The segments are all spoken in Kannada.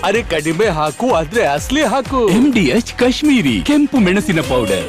ಅರೆ ಕಡಿಮೆ ಹಾಕು ಆದ್ರೆ ಅಸಲಿ ಹಾಕು. MDH ಕಾಶ್ಮೀರಿ ಕೆಂಪು ಮೆಣಸಿನ ಪೌಡರ್.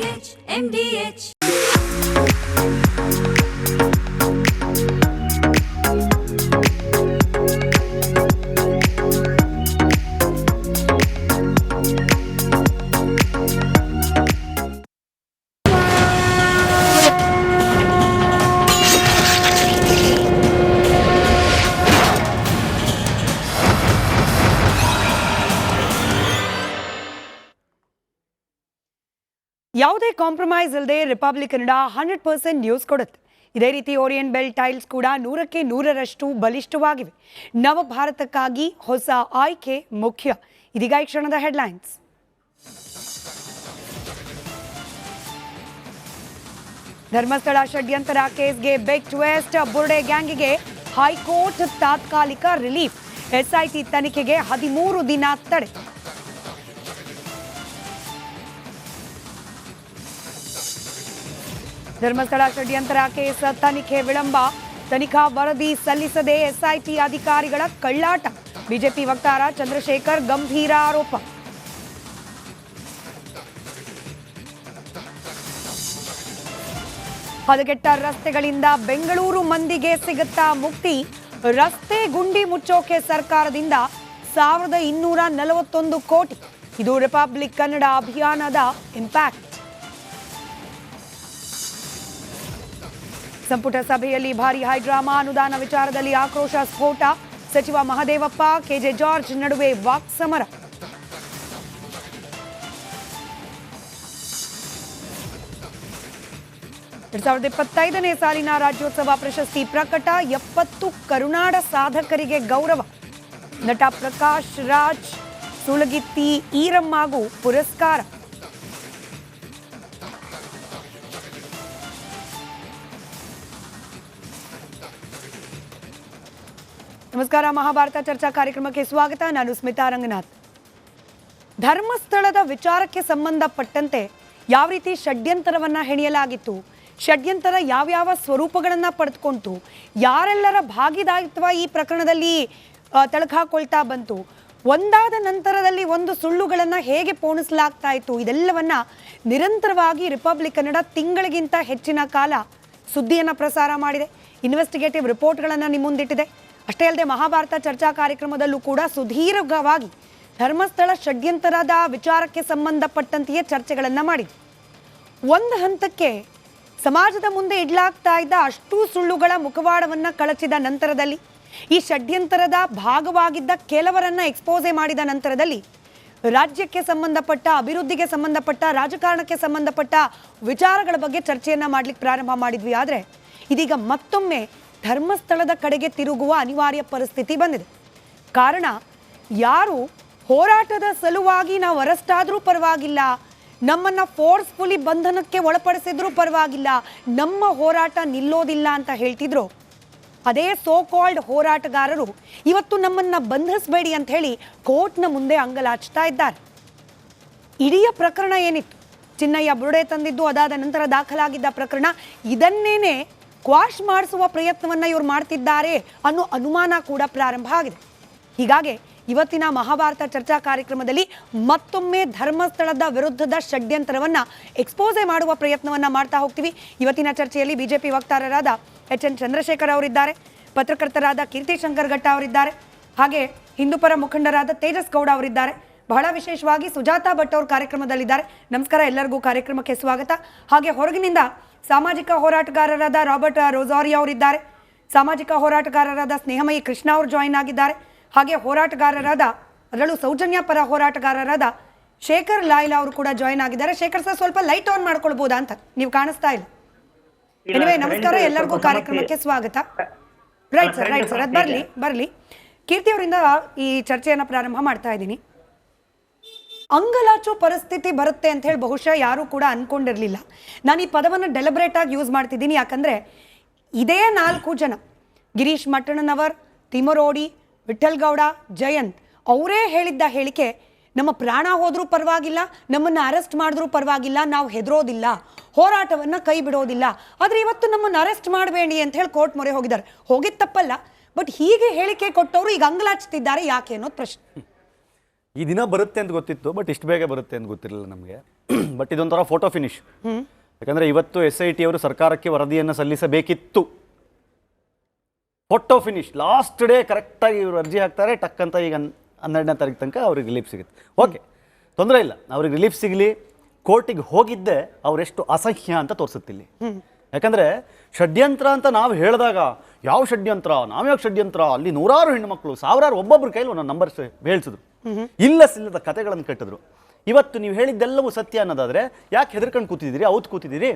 ಯಾವುದೇ ಕಾಂಪ್ರಮೈಸ್ ಇಲ್ಲದೆ ರಿಪಬ್ಲಿಕ್ ಕನ್ನಡ 100% ನ್ಯೂಸ್ ಕೊಡುತ್ತೆ. ಇದೇ ರೀತಿ ಓರಿಯಂಟ್ ಬೆಲ್ ಟೈಲ್ಸ್ ಕೂಡ 100ಕ್ಕೆ 100ರಷ್ಟು ಬಲಿಷ್ಠವಾಗಿವೆ. ನವ ಭಾರತಕ್ಕಾಗಿ ಹೊಸ ಆಯ್ಕೆ ಮುಖ್ಯ. ಇದೀಗ ಈ ಕ್ಷಣದ ಹೆಡ್ಲೈನ್ಸ್. ಧರ್ಮಸ್ಥಳ ಷಡ್ಯಂತರ ಕೇಸ್ಗೆ ಬಿಗ್ ಟ್ವಿಸ್ಟ್. ಬುರ್ಡೆ ಗ್ಯಾಂಗಿಗೆ ಹೈಕೋರ್ಟ್ ತಾತ್ಕಾಲಿಕ ರಿಲೀಫ್. SIT ತನಿಖೆಗೆ 13 ದಿನ ತಡೆ. ಧರ್ಮಸ್ಥಳ ಷಡ್ಯಂತರ ಕೇಸ್ ತನಿಖೆ ವಿಳಂಬ. ತನಿಖಾ ವರದಿ ಸಲ್ಲಿಸದೆ SIT ಅಧಿಕಾರಿಗಳ ಕಳ್ಳಾಟ. ಬಿಜೆಪಿ ವಕ್ತಾರ ಚಂದ್ರಶೇಖರ್ ಗಂಭೀರ ಆರೋಪ. ಹದಗೆಟ್ಟ ರಸ್ತೆಗಳಿಂದ ಬೆಂಗಳೂರು ಮಂದಿಗೆ ಸಿಗುತ್ತಾ ಮುಕ್ತಿ. ರಸ್ತೆ ಗುಂಡಿ ಮುಚ್ಚೋಕೆ ಸರ್ಕಾರದಿಂದ 1241 ಕೋಟಿ. ಇದು ರಿಪಬ್ಲಿಕ್ ಕನ್ನಡ ಅಭಿಯಾನದ ಇಂಪ್ಯಾಕ್ಟ್. ಸಂಪುಟ ಸಭೆಯಲ್ಲಿ ಭಾರಿ ಹೈಡ್ರಾಮಾ. ಅನುದಾನ ವಿಚಾರದಲ್ಲಿ ಆಕ್ರೋಶ ಸ್ಫೋಟ. ಸಚಿವ ಮಹದೇವಪ್ಪ KJ ಜಾರ್ಜ್ ನಡುವೆ ವಾಕ್ಸಮರ. ಎರಡ್ 2025ನೇ ಸಾಲಿನ ರಾಜ್ಯೋತ್ಸವ ಪ್ರಶಸ್ತಿ ಪ್ರಕಟ. 70 ಕರುನಾಡ ಸಾಧಕರಿಗೆ ಗೌರವ. ನಟ ಪ್ರಕಾಶ್ ರಾಜ್, ಸುಳಗಿತ್ತಿ ಈರಮ್ಮಾಗೂ ಪುರಸ್ಕಾರ. ನಮಸ್ಕಾರ, ಮಹಾಭಾರತ ಚರ್ಚಾ ಕಾರ್ಯಕ್ರಮಕ್ಕೆ ಸ್ವಾಗತ. ನಾನು ಸ್ಮಿತಾ ರಂಗನಾಥ್. ಧರ್ಮಸ್ಥಳದ ವಿಚಾರಕ್ಕೆ ಸಂಬಂಧಪಟ್ಟಂತೆ ಯಾವ ರೀತಿ ಷಡ್ಯಂತರವನ್ನ ಹೆಣೆಯಲಾಗಿತ್ತು, ಷಡ್ಯಂತರ ಯಾವ್ಯಾವ ಸ್ವರೂಪಗಳನ್ನು ಪಡೆದುಕೊಂತು, ಯಾರೆಲ್ಲರ ಭಾಗಿದಾರಿತ್ವ ಈ ಪ್ರಕರಣದಲ್ಲಿ ತಳಕಾಕೊಳ್ತಾ ಬಂತು, ಒಂದಾದ ನಂತರದಲ್ಲಿ ಒಂದು ಸುಳ್ಳುಗಳನ್ನು ಹೇಗೆ ಪೋಣಿಸಲಾಗ್ತಾ ಇತ್ತು, ಇದೆಲ್ಲವನ್ನ ನಿರಂತರವಾಗಿ ರಿಪಬ್ಲಿಕ್ ಕನ್ನಡ ತಿಂಗಳಿಗಿಂತ ಹೆಚ್ಚಿನ ಕಾಲ ಸುದ್ದಿಯನ್ನು ಪ್ರಸಾರ ಮಾಡಿದೆ. ಇನ್ವೆಸ್ಟಿಗೇಟಿವ್ ರಿಪೋರ್ಟ್ಗಳನ್ನು ನಿಮ್ಮ ಮುಂದಿಟ್ಟಿದೆ. ಅಷ್ಟೇ ಅಲ್ಲದೆ ಮಹಾಭಾರತ ಚರ್ಚಾ ಕಾರ್ಯಕ್ರಮದಲ್ಲೂ ಕೂಡ ಸುದೀರ್ಘವಾಗಿ ಧರ್ಮಸ್ಥಳ ಷಡ್ಯಂತರದ ವಿಚಾರಕ್ಕೆ ಸಂಬಂಧಪಟ್ಟಂತೆಯೇ ಚರ್ಚೆಗಳನ್ನು ಮಾಡಿದೆ. ಒಂದು ಹಂತಕ್ಕೆ ಸಮಾಜದ ಮುಂದೆ ಇಡ್ಲಾಗ್ತಾ ಇದ್ದ ಅಷ್ಟೂ ಸುಳ್ಳುಗಳ ಮುಖವಾಡವನ್ನು ಕಳಚಿದ ನಂತರದಲ್ಲಿ, ಈ ಷಡ್ಯಂತರದ ಭಾಗವಾಗಿದ್ದ ಕೆಲವರನ್ನ ಎಕ್ಸ್ಪೋಸೆ ಮಾಡಿದ ನಂತರದಲ್ಲಿ ರಾಜ್ಯಕ್ಕೆ ಸಂಬಂಧಪಟ್ಟ, ಅಭಿವೃದ್ಧಿಗೆ ಸಂಬಂಧಪಟ್ಟ, ರಾಜಕಾರಣಕ್ಕೆ ಸಂಬಂಧಪಟ್ಟ ವಿಚಾರಗಳ ಬಗ್ಗೆ ಚರ್ಚೆಯನ್ನು ಮಾಡಲಿಕ್ಕೆ ಪ್ರಾರಂಭ ಮಾಡಿದ್ವಿ. ಆದರೆ ಇದೀಗ ಮತ್ತೊಮ್ಮೆ ಧರ್ಮಸ್ಥಳದ ಕಡೆಗೆ ತಿರುಗುವ ಅನಿವಾರ್ಯ ಪರಿಸ್ಥಿತಿ ಬಂದಿದೆ. ಕಾರಣ, ಯಾರು ಹೋರಾಟದ ಸಲುವಾಗಿ ನಾವು ಅರೆಸ್ಟ್ ಆದರೂ ಪರವಾಗಿಲ್ಲ, ನಮ್ಮನ್ನು ಫೋರ್ಸ್ಫುಲಿ ಬಂಧನಕ್ಕೆ ಒಳಪಡಿಸಿದ್ರೂ ಪರವಾಗಿಲ್ಲ, ನಮ್ಮ ಹೋರಾಟ ನಿಲ್ಲೋದಿಲ್ಲ ಅಂತ ಹೇಳ್ತಿದ್ರು, ಅದೇ ಸೋ ಕಾಲ್ಡ್ ಹೋರಾಟಗಾರರು ಇವತ್ತು ನಮ್ಮನ್ನು ಬಂಧಿಸಬೇಡಿ ಅಂತ ಹೇಳಿ ಕೋರ್ಟ್ನ ಮುಂದೆ ಅಂಗಲಾಚ್ತಾ ಇದ್ದಾರೆ. ಇಡೀ ಪ್ರಕರಣ ಏನಿತ್ತು, ಚಿನ್ನಯ್ಯ ಬುರುಡೆ ತಂದಿದ್ದು, ಅದಾದ ನಂತರ ದಾಖಲಾಗಿದ್ದ ಪ್ರಕರಣ, ಇದನ್ನೇನೆ ಕ್ವಾಶ್ ಮಾಡಿಸುವ ಪ್ರಯತ್ನವನ್ನು ಇವರು ಮಾಡ್ತಿದ್ದಾರೆ ಅನ್ನೋ ಅನುಮಾನ ಕೂಡ ಪ್ರಾರಂಭ ಆಗಿದೆ. ಹೀಗಾಗಿ ಇವತ್ತಿನ ಮಹಾಭಾರತ ಚರ್ಚಾ ಕಾರ್ಯಕ್ರಮದಲ್ಲಿ ಮತ್ತೊಮ್ಮೆ ಧರ್ಮಸ್ಥಳದ ವಿರುದ್ಧದ ಷಡ್ಯಂತರವನ್ನು ಎಕ್ಸ್ಪೋಸೆ ಮಾಡುವ ಪ್ರಯತ್ನವನ್ನು ಮಾಡ್ತಾ ಹೋಗ್ತೀವಿ. ಇವತ್ತಿನ ಚರ್ಚೆಯಲ್ಲಿ ಬಿಜೆಪಿ ವಕ್ತಾರರಾದ HN ಚಂದ್ರಶೇಖರ್ ಅವರಿದ್ದಾರೆ, ಪತ್ರಕರ್ತರಾದ ಕೀರ್ತಿ ಶಂಕರ್ ಘಟ್ಟ ಅವರಿದ್ದಾರೆ, ಹಾಗೆ ಹಿಂದೂಪರ ಮುಖಂಡರಾದ ತೇಜಸ್ ಗೌಡ ಅವರಿದ್ದಾರೆ. ಬಹಳ ವಿಶೇಷವಾಗಿ ಸುಜಾತಾ ಭಟ್ ಅವರು ಕಾರ್ಯಕ್ರಮದಲ್ಲಿದ್ದಾರೆ. ನಮಸ್ಕಾರ, ಎಲ್ಲರಿಗೂ ಕಾರ್ಯಕ್ರಮಕ್ಕೆ ಸ್ವಾಗತ. ಹಾಗೆ ಹೊರಗಿನಿಂದ ಸಾಮಾಜಿಕ ಹೋರಾಟಗಾರರಾದ ರಾಬರ್ಟ್ ರೋಸಾರಿಯೋ ಅವರಿದ್ದಾರೆ, ಸಾಮಾಜಿಕ ಹೋರಾಟಗಾರರಾದ ಸ್ನೇಹಮಯಿ ಕೃಷ್ಣ ಅವರು ಜಾಯಿನ್ ಆಗಿದ್ದಾರೆ, ಹಾಗೆ ಹೋರಾಟಗಾರರಾದ ಅದರಲ್ಲೂ ಸೌಜನ್ಯ ಪರ ಹೋರಾಟಗಾರರಾದ ಶೇಖರ್ ಲಾಯ್ಲಾ ಅವರು ಕೂಡ ಜಾಯಿನ್ ಆಗಿದ್ದಾರೆ. ಶೇಖರ್ ಸರ್, ಸ್ವಲ್ಪ ಲೈಟ್ ಆನ್ ಮಾಡ್ಕೊಳ್ಬೋದಾ ಅಂತ, ನೀವು ಕಾಣಿಸ್ತಾ ಇಲ್ಲ. ಎನಿವೆ, ನಮಸ್ಕಾರ, ಎಲ್ಲರಿಗೂ ಕಾರ್ಯಕ್ರಮಕ್ಕೆ ಸ್ವಾಗತ. ರೈಟ್ ಸರ್, ಅದು ಬರಲಿ. ಕೀರ್ತಿ ಅವರಿಂದ ಈ ಚರ್ಚೆಯನ್ನು ಪ್ರಾರಂಭ ಮಾಡ್ತಾ ಇದ್ದೀನಿ. ಅಂಗಲಾಚೋ ಪರಿಸ್ಥಿತಿ ಬರುತ್ತೆ ಅಂತ ಹೇಳಿ ಬಹುಶಃ ಯಾರೂ ಕೂಡ ಅನ್ಕೊಂಡಿರಲಿಲ್ಲ. ನಾನು ಈ ಪದವನ್ನು ಡೆಲಿಬ್ರೇಟ್ ಆಗಿ ಯೂಸ್ ಮಾಡ್ತಿದ್ದೀನಿ, ಯಾಕಂದರೆ ಇದೇ 4 ಜನ, ಗಿರೀಶ್ ಮಟ್ಟಣ್ಣನವರ್, ತಿಮರೋಡಿ, ವಿಠಲ್ ಗೌಡ, ಜಯಂತ್ ಅವರೇ ಹೇಳಿದ್ದ ಹೇಳಿಕೆ, ನಮ್ಮ ಪ್ರಾಣ ಹೋದ್ರೂ ಪರವಾಗಿಲ್ಲ, ನಮ್ಮನ್ನು ಅರೆಸ್ಟ್ ಮಾಡಿದ್ರೂ ಪರವಾಗಿಲ್ಲ, ನಾವು ಹೆದರೋದಿಲ್ಲ, ಹೋರಾಟವನ್ನು ಕೈ ಬಿಡೋದಿಲ್ಲ, ಆದರೆ ಇವತ್ತು ನಮ್ಮನ್ನು ಅರೆಸ್ಟ್ ಮಾಡಬೇಡಿ ಅಂತ ಹೇಳಿ ಕೋರ್ಟ್ ಮೊರೆ ಹೋಗಿದ್ದಾರೆ. ಹೋಗಿದ್ದು ತಪ್ಪಲ್ಲ, ಬಟ್ ಹೀಗೆ ಹೇಳಿಕೆ ಕೊಟ್ಟವರು ಈಗ ಅಂಗಲಾಚ್ತಿದ್ದಾರೆ ಯಾಕೆ ಅನ್ನೋದು ಪ್ರಶ್ನೆ. ಈ ದಿನ ಬರುತ್ತೆ ಅಂತ ಗೊತ್ತಿತ್ತು, ಬಟ್ ಇಷ್ಟು ಬೇಗ ಬರುತ್ತೆ ಅಂತ ಗೊತ್ತಿರಲಿಲ್ಲ ನಮಗೆ. ಬಟ್ ಇದೊಂಥರ ಫೋಟೋ ಫಿನಿಶ್. ಯಾಕಂದರೆ ಇವತ್ತು SIT ಅವರು ಸರ್ಕಾರಕ್ಕೆ ವರದಿಯನ್ನು ಸಲ್ಲಿಸಬೇಕಿತ್ತು. ಫೋಟೋ ಫಿನಿಶ್ ಲಾಸ್ಟ್ ಡೇ ಕರೆಕ್ಟಾಗಿ ಇವರು ಅರ್ಜಿ ಹಾಕ್ತಾರೆ, ಟಕ್ ಅಂತ ಈಗ 12ನೇ ತಾರೀಕು ತನಕ ಅವ್ರಿಗೆ ರಿಲೀಫ್ ಸಿಗುತ್ತೆ. ಓಕೆ, ತೊಂದರೆ ಇಲ್ಲ, ಅವ್ರಿಗೆ ರಿಲೀಫ್ ಸಿಗಲಿ. ಕೋರ್ಟಿಗೆ ಹೋಗಿದ್ದೆ ಅವರೆಷ್ಟು ಅಸಹ್ಯ ಅಂತ ತೋರಿಸುತ್ತಿಲ್ಲಿ. ಯಾಕಂದರೆ ಷಡ್ಯಂತ್ರ ಅಂತ ನಾವು ಹೇಳಿದಾಗ ಯಾವ ಷಡ್ಯಂತ್ರ, ನಾವ್ಯಾವ ಷಡ್ಯಂತ್ರ, ಅಲ್ಲಿ ನೂರಾರು ಹೆಣ್ಣುಮಕ್ಕಳು ಸಾವಿರಾರು ಒಬ್ಬೊಬ್ಬರ ಕೈಲಿ ಒಂದೊಂದು ನಂಬರ್ ಹೇಳಿಸಿದ್ರು, ಇಲ್ಲದ ಕಥೆಗಳನ್ನು ಕಟ್ಟಿದ್ರು. ಇವತ್ತು ನೀವು ಹೇಳಿದ್ದೆಲ್ಲವೂ ಸತ್ಯ ಅನ್ನೋದಾದ್ರೆ ಯಾಕೆ ಹೆದರ್ಕೊಂಡು ಕೂತಿದ್ದೀರಿ, ಅವತ್ತು ಕೂತಿದ್ದೀರಿ?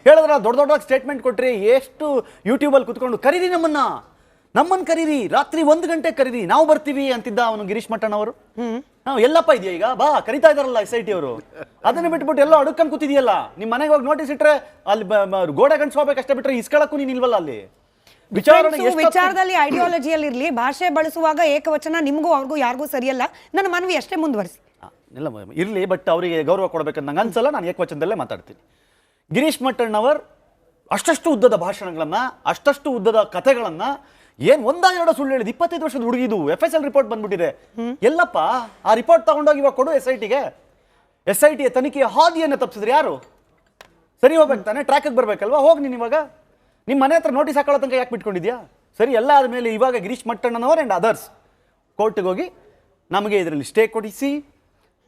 ಹೇಳಿದ್ರ ದೊಡ್ಡ ದೊಡ್ಡದಾಗಿ ಸ್ಟೇಟ್ಮೆಂಟ್ ಕೊಟ್ರಿ, ಎಷ್ಟು ಯೂಟ್ಯೂಬಲ್ಲಿ ಕೂತ್ಕೊಂಡು ಕರೀರಿ ನಮ್ಮನ್ನು ಕರೀರಿ, ರಾತ್ರಿ 1 ಗಂಟೆಗೆ ಕರೀರಿ, ನಾವು ಬರ್ತೀವಿ ಅಂತಿದ್ದ ಅವನು ಗಿರೀಶ್ ಮಟ್ಟಣ್ಣ ಅವರು. ನಾವು ಎಲ್ಲಪ್ಪ ಇದೆಯಾ ಈಗ, ಬಾ ಕರಿತಾ ಇದಾರಲ್ಲ SIT ಅವರು, ಅದನ್ನ ಬಿಟ್ಬಿಟ್ಟು ಎಲ್ಲ ಅಡುಕೊಂಡು ಕೂತಿದೆಯಲ್ಲ. ನಿಮ್ಮ ಮನೆಗೆ ಹೋಗಿ ನೋಟಿಸ್ ಇಟ್ರೆ ಅಲ್ಲಿ ಗೋಡೆ ಗಂಟು ಹೋಗ್ಬೇಕಷ್ಟೇ, ಬಿಟ್ರೆ ಇಸ್ಕೊಳಕ್ಕೂ ನೀನು ಇಲ್ವಲ್ಲ ಅಲ್ಲಿ. ವಿಚಾರದಲ್ಲಿ ಐಡಿಯಾಲಜಿಯಲ್ಲಿ ಇರ್ಲಿ, ಭಾಷೆ ಬಳಸುವಾಗ ಏಕವಚನ ನಿಮಗೂ ಅವ್ರಿಗೂ ಯಾರಿಗೂ ಸರಿಯಲ್ಲ. ನನ್ನ ಮನವಿ ಅಷ್ಟೇ ಮುಂದುವರಿಸಿ. ಇಲ್ಲ ಇರಲಿ, ಬಟ್ ಅವರಿಗೆ ಗೌರವ ಕೊಡಬೇಕಂತ ನಂಗೆ ಅನ್ಸಲ್ಲ. ನಾನು ಏಕವಚನದಲ್ಲೇ ಮಾತಾಡ್ತೀನಿ. ಗಿರೀಶ್ ಮಟ್ಟಣ್ಣವರ್ ಅಷ್ಟಷ್ಟು ಉದ್ದದ ಭಾಷಣಗಳನ್ನ, ಅಷ್ಟಷ್ಟು ಉದ್ದದ ಕಥೆಗಳನ್ನ, ಏನ್ 1-2 ಸುಳ್ಳು ಹೇಳಿದ್ 25 ವರ್ಷದ ಹುಡುಗಿದು FSL ರಿಪೋರ್ಟ್ ಬಂದ್ಬಿಟ್ಟಿದೆ. ಎಲ್ಲಪ್ಪ ಆ ರಿಪೋರ್ಟ್ ತಗೊಂಡೋಗಿ ಇವಾಗ ಕೊಡು SITಗೆ. SIT ತನಿಖೆಯ ಹಾದಿಯನ್ನು ತಪ್ಪಿಸಿದ್ರೆ ಯಾರು? ಸರಿ ಹೋಗ್ಬೇಕು ತಾನೆ, ಟ್ರ್ಯಾಕಿಗೆ ಬರ್ಬೇಕಲ್ವಾ? ಹೋಗಿ ನೀನು ಇವಾಗ ನಿಮ್ಮ ಮನೆ ಹತ್ರ ನೋಟಿಸ್ ಹಾಕೊಳ್ಳೋ ತನಕ ಯಾಕೆ ಬಿಟ್ಕೊಂಡಿದ್ಯಾ? ಸರಿ, ಎಲ್ಲ ಆದಮೇಲೆ ಇವಾಗ ಗಿರೀಶ್ ಮಟ್ಟಣ್ಣನವರ್ ಆ್ಯಂಡ್ ಅದರ್ಸ್ ಕೋರ್ಟ್ಗೆ ಹೋಗಿ ನಮಗೆ ಇದರಲ್ಲಿ ಸ್ಟೇ ಕೊಡಿಸಿ,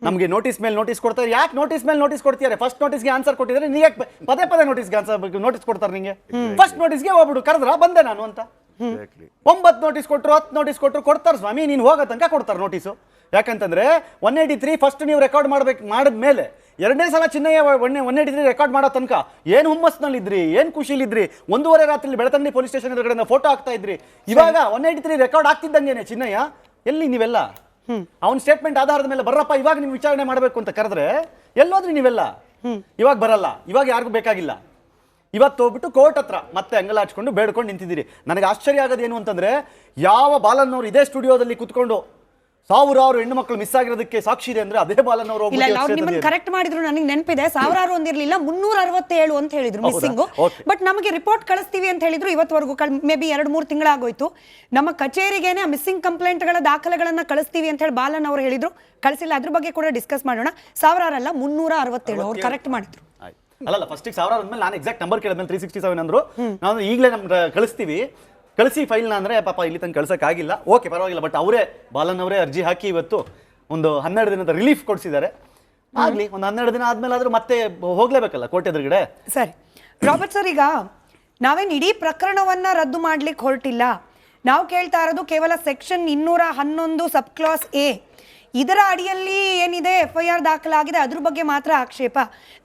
ನಮಗೆ ನೋಟಿಸ್ ಮೇಲೆ ನೋಟಿಸ್ ಕೊಡ್ತಾರೆ. ಯಾಕೆ ನೋಟಿಸ್ ಮೇಲೆ ನೋಟಿಸ್ ಕೊಡ್ತಿದ್ದಾರೆ? ಫಸ್ಟ್ ನೋಟಿಸ್ಗೆ ಆನ್ಸರ್ ಕೊಟ್ಟಿದ್ದಾರೆ, ನೀವು ಯಾಕೆ ಪದೇ ನೋಟಿಸ್ಗೆ ನೋಟಿಸ್ ಕೊಡ್ತಾರೆ ನಿಮಗೆ? ಫಸ್ಟ್ ನೋಟಿಸ್ಗೆ ಹೋಗ್ಬಿಡು, ಕರೆದ್ರ ಬಂದೆ ನಾನು ಅಂತ. 9 ನೋಟಿಸ್ ಕೊಟ್ಟರು, 10 ನೋಟಿಸ್ ಕೊಟ್ಟರು, ಕೊಡ್ತಾರೆ ಸ್ವಾಮಿ, ನೀನು ಹೋಗೋ ತನಕ ಕೊಡ್ತಾರೆ ನೋಟಿಸು. ಯಾಕಂತಂದ್ರೆ 183 ಫಸ್ಟ್ ನೀವು ರೆಕಾರ್ಡ್ ಮಾಡಿದ್ಮೇಲೆ 2ನೇ ಸಲ ಚಿನ್ನಯ್ಯ 183 ರೆಕಾರ್ಡ್ ಮಾಡೋ ತನಕ ಏನು ಹುಮ್ಮಸ್ನಲ್ಲಿದ್ರಿ, ಏನು ಖುಷಿಲಿದ್ರಿ. 1:30 ರಾತ್ರಿ ಬೆಳತಂಗಡಿ ಪೊಲೀಸ್ ಸ್ಟೇಷನ್ ಎದುರುಗಡೆ ಫೋಟೋ ಹಾಕ್ತಾ ಇದ್ರಿ. ಇವಾಗ 183 ರೆಕಾರ್ಡ್ ಆಗ್ತಿದ್ದಂಗೆನೆ ಚಿನ್ನಯ್ಯ ಎಲ್ಲಿ ನೀವೆಲ್ಲ ಅವನ ಸ್ಟೇಟ್ಮೆಂಟ್ ಆಧಾರದ ಮೇಲೆ ಬರ್ರಪ್ಪ ಇವಾಗ ನೀವು ವಿಚಾರಣೆ ಮಾಡಬೇಕು ಅಂತ ಕರೆದ್ರೆ ಎಲ್ಲೋದ್ರಿ ನೀವೆಲ್ಲ? ಇವಾಗ ಬರಲ್ಲ, ಇವಾಗ ಯಾರಿಗೂ ಬೇಕಾಗಿಲ್ಲ. ಇವತ್ತು ಹೋಗ್ಬಿಟ್ಟು ಕೋರ್ಟ್ ಹತ್ರ ಮತ್ತೆ ಅಂಗಲ ಹಚ್ಕೊಂಡು ಬೇಡ್ಕೊಂಡು ನಿಂತಿದ್ದೀರಿ. ನನಗೆ ಆಶ್ಚರ್ಯ ಆಗೋದೇನು ಅಂತಂದ್ರೆ, ಯಾವ ಬಾಲನ್ನವರು ಇದೇ ಸ್ಟುಡಿಯೋದಲ್ಲಿ ಕುತ್ಕೊಂಡು ಸಾವಿರಾರು ಹೆಣ್ಣು ಮಕ್ಕಳು ಮಿಸ್ ಆಗಿರೋದಕ್ಕೆ ಸಾಕ್ಷಿ ಇದೆ ಅಂದ್ರೆ ಅದೇ ಬಾಲನ್ನವರು ಕರೆಕ್ಟ್ ಮಾಡಿದ್ರು. ನನಗೆ ನೆನಪಿದೆ, ಸಾವಿರಾರು ಒಂದಿರ್ಲಿಲ್ಲ 367 ಅಂತ ಹೇಳಿದ್ರು ಮಿಸ್ಸಿಂಗ್. ಬಟ್ ನಮಗೆ ರಿಪೋರ್ಟ್ ಕಳಿಸ್ತೀವಿ ಅಂತ ಹೇಳಿದ್ರು. ಇವತ್ತವರೆಗೂ ಮೇ ಬಿ 2-3 ತಿಂಗಳಾಗೋಯ್ತು. ನಮ್ಮ ಕಚೇರಿಗೇನೆ ಮಿಸ್ಸಿಂಗ್ ಕಂಪ್ಲೇಂಟ್ಗಳ ದಾಖಲೆಗಳನ್ನ ಕಳಿಸ್ತೀವಿ ಅಂತ ಹೇಳಿ ಬಾಲನ್ ಅವರು ಹೇಳಿದ್ರು, ಕಳಿಸಿಲ್ಲ. ಅದ್ರ ಬಗ್ಗೆ ಕೂಡ ಡಿಸ್ಕಸ್ ಮಾಡೋಣ. ಸಾವಿರಾರಲ್ಲ 367 ಅವ್ರು ಕರೆಕ್ಟ್ ಮಾಡಿದ್ರು. ಅಲ್ಲ, ಫಸ್ಟಿಗೆ 1000 ಅಂದ್ಮೇಲೆ ನಾನು ಎಕ್ಸಾಕ್ಟ್ ನಂಬರ್ ಕೇಳಿದ್ಮೇಲೆ 367 ಅಂದ್ರು. ನಾವು ಈಗಲೇ ನಮ್ಗೆ ಕಳಿಸಿ ಫೈಲ್ನ ಅಂದ್ರೆ ಪಾಪ ಇಲ್ಲಿ ತನಕ ಕಳ್ಸೋಕ್ಕಾಗಿಲ್ಲ. ಓಕೆ, ಪರವಾಗಿಲ್ಲ. ಬಟ್ ಅವರೇ ಬಾಲನ್ ಅವರೇ ಅರ್ಜಿ ಹಾಕಿ ಇವತ್ತು ಒಂದು 12 ದಿನದ ರಿಲೀಫ್ ಕೊಡಿಸಿದ್ದಾರೆ. ಆಗ್ಲಿ, ಒಂದು 12 ದಿನ ಆದ್ಮೇಲೆ ಆದ್ರೂ ಮತ್ತೆ ಹೋಗ್ಲೇಬೇಕಲ್ಲ ಕೋರ್ಟ್ ಎದುರುಗಡೆ. ಸರಿ ರಾಬರ್ಟ್ ಸರ್, ಈಗ ನಾವೇನು ಇಡೀ ಪ್ರಕರಣವನ್ನ ರದ್ದು ಮಾಡ್ಲಿಕ್ಕೆ ಹೊರಟಿಲ್ಲ. ನಾವು ಕೇಳ್ತಾ ಇರೋದು ಕೇವಲ ಸೆಕ್ಷನ್ 211 ಸಬ್ ಕ್ಲಾಸ್ A, ಇದರ ಅಡಿಯಲ್ಲಿ ಏನಿದೆ FIR ದಾಖಲಾಗಿದೆ ಅದ್ರ ಬಗ್ಗೆ ಮಾತ್ರ ಆಕ್ಷೇಪ.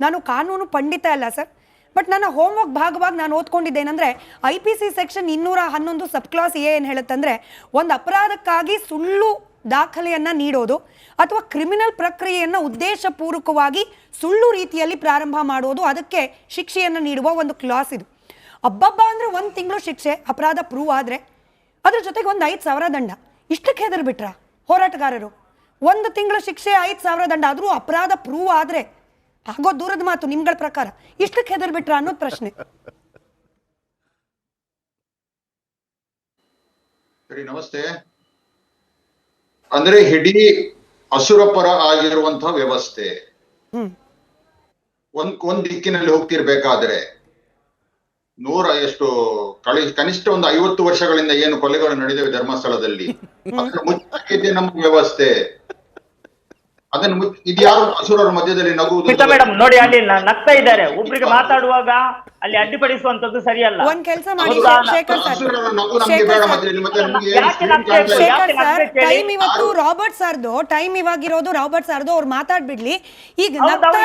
ನಾನು ಕಾನೂನು ಪಂಡಿತ ಅಲ್ಲ ಸರ್, ಬಟ್ ನನ್ನ ಹೋಮ್ವರ್ಕ್ ಭಾಗವಾಗಿ ನಾನು ಓದ್ಕೊಂಡಿದ್ದೇನೆಂದರೆ IPC section 211 sub class A ಏನು ಹೇಳುತ್ತಂದರೆ, ಒಂದು ಅಪರಾಧಕ್ಕಾಗಿ ಸುಳ್ಳು ದಾಖಲೆಯನ್ನು ನೀಡೋದು ಅಥವಾ ಕ್ರಿಮಿನಲ್ ಪ್ರಕ್ರಿಯೆಯನ್ನು ಉದ್ದೇಶಪೂರ್ವಕವಾಗಿ ಸುಳ್ಳು ರೀತಿಯಲ್ಲಿ ಪ್ರಾರಂಭ ಮಾಡೋದು, ಅದಕ್ಕೆ ಶಿಕ್ಷೆಯನ್ನು ನೀಡುವ ಒಂದು ಕ್ಲಾಸ್ ಇದು. ಅಬ್ಬಬ್ಬ ಅಂದರೆ 1 ತಿಂಗಳು ಶಿಕ್ಷೆ ಅಪರಾಧ ಪ್ರೂವ್ ಆದರೆ, ಅದ್ರ ಜೊತೆಗೆ ಒಂದು 5,000 ದಂಡ. ಇಷ್ಟಕ್ಕೆ ಹೆದರ್ ಬಿಟ್ರ ಹೋರಾಟಗಾರರು? 1 ತಿಂಗಳ ಶಿಕ್ಷೆ 5,000 ದಂಡ, ಆದರೂ ಅಪರಾಧ ಪ್ರೂವ್ ಆದರೆ ಆಗೋ ದೂರದ ಮಾತು. ನಿಮ್ಗಳ ಪ್ರಕಾರ ಇಷ್ಟಕ್ಕೆ ಹೆದರ್ ಬಿಟ್ರ ಅನ್ನೋದು ಪ್ರಶ್ನೆ. ಸರಿ, ನಮಸ್ತೆ. ಅಂದ್ರೆ ಇಡೀ ಅಸುರಪರ ಆಗಿರುವಂತಹ ವ್ಯವಸ್ಥೆ ಒಂದ್ ದಿಕ್ಕಿನಲ್ಲಿ ಹೋಗ್ತಿರ್ಬೇಕಾದ್ರೆ ಕನಿಷ್ಠ ಒಂದು 50 ವರ್ಷಗಳಿಂದ ಏನು ಕೊಲೆಗಳು ನಡೆದಿವೆ ಧರ್ಮಸ್ಥಳದಲ್ಲಿ, ಮುಚ್ಚಿದೆ ನಮ್ಮ ವ್ಯವಸ್ಥೆ. ಅದನ್ನು ಇದ್ಯಾರು ಅಸುರರ ಮಧ್ಯದಲ್ಲಿ ನಗುವುದು ಮೇಡಮ್ ನೋಡಿ, ಅಲ್ಲಿ ನಗ್ತಾ ಇದ್ದಾರೆ. ಒಬ್ರಿಗೆ ಮಾತಾಡುವಾಗ ಅಲ್ಲಿ ಅಡ್ಡಿಪಡಿಸುವಂತದ್ದು ಸರಿಯಲ್ಲ. ಒಂದ್ ಕೆಲಸ ಮಾಡಿ ಶೇಖರ್ ಸರ್, ಟೈಮ್ ಇವತ್ತು ರಾಬರ್ಟ್ ಸರ್ದು ಟೈಮ್ ಇವಾಗಿರೋದು. ರಾಬರ್ಟ್ ಸರ್ದು ಅವ್ರು ಮಾತಾಡ್ಬಿಡ್ಲಿ. ಈಗ ನಗ್ತಾ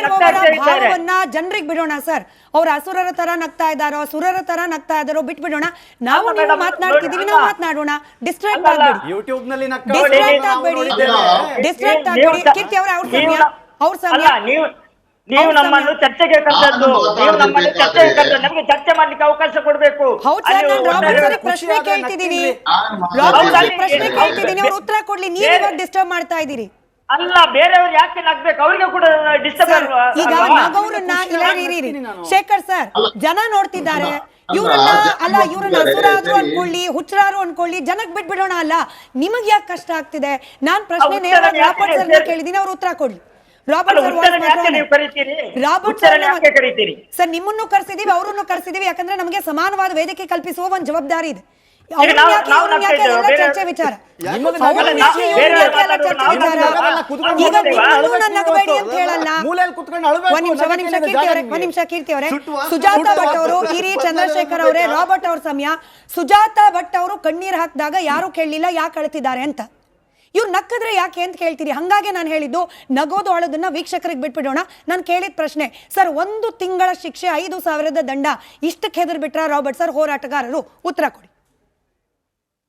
ಇರುವವರ ಭಾವವನ್ನ ಜನರಿಗೆ ಬಿಡೋಣ ಸರ್. ಅವ್ರ ಅಸುರರ ತರ ನಗ್ತಾ ಇದ್ದಾರೋ, ಸುರರ ತರ ನಗ್ತಾ ಇದ್ದಾರೋ ಬಿಟ್ಬಿಡೋಣ. ನಾವು ನೀವು ಮಾತನಾಡ್ತಿದೀವಿ, ನಾವು ಮಾತನಾಡೋಣ. Distract ಆಗ್ಬೇಡಿ, distract ಆಗ್ಬೇಡಿ. ಕೀರ್ತಿ ಅವರ ಅವ್ರ ಸಮಯ. ನೀವು ನಮ್ಮನ್ನು ಚರ್ಚೆಗೆ ಕರೆದದ್ದು, ನಮಗೆ ಚರ್ಚೆ ಮಾಡ್ಲಿಕ್ಕೆ ಅವಕಾಶ ಕೊಡಬೇಕು. ಹೌದು ಸರ್, ನಾನು ರಾಬರ್ಟ್ ಸರ್ ಪ್ರಶ್ನೆ ಕೇಳ್ತಿದ್ದೀನಿ, ಅವ್ರು ಉತ್ತರ ಕೊಡ್ಲಿ. ನೀವು ಇವಾಗ ಡಿಸ್ಟರ್ಬ್ ಮಾಡ್ತಾ ಇದ್ದೀರಿ. ಅಲ್ಲ ಬೇರೆಯವ್ರು ಯಾಕೆ ನಗ್ಬೇಕು, ಅವ್ರಿಗೆ ಕೂಡ ಡಿಸ್ಟರ್ಬ್ ಸರ್, ಈಗ ನಗೌರನ್ನ ಇರಿ ಶೇಖರ್ ಸರ್, ಜನ ನೋಡ್ತಿದ್ದಾರೆ. ಇವ್ರನ್ನ ಇವ್ರನ್ನ ಹಸುರಾದ್ರು ಅನ್ಕೊಳ್ಳಿ, ಹುಚ್ಚರಾರು ಅನ್ಕೊಳ್ಳಿ, ಜನಕ್ ಬಿಟ್ಬಿಡೋಣ. ಅಲ್ಲ, ನಿಮಗ್ ಯಾಕೆ ಕಷ್ಟ ಆಗ್ತಿದೆ? ನಾನ್ ಪ್ರಶ್ನೆ ನೇರವಾಗಿ ರಾಬರ್ಟ್ ಸರ್ ಕೇಳಿದೀನಿ, ಅವ್ರು ಉತ್ತರ ಕೊಡ್ಲಿ. ರಾಬರ್ಟ್ ಸರ್, ನಿಮ್ಮನ್ನು ಕರ್ಸಿದೀವಿ, ಅವ್ರನ್ನು ಕರ್ಸಿದೀವಿ, ಯಾಕಂದ್ರೆ ನಮಗೆ ಸಮಾನವಾದ ವೇದಿಕೆ ಕಲ್ಪಿಸುವ ಒಂದು ಜವಾಬ್ದಾರಿ ಇದೆ. ಚರ್ಚೆ ವಿಚಾರ ಒಂದ್ ನಿಮಿಷ ಕೀರ್ತಿ ಅವರೇ, ಸುಜಾತಾ ಭಟ್ ಅವರು, ಇರಿ ಚಂದ್ರಶೇಖರ್ ಅವರೇ, ರಾಬರ್ಟ್ ಅವ್ರ ಸಮಯ. ಸುಜಾತಾ ಭಟ್ ಅವರು ಕಣ್ಣೀರ್ ಹಾಕಿದಾಗ ಯಾರು ಕೇಳಲಿಲ್ಲ ಯಾಕೆ ಅಳ್ತಿದ್ದಾರೆ ಅಂತ. ಇವ್ರು ನಕ್ಕಿದ್ರೆ ಯಾಕೆ ಅಂತ ಕೇಳ್ತೀರಿ. ಹಂಗಾಗಿ ನಾನು ಹೇಳಿದ್ದು ನಗೋದು ಅಳೋದನ್ನ ವೀಕ್ಷಕರಿಗೆ ಬಿಟ್ಬಿಡೋಣ. ನಾನು ಕೇಳಿದ ಪ್ರಶ್ನೆ ಸರ್, 1 ತಿಂಗಳ ಶಿಕ್ಷೆ 5,000 ದಂಡ, ಇಷ್ಟಕ್ಕೆ ಹೆದರ್ ಬಿಟ್ರ ರಾಬರ್ಟ್ ಸರ್ ಹೋರಾಟಗಾರರು? ಉತ್ತರ ಕೊಡಿ.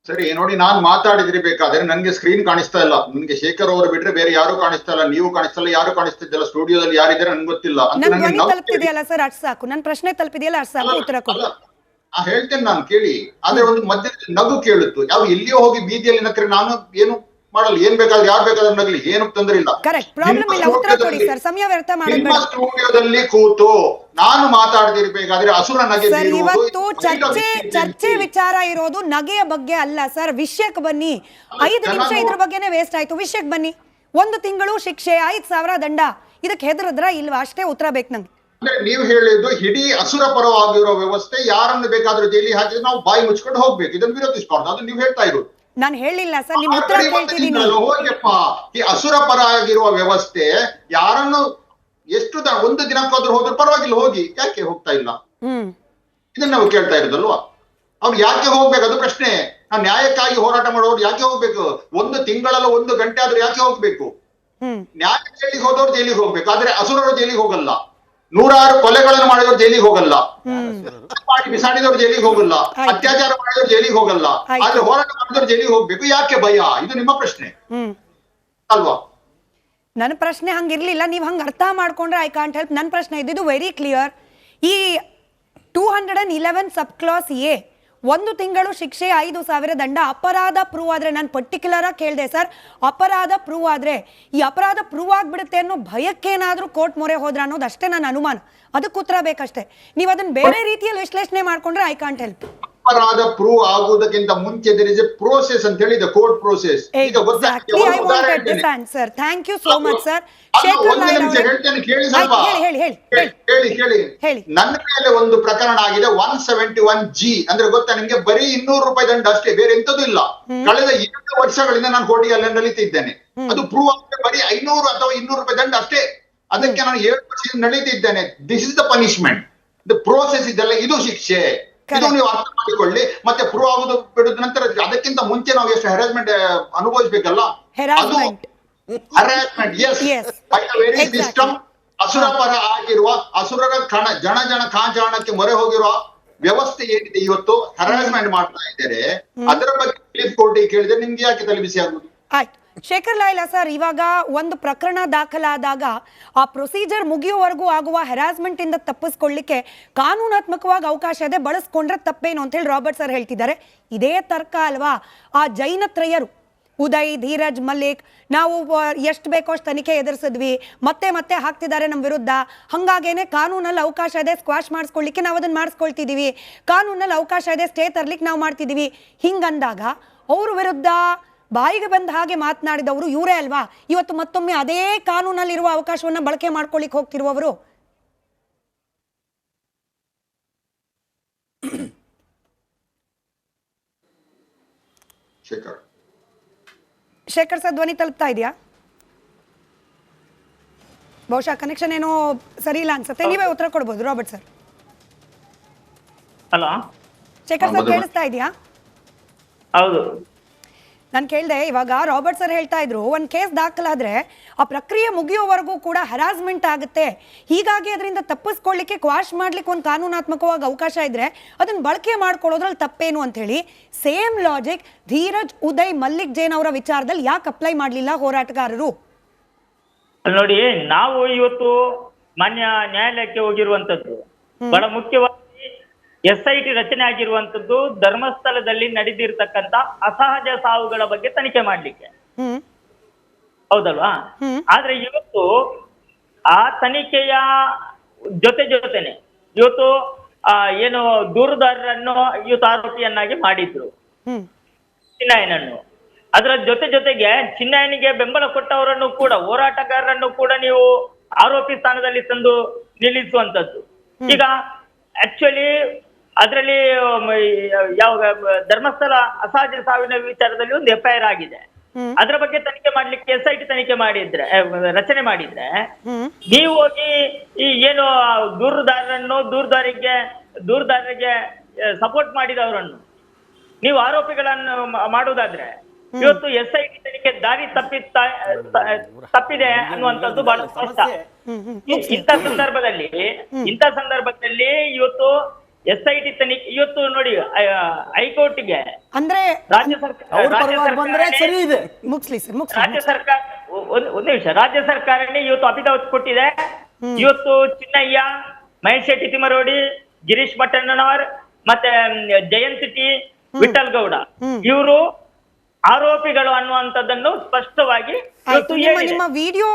ಸರಿ ನೋಡಿ, ನಾನ್ ಮಾತಾಡಿದ್ರಿ ಬೇಕಾದ್ರೆ ನನ್ಗೆ ಸ್ಕ್ರೀನ್ ಕಾಣಿಸ್ತಾ ಇಲ್ಲ. ನಿಮ್ಗೆ ಶೇಖರ್ ಅವರು ಬಿಟ್ರೆ ಬೇರೆ ಯಾರು ಕಾಣಿಸ್ತಾ ಇಲ್ಲ, ನೀವು ಕಾಣಿಸ್ತಾ ಇಲ್ಲ, ಯಾರು ಕಾಣಿಸ್ತಿದ್ದಲ್ಲ, ಸ್ಟುಡಿಯೋದಲ್ಲಿ ಯಾರಿದ್ದಾರೆ ನನ್ಗೆ ಗೊತ್ತಿಲ್ಲ. ನನ್ ಧ್ವನಿ ತಲುಪಿದೆಯಲ್ಲ ಸರ್, ಅಷ್ಟು ಸಾಕು. ನನ್ನ ಪ್ರಶ್ನೆ ತಲುಪಿದೆಯಲ್ಲ, ಅಷ್ಟು ಸಾಕು. ಉತ್ತರ ಕೊಡಿ. ಹೇಳ್ತೇನೆ ನಾನು, ಕೇಳಿ. ಆದ್ರೆ ಒಂದು ಮಧ್ಯದಲ್ಲಿ ನಗು ಕೇಳುತ್ತು. ಯಾವ ಎಲ್ಲಿಯೋ ಹೋಗಿ ಬೀದಿಯಲ್ಲಿ ನಕ್ರೆ ನಾನು ಏನು ಮಾಡಲ್ಲ, ಏನ್ ಬೇಕಾದ್ರೆ ಯಾರು ಬೇಕಾದ್ರೆ ನಗಲಿ, ಏನು ತೊಂದರೆ ಇಲ್ಲ. ಕರೆಕ್ಟ್, ಪ್ರಾಬ್ಲಮ್ ಇಲ್ಲ. ಉತ್ತರ ಕೊಡಿ ಸರ್, ಸಮಯ ವ್ಯರ್ಥ ಮಾಡಬೇಡಿ. ಸ್ಟುಡಿಯೋದಲ್ಲಿ ಕೂತು ನಾನು ಮಾತಾಡ್ತಿರ್ಬೇಕಾದ್ರೆ ಅಸುರ ನಗೆ ಸರ್, ಇವತ್ತು ಚರ್ಚೆ ವಿಚಾರ ಇರೋದು ನಗೆಯ ಬಗ್ಗೆ ಅಲ್ಲ ಸರ್. ವಿಷಯಕ್ಕೆ ಬನ್ನಿ. 5 ನಿಮಿಷ ಇದ್ರ ಬಗ್ಗೆನೇ ವೇಸ್ಟ್ ಆಯ್ತು. ವಿಷಯಕ್ಕೆ ಬನ್ನಿ. 1 ತಿಂಗಳು ಶಿಕ್ಷೆ, 5,000 ದಂಡ, ಇದಕ್ಕೆ ಹೆದರದ್ರ ಇಲ್ವಾ? ಅಷ್ಟೇ ಉತ್ತರ ಬೇಕು ನಂಗೆ. ಅಂದ್ರೆ ನೀವು ಹೇಳಿದ್ದು ಇಡೀ ಅಸುರ ಪರವಾಗಿರೋ ವ್ಯವಸ್ಥೆ, ಯಾರನ್ನು ಬೇಕಾದ್ರೂ ಜೈಲಿಗೆ ಹಾಕಿದ್ರೆ ನಾವು ಬಾಯಿ ಮುಚ್ಕೊಂಡು ಹೋಗ್ಬೇಕು, ಇದನ್ನು ವಿರೋಧಿಸಬಾರ್ದು. ಅದು ನೀವು ಹೇಳ್ತಾ ಇರೋದು. ನಾನು ಹೇಳಿಲ್ಲ ಸರ್, ನಿಮ್ ಉತ್ತರ ಕೇಳ್ತಿದ್ದೀನಿ. ಹೋಗ್ಯಪ್ಪ, ಈ ಅಸುರ ಪರ ಆಗಿರುವ ವ್ಯವಸ್ಥೆ ಯಾರನ್ನು ಎಷ್ಟು 1 ದಿನಕ್ಕಾದ್ರೂ ಹೋದ್ರೂ ಪರವಾಗಿಲ್ಲ, ಹೋಗಿ. ಯಾಕೆ ಹೋಗ್ತಾ ಇಲ್ಲ? ಇದನ್ನ ನಾವು ಕೇಳ್ತಾ ಇರೋದಲ್ವಾ? ಅವ್ರು ಯಾಕೆ ಹೋಗ್ಬೇಕು ಅದು ಪ್ರಶ್ನೆ. ನಾವು ನ್ಯಾಯಕ್ಕಾಗಿ ಹೋರಾಟ ಮಾಡೋರು ಯಾಕೆ ಹೋಗ್ಬೇಕು? 1 ತಿಂಗಳಲ್ಲ 1 ಗಂಟೆ ಆದ್ರೂ ಯಾಕೆ ಹೋಗ್ಬೇಕು? ನ್ಯಾಯ ಜೈಲಿಗೆ ಹೋದವ್ರು ಜೈಲಿಗೆ ಹೋಗ್ಬೇಕು, ಆದ್ರೆ ಅಸುರರು ಜೈಲಿಗೆ ಹೋಗಲ್ಲ. 100 ಕೊಲೆಗಳನ್ನು ಮಾಡಿದವ್ರು ಜೈಲಿಗೆ ಹೋಗಲ್ಲ, ಮಾಡಿ ಬಿಸಾಡಿದವ್ರು ಜೈಲಿಗೆ ಹೋಗಲ್ಲ, ಅತ್ಯಾಚಾರ ಮಾಡಿದವ್ರು ಜೈಲಿಗೆ ಹೋಗಲ್ಲ, ಆದ್ರೆ ಹೋರಾಟ ಮಾಡಿದವ್ರು ಜೈಲಿಗೆ ಹೋಗ್ಬೇಕು. ಯಾಕೆ ಭಯ? ಇದು ನಿಮ್ಮ ಪ್ರಶ್ನೆ ಅಲ್ವಾ? ನನ್ನ ಪ್ರಶ್ನೆ ಹಂಗಿರ್ಲಿಲ್ಲ, ನೀವು ಹಂಗ ಅರ್ಥ ಮಾಡ್ಕೊಂಡ್ರೆ ಐ ಕಾಂಟ್ ಹೆಲ್ಪ್. ನನ್ನ ಪ್ರಶ್ನೆ ಇದ್ದಿದ್ದು ವೆರಿ ಕ್ಲಿಯರ್. ಈ 211 ಸಬ್ ಕ್ಲಾಸ್ ಎ, 1 ತಿಂಗಳು ಶಿಕ್ಷೆ 5,000 ದಂಡ, ಅಪರಾಧ ಪ್ರೂವ್ ಆದ್ರೆ, ನಾನು ಪರ್ಟಿಕ್ಯುಲರ್ ಆಗಿ ಕೇಳಿದೆ ಸರ್, ಅಪರಾಧ ಪ್ರೂವ್ ಆದ್ರೆ ಈ ಅಪರಾಧ ಪ್ರೂವ್ ಆಗ್ಬಿಡುತ್ತೆ ಅನ್ನೋ ಭಯಕ್ಕೇನಾದ್ರೂ ಕೋರ್ಟ್ ಮೊರೆ ಹೋದ್ರ ಅನ್ನೋದು ಅಷ್ಟೇ ನನ್ನ ಅನುಮಾನ. ಅದಕ್ಕೆ ಉತ್ತರ ಬೇಕಷ್ಟೇ. ನೀವು ಅದನ್ನ ಬೇರೆ ರೀತಿಯಲ್ಲಿ ವಿಶ್ಲೇಷಣೆ ಮಾಡ್ಕೊಂಡ್ರೆ ಐ ಕಾಂಟ್ ಹೆಲ್ಪ್. ಅಪರಾಧ ಪ್ರೂವ್ ಆಗುವುದಕ್ಕಿಂತ ಮುಂಚೆ there is a process ಅಂತ ಹೇಳಿದ ಕೋರ್ಟ್ ಪ್ರೋಸೆಸ್. ಈಗ Exactly, I wanted this answer. Thank you so much sir. Shekhar Naidu ಹೇಳ್ತೇನೆ, ಕೇಳಿ ಸ್ವಲ್ಪ. ಹೇಳಿ. ನನ್ನ ಮೇಲೆ ಒಂದು ಪ್ರಕರಣ ಆಗಿದೆ 171G. ಅಂದ್ರೆ ಗೊತ್ತಾ ನಿಮ್ಗೆ? ಬರೀ 200 ರೂಪಾಯಿ ದಂಡ ಅಷ್ಟೇ, ಬೇರೆ ಎಂತದೂ ಇಲ್ಲ. ಕಳೆದ 2 ವರ್ಷಗಳಿಂದ ನಾನು ಕೋರ್ಟಿಗೆ ನಡೀತಿದ್ದೇನೆ. ಅದು ಪ್ರೂವ್ ಆಗಿದೆ ಬರೀ 500 ಅಥವಾ 200 ರೂಪಾಯಿ ದಂಡ ಅಷ್ಟೇ. ಅದಕ್ಕೆ ನಾನು 7 ವರ್ಷದಿಂದ ನಡೀತಿದ್ದೇನೆ. This is the punishment, the process ಇದೆಲ್ಲ, ಇದು ಶಿಕ್ಷೆ. ಇದು ನೀವು ಅರ್ಥ ಮಾಡಿಕೊಳ್ಳಿ. ಮತ್ತೆ ಪ್ರೂವ್ ಆಗುದು ಬಿಡುದ ನಂತರ ಅದಕ್ಕಿಂತ ಮುಂಚೆ ನಾವು ಎಷ್ಟು ಹ್ಯಾರಾಸ್ಮೆಂಟ್ ಅನುಭವಿಸ್ಬೇಕಲ್ಲ, ಅದು harassment. Yes, by the very system. ಅಸುರ ಪರ ಆಗಿರುವ, ಅಸುರರ ಜನ ಕಾಂಚಾಣಕ್ಕೆ ಮೊರೆ ಹೋಗಿರುವ ವ್ಯವಸ್ಥೆ ಏನಿದೆ ಇವತ್ತು ಹ್ಯಾರಾಸ್ಮೆಂಟ್ ಮಾಡ್ತಾ ಇದ್ದಾರೆ, ಅದರ ಬಗ್ಗೆ ಕೋರ್ಟಿಗೆ ಕೇಳಿದ್ರೆ ನಿಮ್ಗೆ ಯಾಕೆ ತಲೆಬಿಸಿ ಆಗುದು? ಆಯ್ತು ಶೇಖರ್ ಲಾಯ್ಲಾ ಸರ್, ಇವಾಗ ಒಂದು ಪ್ರಕರಣ ದಾಖಲಾದಾಗ ಆ ಪ್ರೊಸೀಜರ್ ಮುಗಿಯುವವರೆಗೂ ಆಗುವ ಹ್ಯಾರಾಸ್ಮೆಂಟ್ ಇಂದ ತಪ್ಪಿಸ್ಕೊಳ್ಳಿಕ್ಕೆ ಕಾನೂನಾತ್ಮಕವಾಗಿ ಅವಕಾಶ ಇದೆ, ಬಳಸ್ಕೊಂಡ್ರೆ ತಪ್ಪೇನು ಅಂತ ಹೇಳಿ ರಾಬರ್ಟ್ ಸರ್ ಹೇಳ್ತಿದ್ದಾರೆ. ಇದೇ ತರ್ಕ ಅಲ್ವಾ ಆ ಜೈನತ್ರಯರು, ಉದಯ್, ಧೀರಜ್, ಮಲ್ಲಿಕ್, ನಾವು ಎಷ್ಟು ಬೇಕೋ ಅಷ್ಟು ತನಿಖೆ ಎದುರಿಸಿದ್ವಿ, ಮತ್ತೆ ಹಾಕ್ತಿದ್ದಾರೆ ನಮ್ಮ ವಿರುದ್ಧ, ಹಾಗಾಗೇನೆ ಕಾನೂನಲ್ಲಿ ಅವಕಾಶ ಇದೆ ಸ್ಕ್ವಾಶ್ ಮಾಡಿಸ್ಕೊಳ್ಳಿಕ್ಕೆ, ನಾವು ಅದನ್ನ ಮಾಡಿಸ್ಕೊಳ್ತಿದ್ದೀವಿ, ಕಾನೂನಲ್ಲಿ ಅವಕಾಶ ಇದೆ ಸ್ಟೇ ತರ್ಲಿಕ್ಕೆ ನಾವು ಮಾಡ್ತಿದ್ದೀವಿ. ಹಿಂಗಂದಾಗ ಅವ್ರ ವಿರುದ್ಧ ಬಾಯಿಗೆ ಬಂದ ಹಾಗೆ ಮಾತನಾಡಿದವರು ಇವರೇ ಅಲ್ವಾ? ಇವತ್ತು ಮತ್ತೊಮ್ಮೆ ಅದೇ ಕಾನೂನಲ್ಲಿರುವ ಅವಕಾಶವನ್ನ ಬಳಕೆ ಮಾಡ್ಕೊಳ್ಳಿಕ್ಕೆ ಹೋಗ್ತಿರುವವರು. ಶೇಖರ್ ಸರ್ ಧ್ವನಿ ತಲುಪ್ತಾ ಇದೆಯಾ? ಬಹುಶಃ ಕನೆಕ್ಷನ್ ಏನೋ ಸರಿ ಇಲ್ಲ ಅನ್ಸುತ್ತೆ, ನೀವೇ ಉತ್ತರ ಕೊಡ್ಬೋದು Robert sir. Hello Shekhar sir ಕೇಳಿಸ್ತಾ ಇದೆಯಾ? ಹೌದು, ನಾನು ಕೇಳಿದೆ, ಇವಾಗ ರಾಬರ್ಟ್ ಸರ್ ಹೇಳ್ತಾ ಇದ್ರು ಒಂದು ಕೇಸ್ ದಾಖಲಾದ್ರೆ ಆ ಪ್ರಕ್ರಿಯೆ ಮುಗಿಯೋವರೆಗೂ ಕೂಡ ಹರಾಸ್ಮೆಂಟ್ ಆಗುತ್ತೆ, ಹೀಗಾಗಿ ಅದರಿಂದ ತಪ್ಪಿಸ್ಕೊಳ್ಳಿಕ್ಕೆ ಕ್ವಾಶ್ ಮಾಡ್ಲಿಕ್ಕೆ ಒಂದು ಕಾನೂನಾತ್ಮಕವಾಗಿ ಅವಕಾಶ ಇದ್ರೆ ಅದನ್ನ ಬಳಕೆ ಮಾಡ್ಕೊಳ್ಳೋದ್ರಲ್ಲಿ ತಪ್ಪೇನು ಅಂತ ಹೇಳಿ ಸೇಮ್ ಲಾಜಿಕ್ ಧೀರಜ್, ಉದಯ್, ಮಲ್ಲಿಕ್ ಜೈನ್ ಅವರ ವಿಚಾರದಲ್ಲಿ ಯಾಕೆ ಅಪ್ಲೈ ಮಾಡಲಿಲ್ಲ ಹೋರಾಟಗಾರರು? ನೋಡಿ, ನಾವು ಇವತ್ತು ಮಾನ್ಯ ನ್ಯಾಯಾಲಯಕ್ಕೆ ಹೋಗಿರುವಂತದ್ದು ಬಹಳ ಮುಖ್ಯವಾಗಿ SIT ರಚನೆ ಆಗಿರುವಂತದ್ದು ಧರ್ಮಸ್ಥಳದಲ್ಲಿ ನಡೆದಿರ್ತಕ್ಕಂಥ ಅಸಹಜ ಸಾವುಗಳ ಬಗ್ಗೆ ತನಿಖೆ ಮಾಡ್ಲಿಕ್ಕೆ. ಹೌದಲ್ವಾ? ಆದ್ರೆ ಇವತ್ತು ಆ ತನಿಖೆಯ ಜೊತೆನೆ ಇವತ್ತು ಏನು ದೂರುದಾರರನ್ನು ಇವತ್ತು ಆರೋಪಿಯನ್ನಾಗಿ ಮಾಡಿದ್ರು ಚಿನ್ನಯ್ಯನನ್ನು. ಅದರ ಜೊತೆಗೆ ಚಿನ್ನಯ್ಯನಿಗೆ ಬೆಂಬಲ ಕೊಟ್ಟವರನ್ನು ಕೂಡ, ಹೋರಾಟಗಾರರನ್ನು ಕೂಡ ನೀವು ಆರೋಪಿ ಸ್ಥಾನದಲ್ಲಿ ತಂದು ನಿಲ್ಲಿಸುವಂತದ್ದು. ಈಗ ಆಕ್ಚುಲಿ ಅದರಲ್ಲಿ ಯಾವ ಧರ್ಮಸ್ಥಳ ಅಸಹಜ ಸಾವಿನ ವಿಚಾರದಲ್ಲಿ ಒಂದು FIR ಆಗಿದೆ. ಅದರ ಬಗ್ಗೆ ತನಿಖೆ ಮಾಡ್ಲಿಕ್ಕೆ SIT ತನಿಖೆ ಮಾಡಿದ್ರೆ, ರಚನೆ ಮಾಡಿದ್ರೆ, ನೀವು ಹೋಗಿ ಈ ಏನು ದೂರುದಾರರಿಗೆ ಸಪೋರ್ಟ್ ಮಾಡಿದವರನ್ನು ನೀವು ಆರೋಪಿಗಳನ್ನು ಮಾಡುವುದಾದ್ರೆ ಇವತ್ತು SIT ತನಿಖೆ ದಾರಿ ತಪ್ಪಿದೆ ಅನ್ನುವಂಥದ್ದು ಬಹಳ ಸ್ಪಷ್ಟ. ಇಂಥ ಸಂದರ್ಭದಲ್ಲಿ ಇವತ್ತು SIT ತನಿಖೆ ಇವತ್ತು ನೋಡಿ ಹೈಕೋರ್ಟ್ಗೆ ಅಂದ್ರೆ ರಾಜ್ಯ ಸರ್ಕಾರ ಒಂದು ನಿಮಿಷ, ರಾಜ್ಯ ಸರ್ಕಾರನೇ ಇವತ್ತು ಅಫಿಡವಿಟ್ ಕೊಟ್ಟಿದೆ. ಇವತ್ತು ಚಿನ್ನಯ್ಯ, ಮಹೇಶ್ ಶೆಟ್ಟಿ ತಿಮರೋಡಿ, ಗಿರೀಶ್ ಮಟ್ಟಣ್ಣನವರ್ ಮತ್ತೆ ಜಯಂತ್ ಟಿ, ವಿಠಲ್ ಗೌಡ ಇವರು ಆರೋಪಿಗಳು ಅನ್ನುವಂಥದ್ದನ್ನು ಸ್ಪಷ್ಟವಾಗಿ ನಿಮ್ಮ ವಿಡಿಯೋ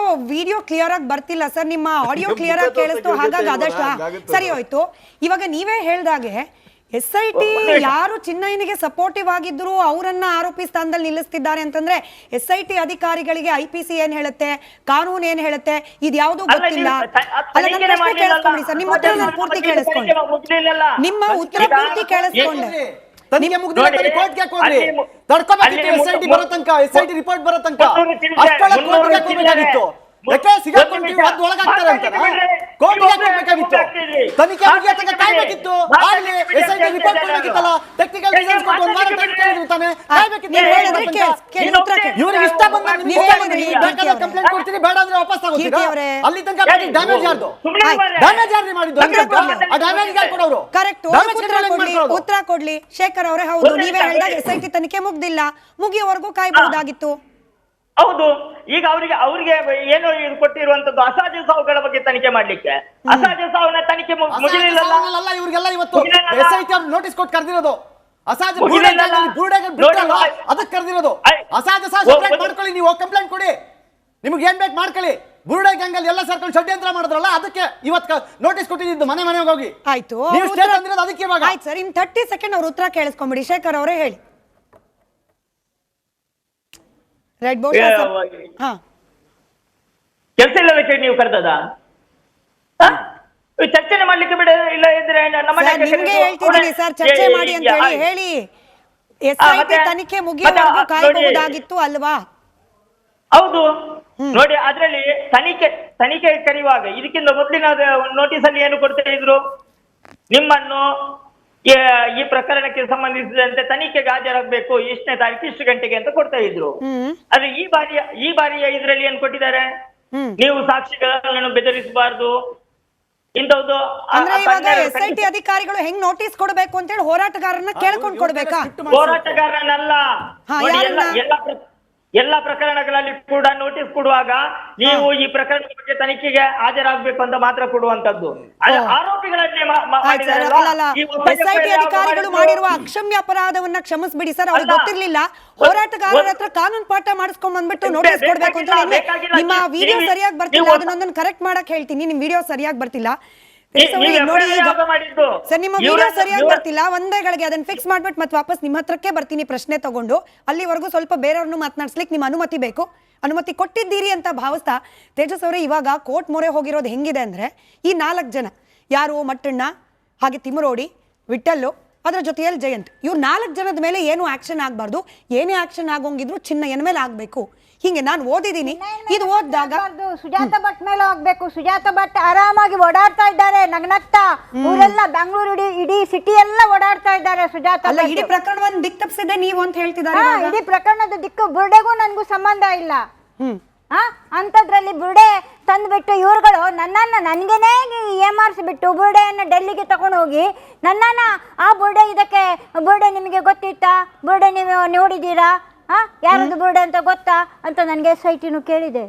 ಕ್ಲಿಯರ್ ಆಗಿ ಬರ್ತಿಲ್ಲ ಸರ್, ನಿಮ್ಮ ಆಡಿಯೋ ಕ್ಲಿಯರ್ ಆಗಿ ಕೇಳಿಸ್ತು, ಹಾಗಾಗಿ ಆದಷ್ಟು ಸರಿ ಹೋಯ್ತು. ಇವಾಗ ನೀವೇ ಹೇಳ್ದಾಗೆ SIT ಯಾರು ಚಿನ್ನಯ್ಯನಿಗೆ ಸಪೋರ್ಟಿವ್ ಆಗಿದ್ರು ಅವರನ್ನ ಆರೋಪಿ ಸ್ಥಾನದಲ್ಲಿ ನಿಲ್ಲಿಸ್ತಿದ್ದಾರೆ ಅಂತಂದ್ರೆ SIT ಅಧಿಕಾರಿಗಳಿಗೆ IPC ಏನ್ ಹೇಳುತ್ತೆ, ಕಾನೂನು ಏನ್ ಹೇಳುತ್ತೆ, ಇದ್ಯಾವುದೂ ಗೊತ್ತಿಲ್ಲ. ಅಲ್ಲ, ನನ್ನ ಪ್ರಶ್ನೆ ಕೇಳಿಸ್ಕೊಂಡಿ ಸರ್, ನಿಮ್ಮ ಉತ್ತರ ನಾನು ಪೂರ್ತಿ ಕೇಳಿಸ್ಕೊಂಡೆ, ನಿಮ್ಮ ಉತ್ತರ ಪೂರ್ತಿ ಕೇಳಿಸ್ಕೊಂಡೆ. ತನಿಖೆ ಮುಗಿದಿಲ್ಲ, ಕೋರ್ಟ್ಗೆ ಹೋಗ್ರಿ, ತಡ್ಕೋಬೇಕಿತ್ತು. SIT ಬರೋ ತನಕ, SIT ರಿಪೋರ್ಟ್ ಬರೋ ತನಕ ಅಷ್ಟೊಳಗೆ ಕೋರ್ಟ್ಗೆ ಹೋಗ್ಬೇಕಾಗಿತ್ತು. ಯಾಕೆ ಸಿಗಾಕೊಂಡ್ರಿ ಅದು ಒಳಗಾಗ್ತಾರೆ ಅಂತ ಕೋರ್ಟ್ಗೆ ಹೋಗ್ಬೇಕಾಗಿತ್ತು. ತನಿಖೆ ಮುಗಿಯ ತನಕ ಕಾಯ್ಬೇಕಿತ್ತು. ಆಗ್ಲಿ SIT ರಿಪೋರ್ಟ್ ಕೊಡ್ಬೇಕಿತ್ತಲ್ಲ, ಟೆಕ್ನಿಕಲ್ ರೀಸನ್ಸ್ ಕೊಟ್ಟು ಒಂದು ವಾರ ಟೈಮ್ ಕೇಳಿದ್ರು ತಾನೆ, ಕಾಯ್ಬೇಕಿತ್ತು. ಇವ್ರಿಗೆ ಇಷ್ಟ ಬಂದ ಬೇಕಾದ ಕಂಪ್ಲೇಂಟ್ ಕೊಡ್ತೀನಿ, ಬೇಡ ಅಂದ್ರೆ ವಾಪಸ್ ತಗೋತೀರಾ? ಅಲ್ಲಿ ತನಕ ಡ್ಯಾಮೇಜ್ ಯಾರ್ದು? ಡ್ಯಾಮೇಜ್ ಯಾರು ಮಾಡಿದ್ದು? ಆ ಡ್ಯಾಮೇಜ್ ಯಾರು ಕೊಡೋರು? ಕರೆಕ್ಟ್, ಉತ್ತರ ಕೊಡ್ಲಿ ಶೇಖರ್ ಅವರೇ. ಹೌದು, ನೀವೇ ಹೇಳಿದಾಗ SIT ತನಿಖೆ ಮುಗ್ದಿಲ್ಲ, ಮುಗಿಯವರೆಗೂ ಕಾಯ್ಬಹುದಾಗಿತ್ತು. ಹೌದು, ಈಗ ಅವ್ರಿಗೆ ಏನು ಕೊಟ್ಟಿರುವಂತದ್ದು ಅಸಹಜ ಸಾವುಗಳ ಬಗ್ಗೆ ತನಿಖೆ ಮಾಡ್ಲಿಕ್ಕೆ. ಅಸಹಜ ಸಾವನ್ನ ತನಿಖೆ ಮುಗಿಲಿಲ್ಲ. ಇವ್ರಿಗೆಲ್ಲ ಇವತ್ತು SIT ನೋಟಿಸ್ ಕೊಟ್ಟು ಕರೆದಿರೋದು. ಅಸಹಜ ಅದಕ್ಕೆ ಕರೆದಿರೋದು. ಅಸಹಜ ಸಾವು ಸೆಪರೇಟ್ ಮಾಡ್ಕೊಳ್ಳಿ, ನೀವು ಕಂಪ್ಲೇಂಟ್ ಕೊಡಿ, ನಿಮ್ಗೆ ಏನ್ ಬೇಕು ಮಾಡ್ಕೊಳ್ಳಿ. ಬುರುಡೆ ಗಂಗಲ್ ಎಲ್ಲ ಸರ್ಕೊಂಡು ಷಡ್ಯಂತ್ರ ಮಾಡಿದ್ರಲ್ಲ, ಅದಕ್ಕೆ ಇವತ್ತು ನೋಟಿಸ್ ಕೊಟ್ಟಿದ್ದು ಮನೆಗೆ ಹೋಗಿ. ಆಯ್ತು, ನೀವು ಸ್ಟೇಟ್ ಅಂದಿರೋದು ಅದಕ್ಕೆ. ಇವಾಗ ಆಯ್ತು ಸರ್, ಇನ್ 30 ಸೆಕೆಂಡ್ ಅವ್ರ ಉತ್ತರ ಕೇಳಿಸ್ಕೊಂಬಿಡಿ. ಶೇಖರ್ ಅವರೇ ಹೇಳಿ. ಕೆಲಸ ಇಲ್ಲದಕ್ಕೆ ನೀವು ಕರೆದದ ಚರ್ಚೆ ಮಾಡ್ಲಿಕ್ಕೆ ಬಿಡ ಇಲ್ಲ ಇದ್ರೆ ನಿಮ್ಗೆ ಹೇಳ್ತಿದ್ದೀನಿ ಸರ್, ಚರ್ಚೆ ಮಾಡಿ ಅಂತ ಹೇಳಿ SIT ತನಿಖೆ ಮುಗಿಯುವವರೆಗೂ ಕಾಯಬಹುದಾಗಿತ್ತು ಅಲ್ವಾ? ಹೌದು ನೋಡಿ, ಅದ್ರಲ್ಲಿ ತನಿಖೆ ಕರೆಯುವಾಗ ಇದಕ್ಕಿಂತ ಮೊದಲಿನ ನೋಟಿಸ್ ಅಲ್ಲಿ ಏನು ಕೊಡ್ತಾ ಇದ್ರು, ನಿಮ್ಮನ್ನು ಈ ಪ್ರಕರಣಕ್ಕೆ ಸಂಬಂಧಿಸಿದಂತೆ ತನಿಖೆಗೆ ಹಾಜರಾಗಬೇಕು, ಎಷ್ಟನೇ ತಾರೀಕು ಇಷ್ಟು ಗಂಟೆಗೆ ಅಂತ ಕೊಡ್ತಾ ಇದ್ರು. ಆದ್ರೆ ಈ ಬಾರಿಯ ಇದ್ರಲ್ಲಿ ಏನ್ ಕೊಟ್ಟಿದ್ದಾರೆ, ನೀವು ಸಾಕ್ಷಿಗಳನ್ನು ಬೆದರಿಸಬಾರ್ದು ಇಂಥದ್ದು. ಅಂದ್ರೆ ಇವಾಗ SIT ಅಧಿಕಾರಿಗಳು ಹೆಂಗ್ ನೋಟಿಸ್ ಕೊಡಬೇಕು ಅಂತ ಹೇಳಿ ಹೋರಾಟಗಾರರನ್ನ ಕೇಳ್ಕೊಂಡು ಕೊಡ್ಬೇಕಾ? ಹೋರಾಟಗಾರನಲ್ಲ, ಎಲ್ಲ ಪ್ರಕರಣಗಳಲ್ಲಿ ಕೂಡ ನೋಟಿಸ್ ಕೊಡುವಾಗ ನೀವು ಈ ಪ್ರಕರಣದ ಬಗ್ಗೆ ತನಿಖೆಗೆ ಹಾಜರಾಗಬೇಕು ಅಂತ ಮಾತ್ರ ಕೊಡುವಂತದ್ದು. ಆರೋಪಿಗಳನ್ನೇ SIT ಅಧಿಕಾರಿಗಳು ಮಾಡಿರುವ ಅಕ್ಷಮ್ಯ ಅಪರಾಧವನ್ನ ಕ್ಷಮಿಸ್ಬಿಡಿ ಸರ್, ಅವ್ರಿಗೆ ಗೊತ್ತಿರ್ಲಿಲ್ಲ. ಹೋರಾಟಗಾರರ ಹತ್ರ ಕಾನೂನು ಪಾಠ ಮಾಡಿಸ್ಕೊಂಡ್ ಬಂದ್ಬಿಟ್ಟು ನೋಟಿಸ್ ಕೊಡ್ಬೇಕು ಅಂತ ಹೇಳಿ. ನಿಮ್ಮ ವಿಡಿಯೋ ಸರಿಯಾಗಿ ಬರ್ತಿಲ್ಲ, ಅದನ್ನೊಂದನ್ನು ಕರೆಕ್ಟ್ ಮಾಡಕ್ ಹೇಳ್ತೀನಿ. ನಿಮ್ ವಿಡಿಯೋ ಸರಿಯಾಗಿ ಬರ್ತಿಲ್ಲ ನೋಡಿ ಸರ್, ನಿಮ್ಮ ವಿಡಿಯೋ ಸರಿಯಾಗಿ ಬರ್ತಿಲ್ಲ. ಒಂದೇಗಳಿಗೆ ಅದನ್ನ ಫಿಕ್ಸ್ ಮಾಡ್ಬಿಟ್ಟು ಮತ್ತೆ ವಾಪಸ್ ನಿಮ್ಮ ಹತ್ರಕ್ಕೆ ಬರ್ತೀನಿ ಪ್ರಶ್ನೆ ತಗೊಂಡು. ಅಲ್ಲಿವರೆಗೂ ಸ್ವಲ್ಪ ಬೇರೆಯವ್ರನ್ನು ಮಾತನಾಡ್ಸ್ಲಿಕ್ಕೆ ನಿಮ್ಮ ಅನುಮತಿ ಬೇಕು. ಅನುಮತಿ ಕೊಟ್ಟಿದ್ದೀರಿ ಅಂತ ಭಾವಿಸ್ತಾ ತೇಜಸ್ ಅವರೇ, ಇವಾಗ ಕೋರ್ಟ್ ಮೊರೆ ಹೋಗಿರೋದು ಹೆಂಗಿದೆ ಅಂದ್ರೆ, ಈ 4 ಜನ ಯಾರು, ಮಟ್ಟಣ್ಣ, ಹಾಗೆ ತಿಮರೋಡಿ, ವಿಠಲ್ಲು, ಅದರ ಜೊತೆಯಲ್ಲಿ ಜಯಂತ್, ಇವ್ರು 4 ಜನದ ಮೇಲೆ ಏನು ಆಕ್ಷನ್ ಆಗ್ಬಾರ್ದು, ಏನೇ ಆಕ್ಷನ್ ಆಗೋಂಗಿದ್ರು ಚಿನ್ನಯ್ಯನ ಮೇಲೆ ಆಗ್ಬೇಕು. ಹಿಂಗೆ ನಾನು ಓದಿದ್ದೀನಿ. ಇದು ಓದಿದಾಗ ಸುಜಾತ ಭಟ್ ಮೇಲೆ ಆಗ್ಬೇಕು. ಸುಜಾತ ಭಟ್ ಆರಾಮಾಗಿ ಓಡಾಡ್ತಾ ಇದ್ದಾರೆ, ನಗ್ನಗ್ತಾ ಊರೆಲ್ಲ, ಬೆಂಗಳೂರು ಇಡೀ ಸಿಟಿ ಎಲ್ಲ ಓಡಾಡ್ತಾ ಇದ್ದಾರೆ. ಸುಜಾತ ಅಲ್ಲ, ಇಡೀ ಪ್ರಕರಣವನ್ನು ದಿಕ್ ತಪ್ಪಿಸಿದೆ ನೀವು ಅಂತ ಹೇಳ್ತಿದ್ದಾರೆ. ಇಡೀ ಪ್ರಕರಣದ ದಿಕ್ಕು ಬುರುಡೆಗೂ ನನ್ಗೂ ಸಂಬಂಧ ಇಲ್ಲ. ಅಂತದ್ರಲ್ಲಿ ಬುರುಡೆ ತಂದ್ಬಿಟ್ಟು ಇವ್ರುಗಳು ನನ್ಗೇನೆ ಏಮಾರಿಸ್ಬಿಟ್ಟು ಬುರುಡೆಯನ್ನ ಡೆಲ್ಲಿಗೆ ತಗೊಂಡು ಹೋಗಿ ನನ್ನನ್ನ ಆ ಬುರುಡೆ ನಿಮಗೆ ಗೊತ್ತಿತ್ತಾ, ಬುರುಡೆ ನೀವು ನೋಡಿದ್ದೀರಾ, ಯಾರದು ಬುರುಡೆ ಅಂತ ಗೊತ್ತಾ ಅಂತ ನನಗೆ SIT ಕೇಳಿದೆ.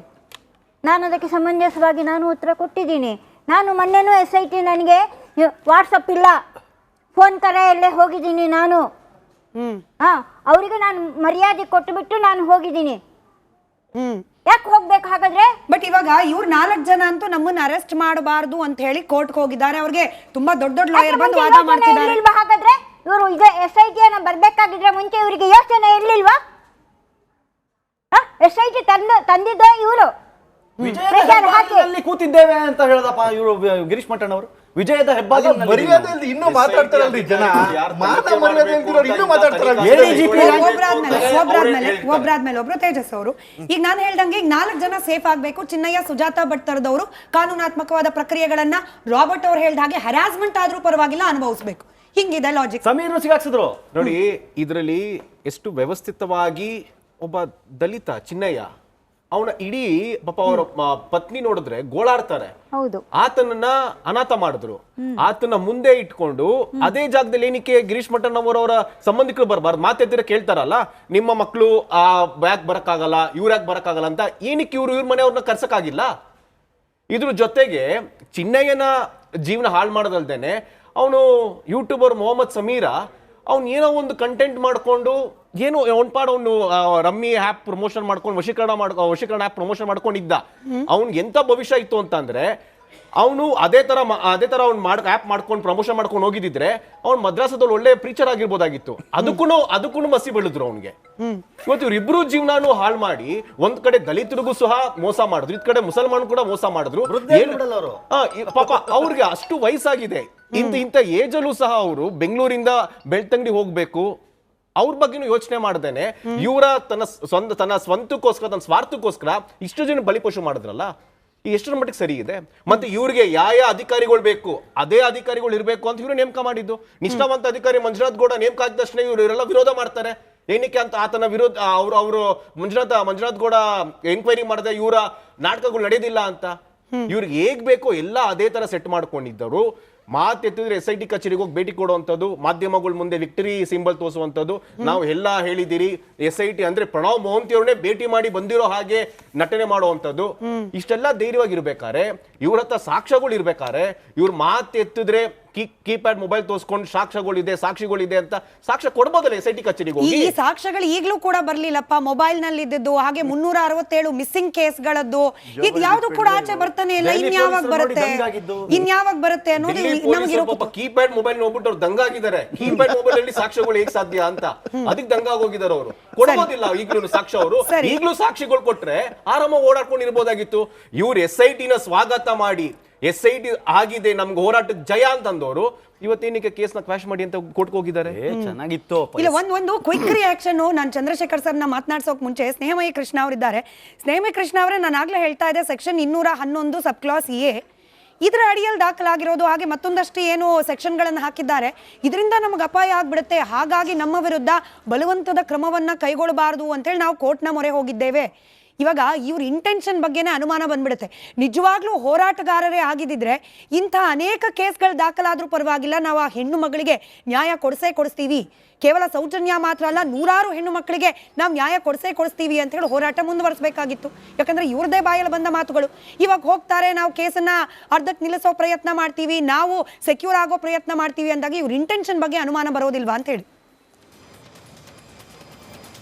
ನಾನು ಅದಕ್ಕೆ ಸಮಂಜಸವಾಗಿ ನಾನು ಉತ್ತರ ಕೊಟ್ಟಿದ್ದೀನಿ. ನಾನು ಮೊನ್ನೆನೂ SIT ನನಗೆ ವಾಟ್ಸಪ್ ಇಲ್ಲ, ಫೋನ್ ಕರೆಯಲ್ಲೇ ಹೋಗಿದ್ದೀನಿ ನಾನು. ಅವರಿಗೆ ನಾನು ಮರ್ಯಾದೆ ಕೊಟ್ಟುಬಿಟ್ಟು ನಾನು ಹೋಗಿದ್ದೀನಿ. ಯಾಕೆ ಹೋಗ್ಬೇಕು ಹಾಗಾದ್ರೆ? ಬಟ್ ಇವಾಗ ಇವ್ರು 4 ಜನ ಅಂತೂ ನಮ್ಮನ್ನ ಅರೆಸ್ಟ್ ಮಾಡಬಾರ್ದು ಅಂತ ಹೇಳಿ ಕೋರ್ಟ್ಗೆ ಹೋಗಿದ್ದಾರೆ. ಅವ್ರಿಗೆ ತುಂಬಾ ದೊಡ್ಡ ದೊಡ್ಡ ಲಾಯರ್ ಬಂದು ವಾದ ಮಾಡ್ತಿದ್ದಾರೆ. ಇರ್ಲಿಲ್ವಾ ಹಾಗಾದ್ರೆ? ಇವರು ಈಗ SIT ಅನ್ನ ಬರ್ಬೇಕಾಗಿದ್ರೆ ಮುಂಚೆ ಇವರಿಗೆ ಯೋಚನೆ ಇರ್ಲಿಲ್ವಾ? SIT ತಂದಿದ್ದ ಇವರು ವಿಜಯದಲ್ಲಿ ಕೂತಿದ್ದೇವೆ ಅಂತ ಹೇಳದಪ್ಪ ಇವರು ಗಿರೀಶ್ ಮಠನ್ ಅವರು. ವಿಜಯದ ಹೆಬ್ಬಾಗಿಲಿನಲ್ಲಿ ಮರ್ಯಾದೆಯಲ್ಲಿ ಇನ್ನೂ ಮಾತಾಡ್ತಾರಲ್ರಿ ಜನ, ಮಾನ ಮರ್ಯಾದೆ ಇಲ್ದಿರೋರು ಇನ್ನೂ ಮಾತಾಡ್ತಾರಲ್ಲ. ಒಬ್ರಾದ್ಮೇಲೆ ಒಬ್ರು ತೇಜಸ್ ಅವರು. ಈಗ ನಾನು ಹೇಳ್ದಂಗೆ ಈಗ 4 ಜನ ಸೇಫ್ ಆಗ್ಬೇಕು. ಚಿನ್ನಯ್ಯ, ಸುಜಾತಾ ಭಟ್ ತರದವರು ಕಾನೂನಾತ್ಮಕವಾದ ಪ್ರಕ್ರಿಯೆಗಳನ್ನ ರಾಬರ್ಟ್ ಅವ್ರು ಹೇಳ್ದ ಹಾಗೆ ಹರಾಸ್ಮೆಂಟ್ ಆದ್ರೂ ಪರವಾಗಿಲ್ಲ ಅನುಭವಿಸ್ಬೇಕು. ಹಿಂಗಿದೆ ಲಾಜಿಕ್. ಸಮೀರ್ ಸಿಗಾಕ್ಸಿದ್ರು ನೋಡಿ. ಇದರಲ್ಲಿ ಎಷ್ಟು ವ್ಯವಸ್ಥಿತವಾಗಿ ಒಬ್ಬ ದಲಿತ ಚಿನ್ನಯ್ಯ, ಅವನ ಇಡೀ ಪಾಪ ಅವರ ಪತ್ನಿ ನೋಡಿದ್ರೆ ಗೋಳಾಡ್ತಾರೆ. ಹೌದು, ಆತನನ್ನ ಅನಾಥ ಮಾಡಿದ್ರು. ಆತನ ಮುಂದೆ ಇಟ್ಕೊಂಡು ಅದೇ ಜಾಗದಲ್ಲಿ ಏನಕ್ಕೆ ಗಿರೀಶ್ ಮಠನ್ ಅವರವರ ಸಂಬಂಧಿಕರು ಬರಬಾರ್ದು? ಮಾತೆತ್ತಿರ ಕೇಳ್ತಾರಲ್ಲ, ನಿಮ್ಮ ಮಕ್ಕಳು ಯಾಕೆ ಬರಕ್ಕಾಗಲ್ಲ, ಇವ್ರ ಯಾಕೆ ಬರಕ್ಕಾಗಲ್ಲ ಅಂತ. ಏನಕ್ಕೆ ಇವ್ರ ಮನೆಯವ್ರನ್ನ ಕರ್ಸಕ್ಕಾಗಿಲ್ಲ? ಇದ್ರ ಜೊತೆಗೆ ಚಿನ್ನಯ್ಯನ ಜೀವನ ಹಾಳು ಮಾಡೋದಲ್ದೇನೆ ಅವನು ಯೂಟ್ಯೂಬರ್ ಮೊಹಮ್ಮದ್ ಸಮೀರ ಅವ್ನು ಏನೋ ಒಂದು ಕಂಟೆಂಟ್ ಮಾಡ್ಕೊಂಡು ಏನು ಪಾಡ್ ಅವನು ರಮ್ಮಿ ಆ್ಯಪ್ ಪ್ರಮೋಷನ್ ಮಾಡ್ಕೊಂಡು ವಶೀಕರಣ ಆ್ಯಪ್ ಪ್ರಮೋಷನ್ ಮಾಡ್ಕೊಂಡಿದ್ದ. ಅವ್ನಿಗೆ ಎಂತ ಭವಿಷ್ಯ ಇತ್ತು ಅಂತಂದ್ರೆ, ಅವನು ಅದೇ ತರ ಅವ್ನು ಆ್ಯಪ್ ಮಾಡ್ಕೊಂಡು ಪ್ರಮೋಷನ್ ಮಾಡ್ಕೊಂಡು ಹೋಗಿದ್ರೆ ಅವ್ನು ಮದ್ರಾಸದಲ್ಲಿ ಒಳ್ಳೆ ಪ್ರೀಚರ್ ಆಗಿರ್ಬೋದಾಗಿತ್ತು. ಅದಕ್ಕೂ ಮಸಿ ಬೀಳಿದ್ರು ಅವ್ನಿಗೆ. ಇವತ್ತು ಇವ್ರಿಬ್ರು ಜೀವನಾನು ಹಾಳು ಮಾಡಿ ಒಂದ್ ಕಡೆ ದಲಿತರಿಗೂ ಸಹ ಮೋಸ ಮಾಡಿದ್ರು, ಇದ್ ಕಡೆ ಮುಸಲ್ಮಾನ್ ಕೂಡ ಮೋಸ ಮಾಡಿದ್ರು. ಪಾಪ ಅವ್ರಿಗೆ ಅಷ್ಟು ವಯಸ್ಸಾಗಿದೆ. ಇಂಥ ಏಜ್ ಅಲ್ಲೂ ಸಹ ಅವರು ಬೆಂಗಳೂರಿಂದ ಬೆಳ್ತಂಗಡಿ ಹೋಗ್ಬೇಕು. ಅವ್ರ ಬಗ್ಗೆನೂ ಯೋಚನೆ ಮಾಡ್ದೇನೆ ಇವರ ತನ್ನ ಸ್ವಂತಕ್ಕೋಸ್ಕರ, ತನ್ನ ಸ್ವಾರ್ಥಕ್ಕೋಸ್ಕರ ಇಷ್ಟು ಜನ ಬಲಿಪಶು ಮಾಡಿದ್ರಲ್ಲ, ಈ ಎಷ್ಟರ ಮಟ್ಟಿಗೆ ಸರಿ ಇದೆ? ಮತ್ತೆ ಇವ್ರಿಗೆ ಯಾವ ಅಧಿಕಾರಿಗಳು ಬೇಕು ಅದೇ ಅಧಿಕಾರಿಗಳು ಇರಬೇಕು ಅಂತ ಇವರು ನೇಮಕ ಮಾಡಿದ್ದು. ನಿಷ್ಠಾವಂತ ಅಧಿಕಾರಿ ಮಂಜುನಾಥ್ ಗೌಡ ನೇಮಕ ಆಗಿದ ತಕ್ಷಣ ಇವರೆಲ್ಲ ವಿರೋಧ ಮಾಡ್ತಾರೆ. ಏನಕ್ಕೆ ಅಂತ ಆತನ ವಿರೋಧ ಅವರು ಮಂಜುನಾಥ್ ಗೌಡ ಎನ್ಕ್ವೈರಿ ಮಾಡದೆ ಇವರ ನಾಟಕಗಳು ನಡೆಯೋದಿಲ್ಲ ಅಂತ. ಇವ್ರಿಗೆ ಹೇಗ್ ಬೇಕೋ ಎಲ್ಲ ಅದೇ ತರ ಸೆಟ್ ಮಾಡ್ಕೊಂಡಿದ್ದರು. ಮಾತೆತ್ತಿದ್ರೆ SIT ಕಚೇರಿಗೆ ಹೋಗಿ ಭೇಟಿ ಕೊಡುವಂಥದ್ದು, ಮಾಧ್ಯಮಗಳ ಮುಂದೆ ವಿಕ್ಟರಿ ಸಿಂಬಲ್ ತೋರಿಸುವಂಥದ್ದು. ನಾವು ಎಲ್ಲ ಹೇಳಿದಿರಿ, SIT ಅಂದ್ರೆ ಪ್ರಣವ್ ಮೊಹಂತಿ ಅವ್ರನ್ನೇ ಭೇಟಿ ಮಾಡಿ ಬಂದಿರೋ ಹಾಗೆ ನಟನೆ ಮಾಡುವಂಥದ್ದು. ಇಷ್ಟೆಲ್ಲ ಧೈರ್ಯವಾಗಿರ್ಬೇಕಾರೆ, ಇವ್ರ ಹತ್ರ ಸಾಕ್ಷ್ಯಗಳು ಇರ್ಬೇಕಾರೆ, ಇವ್ರ ಮಾತೆತ್ತಿದ್ರೆ ಕೀಪ್ಯಾಡ್ ಮೊಬೈಲ್ ತೋರಿಸ್ಕೊಂಡು ಸಾಕ್ಷಿಗಳಿದೆ ಅಂತ ಸಾಕ್ಷ್ಯ ಕೊಡ್ಬೋದಲ್ಲ SIT ಕಚೇರಿಗೆ ಹೋಗಿ? ಈ ಸಾಕ್ಷ್ಯಗಳು ಈಗಲೂ ಕೂಡ ಬರ್ಲಿಲ್ಲಪ್ಪ. ಮೊಬೈಲ್ ನಲ್ಲಿ ಇದ್ದದ್ದು, ಹಾಗೆ 367 ಮಿಸ್ಸಿಂಗ್ ಕೇಸ್ಗಳದ್ದು, ಇದು ಯಾವ್ದು ಕೂಡ ಆಚೆ ಬರ್ತಾನೆ ಇಲ್ಲ. ಇನ್ಯಾವಾಗ ಬರುತ್ತೆ ಅನ್ನೋದು ನಮಗೆ. ಕೀಪ್ಯಾಡ್ ಮೊಬೈಲ್ ನೋಡ್ಬಿಟ್ಟು ಅವ್ರು ದಂಗಾಗಿದ್ದಾರೆ. ಕೀಪ್ಯಾಡ್ ಮೊಬೈಲ್ ಅಲ್ಲಿ ಸಾಕ್ಷ್ಯಗಳು ಹೇಗ್ ಸಾಧ್ಯ ಅಂತ ಅದಕ್ಕೆ ದಂಗಾಗಿ ಹೋಗಿದ್ದಾರೆ ಅವರು. ಕೊಡೋದಿಲ್ಲ ಈಗಲೂ ಸಾಕ್ಷ್ಯ. ಅವರು ಈಗಲೂ ಸಾಕ್ಷಿಗಳು ಕೊಟ್ರೆ ಆರಾಮ ಓಡಾಡ್ಕೊಂಡಿರ್ಬೋದಾಗಿತ್ತು. ಇವ್ರು SIT ನ ಸ್ವಾಗತ ಮಾಡಿ SIT ಆಗಿದೆ ನಮ್ಗೆ ಹೋರಾಟದ ಜಯ ಅಂತಂದವರು ಇವತ್ತೇನಕ್ಕೆ ಕೇಸ್ನ ಕ್ವಾಶ್ ಮಾಡಿ ಅಂತ ಕೋರ್ಟ್ಗೆ ಹೋಗಿದ್ದಾರೆ. ಚೆನ್ನಾಗಿತ್ತು. ಇಲ್ಲ, ಒಂದು ಕ್ವಿಕ್ ರಿಯಾಕ್ಷನ್. ನಾನು ಚಂದ್ರಶೇಖರ್ ಸರ್ನ ಮಾತನಾಡ್ಸೋಕ್ ಮುಂಚೆ ಸ್ನೇಹಮಯಿ ಕೃಷ್ಣ ಅವರಿದ್ದಾರೆ. ಸ್ನೇಹಮಯಿ ಕೃಷ್ಣ ಅವರೇ, ನಾನು ಆಗ್ಲೇ ಹೇಳ್ತಾ ಇದ್ದೆ, ಸೆಕ್ಷನ್ 211 ಸಬ್ ಕ್ಲಾಸ್ A ಇದರ ಅಡಿಯಲ್ಲಿ ದಾಖಲಾಗಿರೋದು, ಹಾಗೆ ಮತ್ತೊಂದಷ್ಟು ಏನು ಸೆಕ್ಷನ್ಗಳನ್ನು ಹಾಕಿದ್ದಾರೆ. ಇದರಿಂದ ನಮಗೆ ಅಪಾಯ ಆಗ್ಬಿಡುತ್ತೆ, ಹಾಗಾಗಿ ನಮ್ಮ ವಿರುದ್ಧ ಬಲವಂತದ ಕ್ರಮವನ್ನ ಕೈಗೊಳ್ಳಬಾರದು ಅಂತೇಳಿ ನಾವು ಕೋರ್ಟ್ನ ಮೊರೆ ಹೋಗಿದ್ದೇವೆ. ಇವಾಗ ಇವ್ರ ಇಂಟೆನ್ಷನ್ ಬಗ್ಗೆನೇ ಅನುಮಾನ ಬಂದ್ಬಿಡುತ್ತೆ. ನಿಜವಾಗ್ಲೂ ಹೋರಾಟಗಾರರೇ ಆಗಿದ್ದಿದ್ರೆ ಇಂಥ ಅನೇಕ ಕೇಸ್ಗಳು ದಾಖಲಾದ್ರೂ ಪರವಾಗಿಲ್ಲ, ನಾವು ಆ ಹೆಣ್ಣು ಮಗಳಿಗೆ ನ್ಯಾಯ ಕೊಡಿಸ್ತೀವಿ, ಕೇವಲ ಸೌಜನ್ಯ ಮಾತ್ರ ಅಲ್ಲ, 100 ಹೆಣ್ಣು ಮಕ್ಕಳಿಗೆ ನಾವು ನ್ಯಾಯ ಕೊಡಿಸ್ತೀವಿ ಅಂತ ಹೇಳಿ ಹೋರಾಟ ಮುಂದುವರಿಸಬೇಕಾಗಿತ್ತು. ಯಾಕಂದ್ರೆ ಇವ್ರದೇ ಬಾಯಲ್ಲಿ ಬಂದ ಮಾತುಗಳು. ಇವಾಗ ಹೋಗ್ತಾರೆ, ನಾವು ಕೇಸನ್ನ ಅರ್ಧಕ್ಕೆ ನಿಲ್ಲಿಸೋ ಪ್ರಯತ್ನ ಮಾಡ್ತೀವಿ, ನಾವು ಸೆಕ್ಯೂರ್ ಆಗೋ ಪ್ರಯತ್ನ ಮಾಡ್ತೀವಿ ಅಂದಾಗ ಇವ್ರ ಇಂಟೆನ್ಷನ್ ಬಗ್ಗೆ ಅನುಮಾನ ಬರೋದಿಲ್ವಾ ಅಂತ ಹೇಳಿ.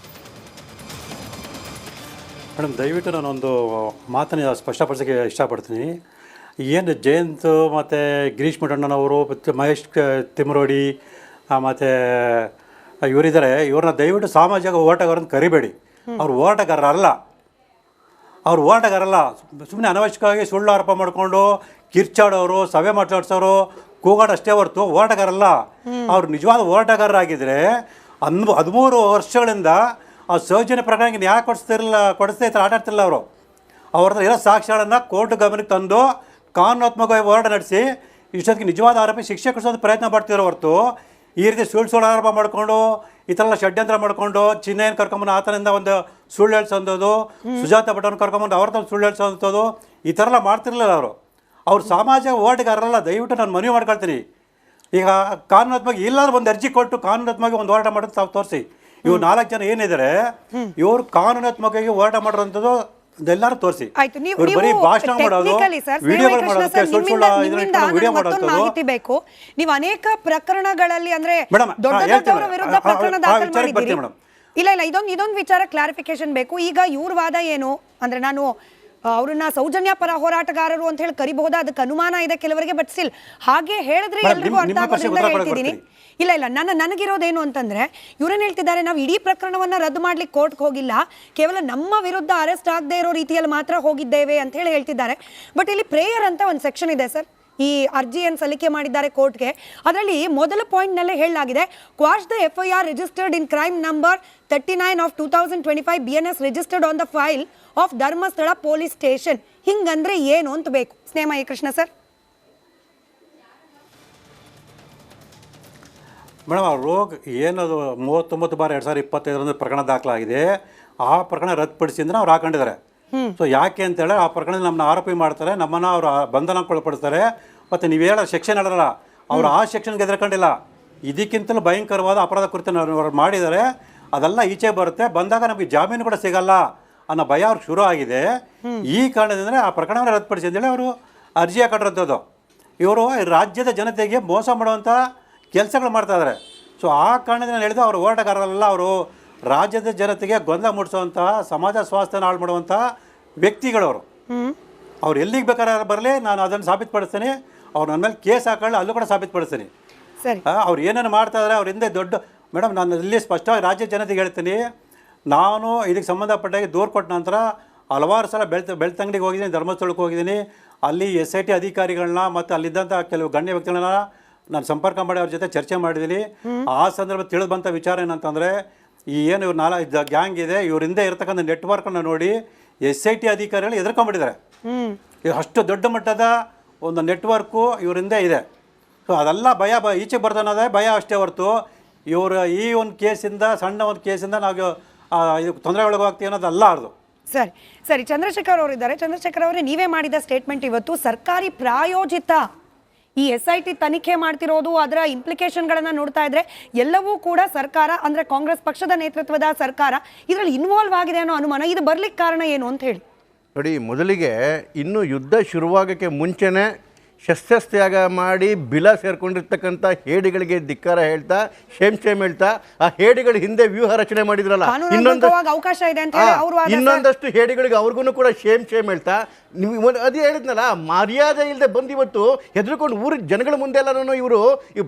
ಮೇಡಮ್, ದಯವಿಟ್ಟು ನಾನೊಂದು ಮಾತನ್ನು ಸ್ಪಷ್ಟಪಡಿಸೋಕ್ಕೆ ಇಷ್ಟಪಡ್ತೀನಿ. ಏನು ಜಯಂತ್ ಮತ್ತು ಗಿರೀಶ್ ಮಠಣ್ಣನವರು ಮತ್ತು ಮಹೇಶ್ ತಿಮ್ಮರೋಡಿ ಮತ್ತು ಇವರಿದ್ದಾರೆ, ಇವ್ರನ್ನ ದಯವಿಟ್ಟು ಸಾಮಾಜಿಕ ಹೋರಾಟಗಾರರನ್ನು ಕರಿಬೇಡಿ. ಅವ್ರು ಹೋರಾಟಗಾರರಲ್ಲ. ಸುಮ್ಮನೆ ಅನವಶ್ಯಕವಾಗಿ ಸುಳ್ಳು ಆರೋಪ ಮಾಡಿಕೊಂಡು ಕಿರ್ಚಾಡೋರು, ಸಭೆ ಮಾತಾಡ್ಸೋರು, ಕೂಗಾಡಷ್ಟೇ ಹೊರತು ಹೋರಾಟಗಾರಲ್ಲ. ಅವ್ರು ನಿಜವಾದ ಹೋರಾಟಗಾರರಾಗಿದ್ದರೆ 13 ವರ್ಷಗಳಿಂದ ಆ ಸೌಜನ್ಯ ಪ್ರಕರಣಕ್ಕೆ ನ್ಯಾಯ ಕೊಡಿಸ್ತಾ ಇರ್ತಾರೆ, ಆಟಾಡ್ತಿಲ್ಲ ಅವರು. ಅವ್ರ ಇರೋ ಸಾಕ್ಷ್ಯಗಳನ್ನು ಕೋರ್ಟ್ ಗಮನಕ್ಕೆ ತಂದು ಕಾನೂನಾತ್ಮಕವಾಗಿ ಹೋರಾಟ ನಡೆಸಿ ಇಷ್ಟೊತ್ತಿಗೆ ನಿಜವಾದ ಆರೋಪಿ ಶಿಕ್ಷೆ ಕೊಡಿಸೋದು ಪ್ರಯತ್ನ ಮಾಡ್ತಿರೋ ಹೊರತು ಈ ರೀತಿ ಸುಳ್ಳು ಆರೋಪ ಮಾಡಿಕೊಂಡು ಈ ಥರ ಎಲ್ಲ ಷಡ್ಯಂತ್ರ ಮಾಡಿಕೊಂಡು ಚಿನ್ನಯ್ಯನ ಕರ್ಕೊಂಬಂದು ಆತನಿಂದ ಒಂದು ಸುಳ್ಳು ಹೇಳ್ಸೋದು, ಸುಜಾತ ಭಟ್ಟನ ಕರ್ಕೊಂಬಂದು ಅವ್ರದ್ದು ಸುಳ್ಳು ಹೇಳ್ಸೋದು, ಈ ಥರ ಎಲ್ಲ ಮಾಡ್ತಿರ್ಲಿಲ್ಲ ಅವರು. ಅವ್ರು ಸಾಮಾಜಿಕ ಹೋರಾಟಗಾರರಲ್ಲ. ದಯವಿಟ್ಟು ನಾನು ಮನವಿ ಮಾಡ್ಕೊಳ್ತೀನಿ, ಈಗ ಕಾನೂನಾತ್ಮಕ ಇಲ್ಲಾಂದ್ರೆ ಒಂದು ಅರ್ಜಿ ಕೊಟ್ಟು ಕಾನೂನಾತ್ಮಕ ಒಂದು ಹೋರಾಟ ಮಾಡೋದು ತಾವು ತೋರಿಸಿ. ಇವ್ರು 4 ಜನ ಏನಿದ್ದಾರೆ, ಇವ್ರು ಕಾನೂನಾತ್ಮಕವಾಗಿ ಹೋರಾಟ ಮಾಡಿರೋಂಥದ್ದು ಎಲ್ಲರೂ ತೋರಿಸಿ. ಬರೀ ಭಾಷಣ ಮಾಡೋದು, ವಿಡಿಯೋಗಳು ಮಾಡೋದು, ಮಾಹಿತಿ ಬೇಕು. ನೀವು ಅನೇಕ ಪ್ರಕರಣಗಳಲ್ಲಿ ಅಂದ್ರೆ ದೊಡ್ಡ ವಿರುದ್ಧ ಪ್ರಕರಣ ದಾಖಲು ಮಾಡಿದ್ದೀರಿ. ಇಲ್ಲ ಇದೊಂದು ವಿಚಾರ ಕ್ಲಾರಿಫಿಕೇಶನ್ ಬೇಕು. ಈಗ ಇವ್ರ ವಾದ ಏನು ಅಂದ್ರೆ, ನಾನು ಅವ್ರನ್ನ ಸೌಜನ್ಯ ಪರ ಹೋರಾಟಗಾರರು ಅಂತ ಹೇಳಿ ಕರಿಬಹುದಾ, ಅದಕ್ಕೆ ಅನುಮಾನ ಇದೆ ಕೆಲವರಿಗೆ, ಬಟ್ ಸ್ಟಿಲ್ ಹಾಗೆ ಹೇಳಿದ್ರೆ ಎಲ್ರಿಗೂ ಅರ್ಥ ಆಗೋದ್ರಿಂದ ಹೇಳ್ತಿದ್ದೀನಿ. ಇಲ್ಲ ನನಗಿರೋದೇನು ಅಂತಂದ್ರೆ, ಇವ್ರೇನ್ ಹೇಳ್ತಿದ್ದಾರೆ, ನಾವು ಇಡೀ ಪ್ರಕರಣವನ್ನ ರದ್ದು ಮಾಡ್ಲಿಕ್ಕೆ ಕೋರ್ಟ್ಗೆ ಹೋಗಿಲ್ಲ, ಕೇವಲ ನಮ್ಮ ವಿರುದ್ಧ ಅರೆಸ್ಟ್ ಆಗದೆ ಇರೋ ರೀತಿಯಲ್ಲಿ ಮಾತ್ರ ಹೋಗಿದ್ದೇವೆ ಅಂತ ಹೇಳಿ ಹೇಳ್ತಿದ್ದಾರೆ. ಬಟ್ ಇಲ್ಲಿ ಪ್ರೇಯರ್ ಅಂತ ಒಂದು ಸೆಕ್ಷನ್ ಇದೆ ಸರ್, ಈ ಅರ್ಜಿಯನ್ನು ಸಲ್ಲಿಕೆ ಮಾಡಿದ್ದಾರೆ ಕೋರ್ಟ್ಗೆ. ಅದರಲ್ಲಿ ಮೊದಲ ಪಾಯಿಂಟ್ನಲ್ಲೇ ಹೇಳಲಾಗಿದೆ, quash the FIR registered in crime number 39 of 2025 BNS registered on the file of Dharmasthala police station. ಹಿಂಗಂದ್ರೆ ಏನು ಅಂತ ಬೇಕು. ಸ್ನೇಹಮಯಿ ಕೃಷ್ಣ ಸರ್. ಮೇಡಮ್, ಅವರು ಏನದು 39/2025 ಪ್ರಕರಣ ದಾಖಲಾಗಿದೆ, ಆ ಪ್ರಕರಣ ರದ್ದುಪಡಿಸಿ ಅಂದ್ರೆ ಅವ್ರು ಹಾಕೊಂಡಿದ್ದಾರೆ. ಸೊ ಯಾಕೆ ಅಂತೇಳಿ ಆ ಪ್ರಕರಣ ನಮ್ಮನ್ನ ಆರೋಪಿ ಮಾಡ್ತಾರೆ, ನಮ್ಮನ್ನು ಅವರು ಬಂಧನಕ್ಕೊಳಪಡಿಸ್ತಾರೆ. ಮತ್ತು ನೀವು ಹೇಳೋ ಸೆಕ್ಷನ್ ಹೇಳಲ್ಲ, ಅವರು ಆ ಸೆಕ್ಷನ್ಗೆ ಎದುರ್ಕೊಂಡಿಲ್ಲ, ಇದಕ್ಕಿಂತಲೂ ಭಯಂಕರವಾದ ಅಪರಾಧ ಕುರಿತು ಅವ್ರು ಮಾಡಿದ್ದಾರೆ. ಅದೆಲ್ಲ ಈಚೆ ಬರುತ್ತೆ, ಬಂದಾಗ ನಮಗೆ ಜಾಮೀನು ಕೂಡ ಸಿಗಲ್ಲ ಅನ್ನೋ ಭಯ ಅವ್ರಿಗೆ ಶುರು ಆಗಿದೆ. ಈ ಕಾರಣದಿಂದ ಆ ಪ್ರಕರಣವನ್ನು ರದ್ದುಪಡಿಸಿ ಅಂತೇಳಿ ಅವರು ಅರ್ಜಿ ಹಾಕೊಂಡಿರೋಂಥದ್ದು. ಇವರು ರಾಜ್ಯದ ಜನತೆಗೆ ಮೋಸ ಮಾಡುವಂಥ ಕೆಲಸಗಳು ಮಾಡ್ತಾ ಇದ್ದಾರೆ. ಸೊ ಆ ಕಾರಣದಿಂದ ನಾನು ಹೇಳಿದ್ದು, ಅವರು ಹೋರಾಟಗಾರರಲ್ಲ, ಅವರು ರಾಜ್ಯದ ಜನತೆಗೆ ಗೊಂದಲ ಮೂಡಿಸುವಂಥ, ಸಮಾಜ ಸ್ವಾಸ್ಥ್ಯನ ಹಾಳು ಮಾಡುವಂಥ ವ್ಯಕ್ತಿಗಳವರು. ಅವ್ರು ಎಲ್ಲಿಗೆ ಬೇಕಾದ್ರೆ ಬರಲಿ, ನಾನು ಅದನ್ನು ಸಾಬೀತುಪಡಿಸ್ತೀನಿ, ಅವ್ರು ನನ್ನ ಮೇಲೆ ಕೇಸ್ ಹಾಕೊಳ್ಳಿ, ಅಲ್ಲೂ ಕೂಡ ಸಾಬೀತುಪಡಿಸ್ತೀನಿ. ಅವ್ರು ಏನೇನು ಮಾಡ್ತಾ ಇದ್ದಾರೆ, ಅವ್ರ ಹಿಂದೆ ದೊಡ್ಡ ಮೇಡಮ್, ನಾನು ಇಲ್ಲಿ ಸ್ಪಷ್ಟವಾಗಿ ರಾಜ್ಯ ಜನತೆಗೆ ಹೇಳ್ತೀನಿ, ನಾನು ಇದಕ್ಕೆ ಸಂಬಂಧಪಟ್ಟಾಗಿ ದೂರು ಕೊಟ್ಟ ನಂತರ ಹಲವಾರು ಸಲ ಬೆಳ್ತಂಗಡಿಗೆ ಹೋಗಿದ್ದೀನಿ, ಧರ್ಮಸ್ಥಳಕ್ಕೆ ಹೋಗಿದ್ದೀನಿ. ಅಲ್ಲಿ SIT ಅಧಿಕಾರಿಗಳನ್ನ ಮತ್ತು ಅಲ್ಲಿದ್ದಂಥ ಕೆಲವು ಗಣ್ಯ ವ್ಯಕ್ತಿಗಳನ್ನ ನಾನು ಸಂಪರ್ಕ ಮಾಡಿ ಅವ್ರ ಜೊತೆ ಚರ್ಚೆ ಮಾಡಿದ್ದೀನಿ. ಆ ಸಂದರ್ಭ ತಿಳಿದು ಬಂಥ ವಿಚಾರ ಏನಂತಂದರೆ, ಈ ಏನು ಇವ್ರು 4 ಗ್ಯಾಂಗ್ ಇದೆ, ಇವರಿಂದ ಇರತಕ್ಕಂಥ ನೆಟ್ವರ್ಕನ್ನು ನೋಡಿ SIT ಅಧಿಕಾರಿಗಳು ಎದುರ್ಕೊಂಡ್ಬಿಟ್ಟಿದ್ದಾರೆ. ಅಷ್ಟು ದೊಡ್ಡ ಮಟ್ಟದ ಒಂದು ನೆಟ್ವರ್ಕು ಇವರಿಂದ ಇದೆ. ಸೊ ಅದೆಲ್ಲ ಭಯ ಈಚೆ ಬರ್ದನ್ನೋದೇ ಭಯ ಅಷ್ಟೇ ಹೊರತು, ಇವರು ಈ ಒಂದು ಕೇಸಿಂದ, ಸಣ್ಣ ಒಂದು ಕೇಸಿಂದ ನಾವು ಇದು ತೊಂದರೆ ಒಳಗಾಗ್ತೀವಿ ಅನ್ನೋದಲ್ಲ ಅದು. ಸರಿ ಚಂದ್ರಶೇಖರ್ ಅವರಿದ್ದಾರೆ. ಚಂದ್ರಶೇಖರ್ ಅವರೇ, ನೀವೇ ಮಾಡಿದ ಸ್ಟೇಟ್ಮೆಂಟ್ ಇವತ್ತು ಸರ್ಕಾರಿ ಪ್ರಾಯೋಜಿತ ಈ SIT ತನಿಖೆ ಮಾಡ್ತಿರೋದು, ಅದರ ಇಂಪ್ಲಿಕೇಶನ್ಗಳನ್ನ ನೋಡ್ತಾ ಇದ್ರೆ ಎಲ್ಲವೂ ಕೂಡ ಸರ್ಕಾರ ಅಂದ್ರೆ ಕಾಂಗ್ರೆಸ್ ಪಕ್ಷದ ನೇತೃತ್ವದ ಸರ್ಕಾರ ಇದರಲ್ಲಿ ಇನ್ವಾಲ್ವ್ ಆಗಿದೆ ಅನ್ನೋ ಅನುಮಾನ. ಇದು ಬರ್ಲಿಕ್ಕೆ ಕಾರಣ ಏನು ಅಂತ ಹೇಳಿ ನೋಡಿ. ಮೊದಲಿಗೆ ಇನ್ನು ಯುದ್ಧ ಶುರುವಾಗಕ್ಕೆ ಮುಂಚೆನೆ ಶಸ್ತ್ರತ್ಯಾಗ ಮಾಡಿ ಬಿಲ ಸೇರ್ಕೊಂಡಿರ್ತಕ್ಕಂಥ ಹೇಡಿಗಳಿಗೆ ಧಿಕ್ಕಾರ ಹೇಳ್ತಾ, ಶೇಮ್ ಹೇಳ್ತಾ, ಆ ಹೇಡಿಗಳ ಹಿಂದೆ ವ್ಯೂಹ ರಚನೆ ಮಾಡಿದ್ರಲ್ಲ, ಅವಕಾಶ ಇದೆ ಅಂತ ಹೇಳಿ ಇನ್ನೊಂದಷ್ಟು ಹೇಡಿಗಳಿಗೆ ಅವ್ರಿಗೂ ಕೂಡ ಶೇಮ್ ಹೇಳ್ತಾ, ನೀವು ಅದೇ ಹೇಳಿದ್ನಲ್ಲ, ಮರ್ಯಾದೆ ಇಲ್ಲದೆ ಬಂದು ಇವತ್ತು ಹೆದರ್ಕೊಂಡು ಊರ ಜನಗಳ ಮುಂದೆ ಎಲ್ಲನೂ ಇವರು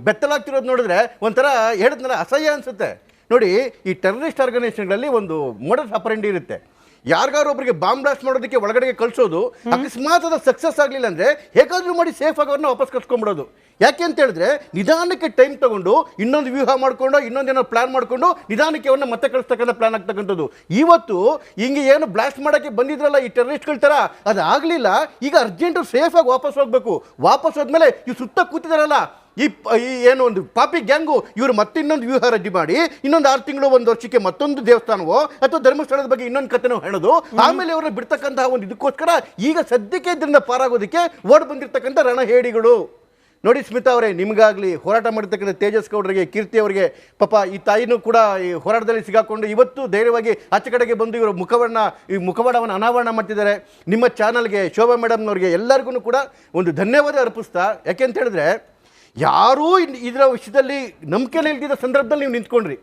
ಬೆತ್ತಲಾಗ್ತಿರೋದು ನೋಡಿದ್ರೆ ಒಂಥರ ಹೇಳಿದ್ನಲ್ಲ, ಅಸಹ್ಯ ಅನ್ಸುತ್ತೆ. ನೋಡಿ, ಈ ಟೆರರಿಸ್ಟ್ ಆರ್ಗನೈಸೇಷನ್ಗಳಲ್ಲಿ ಒಂದು ಮೋಡಸ್ ಆಪರೆಂಡಿ ಇರುತ್ತೆ. ಯಾರಿಗಾರು ಒಬ್ಬರಿಗೆ ಬಾಂಬ್ ಬ್ಲಾಸ್ಟ್ ಮಾಡೋದಕ್ಕೆ ಒಳಗಡೆಗೆ ಕಳಿಸೋದು, ಅಕಸ್ಮಾತ್ ಅದು ಸಕ್ಸಸ್ ಆಗಲಿಲ್ಲ ಅಂದರೆ ಹೇಗಾದರೂ ಮಾಡಿ ಸೇಫ್ ಆಗಿ ಅವ್ರನ್ನ ವಾಪಸ್ ಕಳ್ಸ್ಕೊಂಡ್ಬಿಡೋದು. ಯಾಕೆ ಅಂತ ಹೇಳಿದ್ರೆ, ನಿಧಾನಕ್ಕೆ ಟೈಮ್ ತಗೊಂಡು ಇನ್ನೊಂದು ವ್ಯೂಹ ಮಾಡಿಕೊಂಡು ಇನ್ನೊಂದೇನೋ ಪ್ಲಾನ್ ಮಾಡಿಕೊಂಡು ನಿಧಾನಕ್ಕೆ ಅವ್ರನ್ನ ಮತ್ತೆ ಕಳಿಸ್ತಕ್ಕಂಥ ಪ್ಲಾನ್ ಆಗ್ತಕ್ಕಂಥದ್ದು. ಇವತ್ತು ಹಿಂಗೆ ಏನು ಬ್ಲಾಸ್ಟ್ ಮಾಡೋಕ್ಕೆ ಬಂದಿದ್ರಲ್ಲ ಈ ಟೆರರಿಸ್ಟ್ಗಳ ಥರ, ಅದು ಆಗಲಿಲ್ಲ. ಈಗ ಅರ್ಜೆಂಟು ಸೇಫಾಗಿ ವಾಪಸ್ ಹೋಗಬೇಕು. ವಾಪಸ್ ಹೋದ್ಮೇಲೆ ಇವು ಸುತ್ತ ಕೂತಿದಾರಲ್ಲ ಈ ಏನು ಒಂದು ಪಾಪಿ ಗ್ಯಾಂಗು, ಇವರು ಮತ್ತೆ ಇನ್ನೊಂದು ವ್ಯೂಹ ರೆಡಿ ಮಾಡಿ ಇನ್ನೊಂದು 6 ತಿಂಗಳು 1 ವರ್ಷಕ್ಕೆ ಮತ್ತೊಂದು ದೇವಸ್ಥಾನವೋ ಅಥವಾ ಧರ್ಮಸ್ಥಳದ ಬಗ್ಗೆ ಇನ್ನೊಂದು ಕಥೆನೋ ಹೇಳೋದು, ಆಮೇಲೆ ಅವ್ರನ್ನ ಬಿಡ್ತಕ್ಕಂತಹ ಒಂದು ಇದಕ್ಕೋಸ್ಕರ ಈಗ ಸದ್ಯಕ್ಕೆ ಇದರಿಂದ ಪಾರಾಗೋದಕ್ಕೆ ಓಡ್ ಬಂದಿರತಕ್ಕಂಥ ರಣಹೇಡಿಗಳು. ನೋಡಿ ಸ್ಮಿತಾ ಅವರೇ, ನಿಮಗಾಗಲಿ, ಹೋರಾಟ ಮಾಡಿರ್ತಕ್ಕಂಥ ತೇಜಸ್ ಗೌಡರಿಗೆ, ಕೀರ್ತಿ ಅವರಿಗೆ, ಪಾಪ ಈ ತಾಯಿನೂ ಕೂಡ ಈ ಹೋರಾಟದಲ್ಲಿ ಸಿಗಾಕೊಂಡು ಇವತ್ತು ಧೈರ್ಯವಾಗಿ ಆಚೆ ಕಡೆಗೆ ಬಂದು ಇವರು ಮುಖವಾಡವನ್ನು ಅನಾವರಣ ಮಾಡ್ತಿದ್ದಾರೆ. ನಿಮ್ಮ ಚಾನಲ್ಗೆ, ಶೋಭಾ ಮೇಡಮ್ನವ್ರಿಗೆ ಎಲ್ಲರಿಗೂ ಕೂಡ ಒಂದು ಧನ್ಯವಾದ ಅರ್ಪಿಸ್ತಾ. ಯಾಕೆ ಅಂತ ಹೇಳಿದ್ರೆ, ಯಾರೂ ಇದರ ವಿಷಯದಲ್ಲಿ ನಂಬಿಕೆನೇ ಇಲ್ದಿದ್ದ ಸಂದರ್ಭದಲ್ಲಿ ನೀವು ನಿಂತ್ಕೊಂಡ್ರಿ.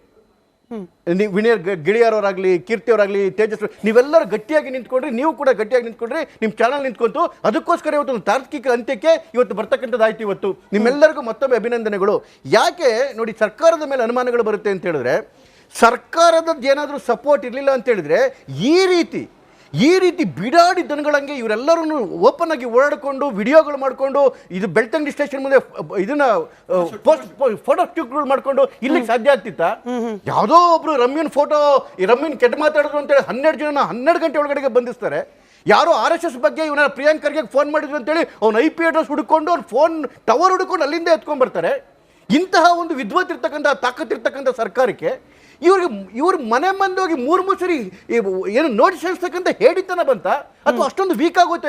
ವಿನಯ್ ಗಿಳಿಯಾರವರಾಗಲಿ, ಕೀರ್ತಿಯವರಾಗಲಿ, ತೇಜಸ್, ನೀವೆಲ್ಲರೂ ಗಟ್ಟಿಯಾಗಿ ನಿಂತ್ಕೊಂಡ್ರಿ. ನೀವು ಕೂಡ ಗಟ್ಟಿಯಾಗಿ ನಿಂತ್ಕೊಂಡ್ರಿ, ನಿಮ್ಮ ಚಾನಲ್ ನಿಂತ್ಕೊಂತು. ಅದಕ್ಕೋಸ್ಕರ ಇವತ್ತು ಒಂದು ತಾರ್ಕಿಕ ಅಂತ್ಯಕ್ಕೆ ಇವತ್ತು ಬರ್ತಕ್ಕಂಥದ್ದಾಯ್ತು. ಇವತ್ತು ನಿಮ್ಮೆಲ್ಲರಿಗೂ ಮತ್ತೊಮ್ಮೆ ಅಭಿನಂದನೆಗಳು. ಯಾಕೆ ನೋಡಿ, ಸರ್ಕಾರದ ಮೇಲೆ ಅನುಮಾನಗಳು ಬರುತ್ತೆ ಅಂತ ಹೇಳಿದ್ರೆ, ಸರ್ಕಾರದದ್ದು ಏನಾದರೂ ಸಪೋರ್ಟ್ ಇರಲಿಲ್ಲ ಅಂತ ಹೇಳಿದ್ರೆ ಈ ರೀತಿ ಬಿಡಾಡಿ ದನಗಳಂಗೆ ಇವರೆಲ್ಲರೂ ಓಪನ್ ಆಗಿ ಓಡಾಡಿಕೊಂಡು ವಿಡಿಯೋಗಳು ಮಾಡಿಕೊಂಡು ಇದು ಬೆಳ್ತಂಗಡಿ ಸ್ಟೇಷನ್ ಮುಂದೆ ಇದನ್ನ ಫೋಟೋ ಶೂಟ್ಗಳು ಮಾಡ್ಕೊಂಡು ಇಲ್ಲಿಗೆ ಸಾಧ್ಯ ಆಗ್ತಿತ್ತ? ಯಾವುದೋ ಒಬ್ರು ರಮ್ಯನ್ ಕೆಟ್ಟ ಮಾತಾಡಿದ್ರು ಅಂತೇಳಿ 12 ಜನ 12 ಗಂಟೆ ಒಳಗಡೆಗೆ ಬಂಧಿಸ್ತಾರೆ. ಯಾರೋ RSS ಬಗ್ಗೆ ಇವನ ಪ್ರಿಯಾಂಕರ್ಗೆ ಫೋನ್ ಮಾಡಿದ್ರು ಅಂತೇಳಿ ಅವ್ನ IP ಅಡ್ರೆಸ್ ಹುಡುಕೊಂಡು ಅವ್ನ ಫೋನ್ ಟವರ್ ಹುಡುಕೊಂಡು ಅಲ್ಲಿಂದ ಎತ್ಕೊಂಡ್ಬರ್ತಾರೆ. ಇಂತಹ ಒಂದು ವಿದ್ವತ್ ತಾಕತ್ತಿರ್ತಕ್ಕಂಥ ಸರ್ಕಾರಕ್ಕೆ ಇವ್ರ ಮನೆ ಮಂದೋಗಿ 3 ಸರಿ ಏನು ನೋಟಿಸ್ ಹೇಳ್ತಕ್ಕಂಥ ಹೇಡಿತನ ಬಂತ ಅಥವಾ ಅಷ್ಟೊಂದು ವೀಕ್ ಆಗುತ್ತೆ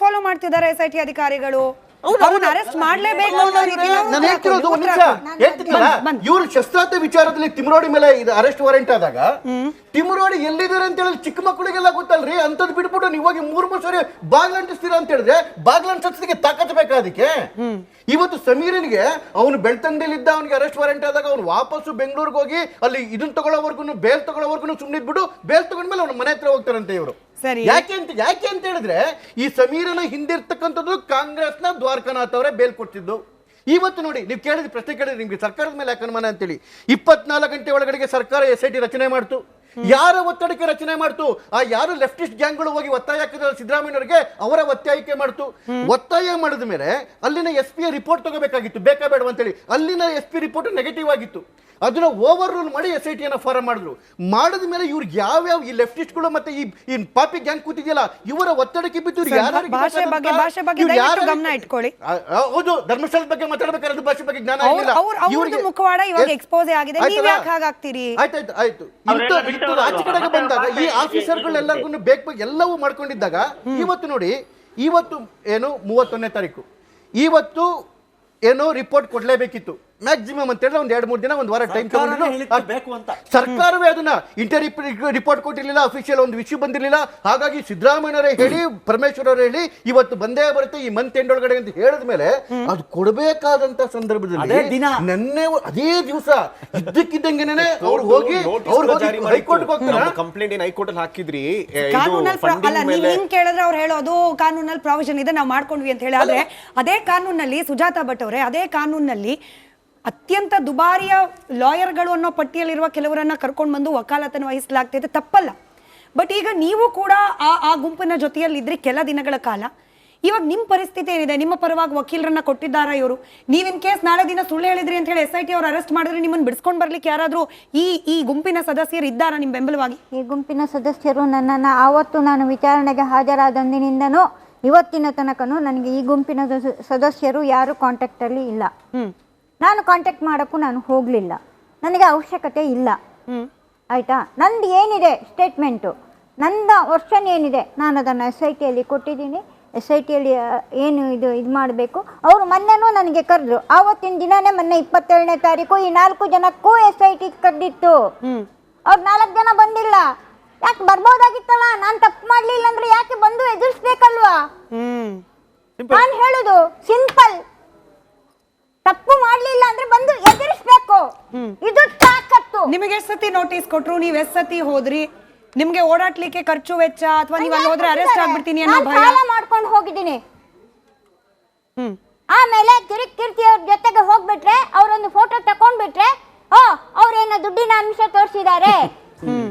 ಫಾಲೋ ಮಾಡ್ತಿದ್ದಾರೆ SIT ಅಧಿಕಾರಿಗಳು? ಅವ್ರನ್ನ ಅರೆಸ್ಟ್ ಮಾಡ್ಲೇಬೇಕು ಅನ್ನೋ ರೀತಿಯಲ್ಲಿ ಅವ್ರು ನಾನು ಹೇಳ್ತಿರೋದು ಒಂದ್ ನಿಮಿಷ ಬಂದ್- ಹೇಳ್ತಿದ್ನಲ್ಲ, ಬಂದ್. ಇವ್ರು ಶಸ್ತ್ರಾಸ್ತ್ರ ವಿಚಾರದಲ್ಲಿ ತಿಮ್ರೋಡಿ ಮೇಲೆ ಇದು ಅರೆಸ್ಟ್ ವಾರೆಂಟ್ ಆದಾಗ ತಿಮ್ರೋಡಿ ಎಲ್ಲಿದ್ದಾರೆ ಅಂತ ಹೇಳಿ ಚಿಕ್ಕ ಮಕ್ಕಳಿಗೆಲ್ಲ ಗೊತ್ತಲ್ರಿ, ಅಂತದ್ ಬಿಟ್ಬಿಟ್ಟು ನೀವು ಹೋಗಿ ಮೂರು ಸರಿ ಬಾಗ್ಲ ಅಂಟಿಸ್ತೀರಾ ಅಂತ ಹೇಳಿದ್ರೆ ಬಾಗ್ಲ ಅಂಟಿಸೋದಕ್ಕೆ ತಾಕತ್ ಬೇಕಾ ಅದಕ್ಕೆ? ಇವತ್ತು ಸಮೀರನಿಗೆ ಅವನು ಬೆಳ್ತಂಗಡಿಲಿದ್ದ ಅವನಿಗೆ ಅರೆಸ್ಟ್ ವಾರೆಂಟ್ ಆದಾಗ ಅವ್ನು ವಾಪಸ್ಸು ಬೆಂಗಳೂರಿಗೆ ಹೋಗಿ ಅಲ್ಲಿ ಇದನ್ನ ತಗೊಳ್ಳೋವರ್ಗು ಬೇಲ್ ತಗೊಳ್ಳೋವರ್ಗು ಸುಮ್ಮನೆ ಇದ್ಬಿಟ್ಟು ಬೇಲ್ ತಗೊಂಡ್ಮೇಲೆ ಅವ್ನ ಮನೆ ಹತ್ರ ಹೋಗ್ತಾರಂತೆ ಇವರು. ಸರಿ. ಯಾಕೆ ಅಂತ ಹೇಳಿದ್ರೆ ಈ ಸಮೀರನ ಹಿಂದಿರ್ತಕ್ಕಂಥದ್ದು ಕಾಂಗ್ರೆಸ್ನ ದ್ವಾರಕಾನಾಥ್ ಅವರೇ ಬೇಲ್ ಕೊಡ್ತಿದ್ದು. ಇವತ್ತು ನೋಡಿ, ನೀವು ಕೇಳಿದ ಪ್ರಶ್ನೆ ಕೇಳಿದ್ರೆ ನಿಮ್ಗೆ ಸರ್ಕಾರದ ಮೇಲೆ ಯಾಕೆ ಅನುಮಾನ ಅಂತೇಳಿ 24 ಗಂಟೆ ಒಳಗಡೆಗೆ ಸರ್ಕಾರ SIT ರಚನೆ ಮಾಡ್ತು. ಯಾರ ಒತ್ತಡಕ್ಕೆ ರಚನೆ ಮಾಡ್ತು? ಆ ಯಾರು ಲೆಫ್ಟಿಸ್ಟ್ ಗ್ಯಾಂಗ್ಗಳು ಹೋಗಿ ಒತ್ತಾಯ ಹಾಕಿದ್ರೆ ಸಿದ್ದರಾಮಯ್ಯನವರಿಗೆ ಅವರ ಒತ್ತಾಯಕ್ಕೆ ಮಾಡ್ತು. ಒತ್ತಾಯ ಮಾಡಿದ ಮೇಲೆ ಅಲ್ಲಿನ SP ರಿಪೋರ್ಟ್ ತಗೋಬೇಕಾಗಿತ್ತು, ಬೇಕಾ ಬೇಡ ಅಂತೇಳಿ. ಅಲ್ಲಿನ SP ರಿಪೋರ್ಟ್ ನೆಗೆಟಿವ್ ಆಗಿತ್ತು. ಅದನ್ನ ಓವರ್ ರೂಲ್ ಮಾಡಿ SIT ಫಾರಂ ಮಾಡಿದ್ರು. ಮಾಡಿದ ಮೇಲೆ ಇವ್ರಿಗೆ ಯಾವ್ಯಾವ ಈ ಲೆಫ್ಟಿಸ್ಟ್ಗಳು ಮತ್ತೆ ಈ ಪಾಪಿ ಗ್ಯಾಂಗ್ ಕೂತಿದೆಯಲ್ಲ ಇವರ ಒತ್ತಡಕ್ಕೆ ಬಿದ್ದು ಸರ್, ಭಾಷೆ ಬಗ್ಗೆ ದಯವಿಟ್ಟು ಗಮನ ಇಟ್ಕೊಳ್ಳಿ. ಹೌದು, ಧರ್ಮಸ್ಥಳದ ಬಗ್ಗೆ ಮಾತಾಡ್ಬೇಕಾದ್ರೆ ಭಾಷೆ ಬಗ್ಗೆ ಜ್ಞಾನ ಇರಲಿಲ್ಲ ಅವ್ರದ್ದು ಮುಖವಾಡ ಇವಾಗ ಎಕ್ಸ್ಪೋಸ್ ಆಗಿದೆ, ನೀವ್ ಯಾಕೆ ಹಾಗಾಗ್ತೀರಿ? ಆಯ್ತು ಆಚೆ ಕಡೆಗೆ ಬಂದಾಗ ಈ ಆಫೀಸರ್ಗಳೆಲ್ಲರಿಗೂ ಬೇಕು ಎಲ್ಲವೂ ಮಾಡ್ಕೊಂಡಿದ್ದಾಗ ಇವತ್ತು ನೋಡಿ, ಇವತ್ತು ಏನು 31ನೇ ತಾರೀಕು, ಇವತ್ತು ಏನೋ ರಿಪೋರ್ಟ್ ಕೊಡ್ಲೇಬೇಕಿತ್ತು ಮ್ಯಾಕ್ಸಿಮಮ್ ಅಂತ ಹೇಳಿದ್ರೆ 2-3 ದಿನ, 1 ವಾರ ಟೈಮ್ ಬೇಕು ಅಂತ ಸರ್ಕಾರವೇ ಅದನ್ನ ರಿಪೋರ್ಟ್ ಕೊಟ್ಟಿರ್ಲಿಲ್ಲ, ಅಫಿಷಿಯಲ್ ಒಂದು ವಿಷಯ ಬಂದಿರಲಿಲ್ಲ. ಹಾಗಾಗಿ ಸಿದ್ದರಾಮಯ್ಯನವರೇ ಹೇಳಿ, ಪರಮೇಶ್ವರ್ ಅವರೇ ಹೇಳಿ ಇವತ್ತು ಬಂದೇ ಬರುತ್ತೆ ಈ ಮಂತ್ ಎಂಡ್ ಒಳಗಡೆ ಅಂತ ಹೇಳಿದ ಮೇಲೆ ಅದು ಕೊಡಬೇಕಾದಂತ ಸಂದರ್ಭದಲ್ಲಿ ನೆನ್ನೆ ಅದೇ ದಿವಸ ಇದ್ದಕ್ಕಿದ್ದಂಗೆನೆ ಅವ್ರು ಹೋಗಿ ಹೈಕೋರ್ಟ್ಗೆ ಹೋಗ್ತಾರೆ. ಕಂಪ್ಲೇಂಟ್ ಏನ್ ಹೈಕೋರ್ಟ್ ಅಲ್ಲಿ ಹಾಕಿದ್ರಿ, ನೀವ್ ಕೇಳಿದ್ರೆ ಅವ್ರು ಹೇಳೋದು ಕಾನೂನಲ್ಲಿ ಪ್ರಾವಿಷನ್ ಇದೆ, ನಾವು ಮಾಡ್ಕೊಂಡ್ವಿ ಅಂತ ಹೇಳಿ. ಆದ್ರೆ ಅದೇ ಕಾನೂನಲ್ಲಿ ಸುಜಾತಾ ಭಟ್ ಅವರೇ, ಅದೇ ಕಾನೂನಲ್ಲಿ ಅತ್ಯಂತ ದುಬಾರಿಯ ಲಾಯರ್ಗಳು ಅನ್ನೋ ಪಟ್ಟಿಯಲ್ಲಿರುವ ಕೆಲವರನ್ನ ಕರ್ಕೊಂಡು ಬಂದು ವಕಾಲತನ್ನು ವಹಿಸಲಾಗ್ತಿದೆ, ತಪ್ಪಲ್ಲ. ಬಟ್ ಈಗ ನೀವು ಕೂಡ ಆ ಗುಂಪಿನ ಜೊತೆಯಲ್ಲಿದ್ರಿ ಕೆಲ ದಿನಗಳ ಕಾಲ. ಇವಾಗ ನಿಮ್ಮ ಪರಿಸ್ಥಿತಿ ಏನಿದೆ? ನಿಮ್ಮ ಪರವಾಗಿ ವಕೀಲರನ್ನ ಕೊಟ್ಟಿದ್ದಾರಾ ಇವರು? ನೀವ್ ಇನ್ ಕೇಸ್ ನಾಳೆ ದಿನ ಸುಳ್ಳು ಹೇಳಿದ್ರಿ ಅಂತ ಹೇಳಿ SIT ಅವ್ರು ಅರೆಸ್ಟ್ ಮಾಡಿದ್ರೆ ನಿಮ್ಮನ್ನು ಬಿಡಿಸ್ಕೊಂಡು ಬರ್ಲಿಕ್ಕೆ ಯಾರಾದ್ರೂ ಈ ಗುಂಪಿನ ಸದಸ್ಯರು ಇದ್ದಾರಾ ನಿಮ್ ಬೆಂಬಲವಾಗಿ? ಈ ಗುಂಪಿನ ಸದಸ್ಯರು ನನ್ನನ್ನು ಆವತ್ತು ನಾನು ವಿಚಾರಣೆಗೆ ಹಾಜರಾದಂದಿನಿಂದನೂ ಇವತ್ತಿನ ತನಕನೂ ನನಗೆ ಈ ಗುಂಪಿನ ಸದಸ್ಯರು ಯಾರು ಕಾಂಟ್ಯಾಕ್ಟಲ್ಲಿ ಇಲ್ಲ. ನಾನು ಕಾಂಟ್ಯಾಕ್ಟ್ ಮಾಡೋಕ್ಕೂ ನಾನು ಹೋಗಲಿಲ್ಲ, ನನಗೆ ಅವಶ್ಯಕತೆ ಇಲ್ಲ. ಆಯಿತಾ? ನಂದು ಏನಿದೆ ಸ್ಟೇಟ್ಮೆಂಟು, ನನ್ನ ವರ್ಷನ್ ಏನಿದೆ ನಾನು ಅದನ್ನು SITಯಲ್ಲಿ ಕೊಟ್ಟಿದ್ದೀನಿ. SITಯಲ್ಲಿ ಏನು ಇದು ಮಾಡಬೇಕು. ಅವರು ಮೊನ್ನೆನೂ ನನಗೆ ಕರೆದ್ರು, ಆವತ್ತಿನ ದಿನನೇ ಮೊನ್ನೆ 27ನೇ ತಾರೀಕು ಈ 4 ಜನಕ್ಕೂ SIT ಕರೆದಿತ್ತು. ಅವ್ರು 4 ಜನ ಬಂದಿಲ್ಲ. ಯಾಕೆ ಬರ್ಬೋದಾಗಿತ್ತಲ್ಲ? ನಾನು ತಪ್ಪು ಮಾಡಲಿಲ್ಲ ಅಂದ್ರೆ ಯಾಕೆ ಬಂದು ಎದುರಿಸ್ಬೇಕಲ್ವಾ? ನಾನು ಹೇಳುದು ಸಿಂಪಲ್, ತಪ್ಪು ಮಾಡ್ಲಿಲ್ಲ ಅಂದ್ರೆ ಬಂದು ಎದುರಿಸ್ಬೇಕು, ಇದು ತಾಕತ್ತು. ನಿಮಗೆ ಎಷ್ಟು ಸತಿ ನೋಟಿಸ್ ಕೊಟ್ರು? ನೀವ್ ಎಷ್ಟು ಸತಿ ಹೋದ್ರಿ? ನಿಮ್ಗೆ ಓಡಾಡ್ಲಿಕ್ಕೆ ಖರ್ಚು ವೆಚ್ಚ ಅಥವಾ ನೀವು ಅಲ್ಲಿ ಹೋದ್ರೆ ಅರೆಸ್ಟ್ ಆಗ್ಬಿಡ್ತೀನಿ ಅನ್ನೋ ಭಯ? ಸಾಲ ಮಾಡ್ಕೊಂಡು ಹೋಗಿದ್ದೀನಿ. ಆಮೇಲೆ ಕೀರ್ತಿ ಅವ್ರ ಜೊತೆಗೆ ಹೋಗ್ಬಿಟ್ರೆ, ಅವರೊಂದು ಫೋಟೋ ತಕೊಂಡ್ಬಿಟ್ರೆ, ಅವ್ರೇನೋ ದುಡ್ಡಿನ ಅಂಶ ತೋರಿಸಿದ್ದಾರೆ.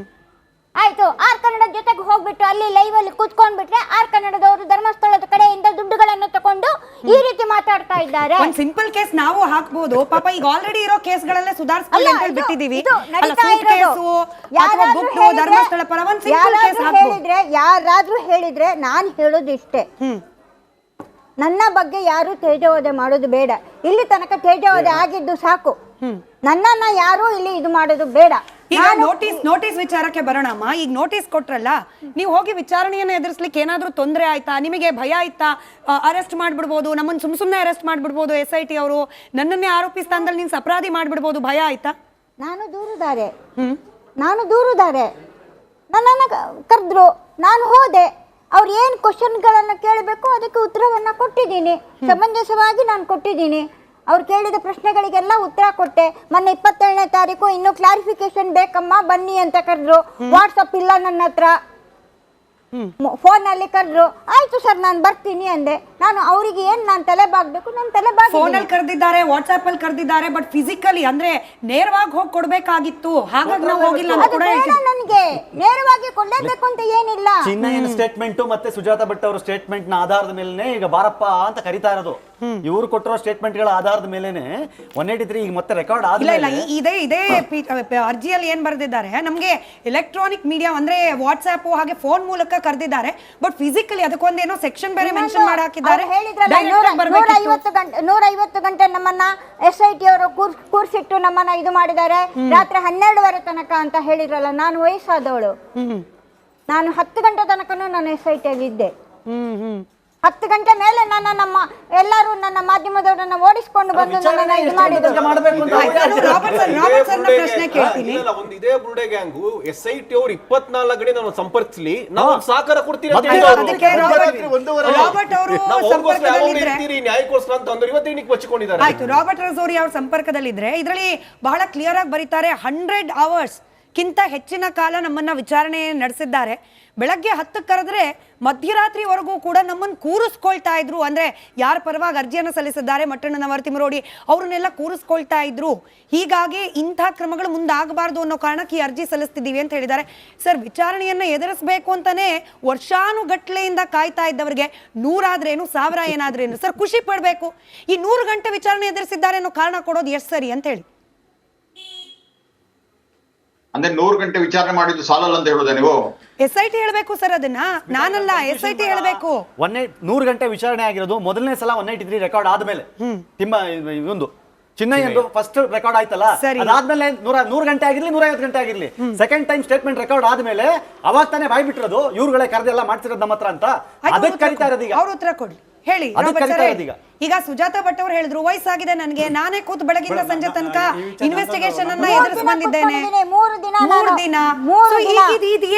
ಆಯ್ತು, ಆರ್ ಕನ್ನಡ ಜೊತೆಗೆ ಹೋಗ್ಬಿಟ್ಟು ಅಲ್ಲಿ ಲೈವ್ ಅಲ್ಲಿ ಕೂತ್ಕೊಂಡ್ಬಿಟ್ರೆ ಆರ್ ಕನ್ನಡದವರು ಧರ್ಮಸ್ಥಳದ ಕಡೆಯಿಂದ ದುಡ್ಡುಗಳನ್ನು ತಕೊಂಡು ಈ ರೀತಿ ಮಾತಾಡ್ತಾ ಇದ್ದಾರೆ. ಒಂದು ಸಿಂಪಲ್ ಕೇಸ್ ನಾವು ಹಾಕ್ಬೋದು, ಪಾಪ ಈಗ ಆಲ್ರೆಡಿ ಇರೋ ಕೇಸ್ಗಳಲ್ಲೇ ಸುಧಾರಿಸ್ಕೊಳ್ಳಿ ಅಂತ ಬಿಟ್ಟಿದೀವಿ. ಧರ್ಮಸ್ಥಳ ಪರ ಒಂದು ಸಿಂಪಲ್ ಕೇಸ್ ಹೇಳಿದ್ರೆ, ಯಾರಾದ್ರೂ ಹೇಳಿದ್ರೆ ನಾನು ಹೇಳೋದು ಇಷ್ಟೇ, ನನ್ನ ಬಗ್ಗೆ ಯಾರು ತೇಜೋವಧೆ ಮಾಡೋದು ಬೇಡ. ಇಲ್ಲಿ ತನಕ ತೇಜೋವಧೆ ಆಗಿದ್ದು ಸಾಕು, ನನ್ನನ್ನ ಯಾರು ಇಲ್ಲಿ ಇದು ಮಾಡೋದು ಬೇಡ. ಈಗ ನೋಟಿಸ್ ವಿಚಾರಕ್ಕೆ ಬರೋಣಮ್ಮ. ಈಗ ನೋಟಿಸ್ ಕೊಟ್ರಲ್ಲ, ನೀವು ಹೋಗಿ ವಿಚಾರಣೆಯನ್ನು ಎದುರಿಸ್ಲಿಕ್ಕೆ ಏನಾದ್ರೂ ತೊಂದರೆ ಆಯ್ತಾ? ನಿಮಗೆ ಭಯ ಆಯ್ತಾ? ಅರೆಸ್ಟ್ ಮಾಡ್ಬಿಡ್ಬೋದು, ನಮ್ಮನ್ನು ಸುಮ್ಮನೆ ಅರೆಸ್ಟ್ ಮಾಡ್ಬಿಡ್ಬೋದು SIT ಅವರು, ನನ್ನನ್ನೇ ಆರೋಪಿ ಸ್ಥಾನದಲ್ಲಿ ನೀನು ಅಪರಾಧಿ ಮಾಡ್ಬಿಡ್ಬೋದು, ಭಯ ಆಯ್ತಾ? ನಾನು ದೂರುದಾರೆ, ನನ್ನನ್ನು ಕರೆದ್ರು, ನಾನು ಹೋದೆ. ಅವ್ರು ಏನು ಕ್ವಶನ್ಗಳನ್ನು ಕೇಳಬೇಕು ಅದಕ್ಕೆ ಉತ್ತರವನ್ನು ಕೊಟ್ಟಿದ್ದೀನಿ, ಸಮಂಜಸವಾಗಿ ನಾನು ಕೊಟ್ಟಿದ್ದೀನಿ. ಅವ್ರು ಕೇಳಿದ ಪ್ರಶ್ನೆಗಳಿಗೆಲ್ಲ ಉತ್ತರ ಕೊಟ್ಟೆ. ಮೊನ್ನೆ 27ನೇ ತಾರೀಕು ಇನ್ನೂ ಕ್ಲಾರಿಫಿಕೇಶನ್ ಬೇಕಮ್ಮ ಬನ್ನಿ ಅಂತ ಕರೆದ್ರು. ವಾಟ್ಸಪ್ ಇಲ್ಲ ನನ್ನ ಹತ್ರ, ಫೋನಲ್ಲಿ ಕರೆದ್ರು. ಆಯ್ತು ಸರ್ ನಾನು ಬರ್ತೀನಿ ಅಂದೆ. ನಾನು ಅವರಿಗೆ ಏನ್ ನಾನು ತಲೆ ಬಾಗ್ಬೇಕು, ನಾನು ತಲೆ ಬಾಗಿ ಫೋನಲ್ಲಿ ಕರೆದಿದ್ದಾರೆ, ವಾಟ್ಸ್ಆಪ್ ಅಲ್ಲಿ ಕರೆದಿದ್ದಾರೆ, ಬಟ್ ಫಿಸಿಕಲಿ ಅಂದ್ರೆ ನೇರವಾಗಿ ಹೋಗಿ ಕೊಡ್ಬೇಕಾಗಿತ್ತು. ಹಾಗಾಗಿ ನಾವು ಹೋಗಿಲ್ಲ ಅಂತ ಕೂಡ ಹೇಳ್ತೀನಿ. ನನಗೆ ನೇರವಾಗಿ ಕೊಡಲೇಬೇಕು ಅಂತ ಏನಿಲ್ಲ. ಚಿನ್ನಯ್ಯನ ಸ್ಟೇಟ್ಮೆಂಟ್ ಮತ್ತೆ ಸುಜಾತಾ ಭಟ್ ಅವರ ಸ್ಟೇಟ್ಮೆಂಟ್ ನ ಆಧಾರದ ಮೇಲೆ ಈಗ ಬಾರಪ್ಪ ಅಂತ ಕರೀತಾ ಇರೋದು. ಇವರು ಕೊಟ್ಟಿರೋ ಸ್ಟೇಟ್ಮೆಂಟ್ ಗಳ ಆಧಾರದ ಮೇಲೆನೆ 183 ಈಗ ಮತ್ತೆ ರೆಕಾರ್ಡ್ ಇಲ್ಲ ಇದೇ ಅರ್ಜಿಯಲ್ಲಿ ಏನ್ ಬರೆದಿದ್ದಾರೆ, ನಮ್ಗೆ ಎಲೆಕ್ಟ್ರಾನಿಕ್ ಮೀಡಿಯಾ ಅಂದ್ರೆ ವಾಟ್ಸ್ಆಪ್ ಹಾಗೆ ಫೋನ್ ಮೂಲಕ ಕರೆದಿದ್ದಾರೆ, ಬಟ್ ಫಿಸಿಕಲಿ ಅದಕ್ಕೊಂದೇನೋ ಸೆಕ್ಷನ್ ಬೇರೆ ಮೆನ್ಷನ್ ಮಾಡಿ ಹಾಕಿದ್ದಾರೆ. 150 ಗಂಟೆ ನಮ್ಮನ್ನ SIT ಅವರು ಕೂರ್ಸಿಟ್ಟು ನಮ್ಮನ್ನ ಇದು ಮಾಡಿದ್ದಾರೆ. ರಾತ್ರಿ 12:30 ತನಕ ಅಂತ ಹೇಳಿದ್ರಲ್ಲ, ನಾನು ವಯಸ್ಸಾದವಳು, ನಾನು 10 ಗಂಟೆ ತನಕನೂ ನಾನು SIT ಅಲ್ಲಿ ಇದ್ದೆ. 10 ಗಂಟೆ ಮೇಲೆ ಎಲ್ಲರೂ ನನ್ನ ಮಾಧ್ಯಮದವರನ್ನ ಓಡಿಸ್ಕೊಂಡು ಬಂದು ನನ್ನನ್ನ ಇದು ಮಾಡಿದ್ರು. ಮಾಡಬೇಕು ಅಂತ ರಾಬರ್ಟ್ ಸರ್ನ ಪ್ರಶ್ನೆ ಕೇಳ್ತೀನಿ. ಒಂದು ಇದೇ ಬುರುಡೆ ಗ್ಯಾಂಗು SIT ಅವ್ರು 24 ಗಂಟೆ ನಾವು ಸಂಪರ್ಕಿಸ್ಲಿ, ನಾವು ಸಹಕಾರ ಕೊಡ್ತೀವಿ ಅಂತ ಅದಕ್ಕೆ ರಾಬರ್ಟ್ ಅವರು ಸಂಪರ್ಕದಲ್ಲಿದ್ರೆ ನ್ಯಾಯಕ್ಕೋಸ್ಕರ ಅಂತ ಅಂದ್ರೆ ಇವತ್ತು ಏನಕ್ಕೆ ಬಚ್ಚಿಕೊಂಡಿದ್ದಾರೆ. ಆಯ್ತು, ರಾಬರ್ಟ್ ರಜೋರಿ ಅವ್ರ ಸಂಪರ್ಕದಲ್ಲಿದ್ರೆ ಇದರಲ್ಲಿ ಬಹಳ ಕ್ಲಿಯರ್ ಆಗಿ ಬರೀತಾರೆ 100 hours ಕಿಂತ ಹೆಚ್ಚಿನ ಕಾಲ ನಮ್ಮನ್ನ ವಿಚಾರಣೆ ನಡೆಸಿದ್ದಾರೆ. ಬೆಳಗ್ಗೆ 10 ಕರೆದ್ರೆ ಮಧ್ಯರಾತ್ರಿವರೆಗೂ ಕೂಡ ನಮ್ಮನ್ನು ಕೂರಿಸ್ಕೊಳ್ತಾ ಇದ್ರು. ಅಂದ್ರೆ ಯಾರ ಪರವಾಗಿ ಅರ್ಜಿಯನ್ನು ಸಲ್ಲಿಸಿದ್ದಾರೆ ಮಟ್ಟಣ್ಣನವರ್, ತಿಮರೋಡಿ ಅವ್ರನ್ನೆಲ್ಲ ಕೂರಿಸ್ಕೊಳ್ತಾ ಇದ್ರು. ಹೀಗಾಗಿ ಇಂಥ ಕ್ರಮಗಳು ಮುಂದಾಗಬಾರ್ದು ಅನ್ನೋ ಕಾರಣಕ್ಕೆ ಈ ಅರ್ಜಿ ಸಲ್ಲಿಸ್ತಿದ್ದೀವಿ ಅಂತ ಹೇಳಿದ್ದಾರೆ. ಸರ್, ವಿಚಾರಣೆಯನ್ನ ಎದುರಿಸಬೇಕು ಅಂತಾನೆ ವರ್ಷಾನುಗಟ್ಲೆಯಿಂದ ಕಾಯ್ತಾ ಇದ್ದವರಿಗೆ 100 ಆದ್ರೇನು 1000 ಏನಾದ್ರೇನು ಸರ್ ಖುಷಿ ಪಡ್ಬೇಕು. ಈ 100 ಗಂಟೆ ವಿಚಾರಣೆ ಎದುರಿಸಿದ್ದಾರೆ ಅನ್ನೋ ಕಾರಣ ಕೊಡೋದು ಎಷ್ಟು ಸರಿ ಅಂತ ಹೇಳಿ. ಅಂದ್ರೆ 100 ಗಂಟೆ ವಿಚಾರಣೆ ಮಾಡಿದ್ದು ಸಾಲಲ್ಲ ಅಂತ ಹೇಳುದ ನೀವು? SIT ಹೇಳ್ಬೇಕು ಸರ್, ಅದನ್ನ ನಾನಲ್ಲ, SIT ಹೇಳ್ಬೇಕು. 100 ಗಂಟೆ ವಿಚಾರಣೆ ಆಗಿರೋದು ಮೊದಲನೇ ಸಲ 183 ರೆಕಾರ್ಡ್ ಆದ್ಮೇಲೆ. ಒಂದು ಚಿನ್ನಯ್ಯಂದು ಫಸ್ಟ್ ರೆಕಾರ್ಡ್ ಆಯ್ತಲ್ಲ, ಅದಾದ್ಮೇಲೆ 100 ಗಂಟೆ ಆಗಿರ್ಲಿ 150 ಗಂಟೆ ಆಗಿರ್ಲಿ, ಸೆಕೆಂಡ್ ಟೈಮ್ ಸ್ಟೇಟ್ಮೆಂಟ್ ರೆಕಾರ್ಡ್ ಆದ್ಮೇಲೆ ಅವಾಗ ತಾನೇ ಬಾಯ್ ಬಿಟ್ಟಿರೋದು ಇವ್ರುಗಳೇ ಕರೆದೆಲ್ಲ ಮಾಡ್ತಿರೋದು ನಮ್ಮ ಹತ್ರ ಅಂತ. ಅದಕ್ಕೆ ಕರೀತಾ ಇರೋದು ಈಗ. ಅವ್ರ ಉತ್ತರ ಕೊಡಿ, ಹೇಳಿ. ಈಗ ಸುಜಾತಾ ಭಟ್ ಅವರು ಹೇಳಿದ್ರು, ವಯಸ್ಸಾಗಿದೆ ನನಗೆ, ನಾನೇ ಕೂತು ಬೆಳಗಿಂದ ಸಂಜೆ ತನಕ ಇನ್ವೆಸ್ಟಿಗೇಷನ್ ಅನ್ನ ಎದುರಿಸಿ ಬಂದಿದ್ದೇನೆ. 3 ದಿನ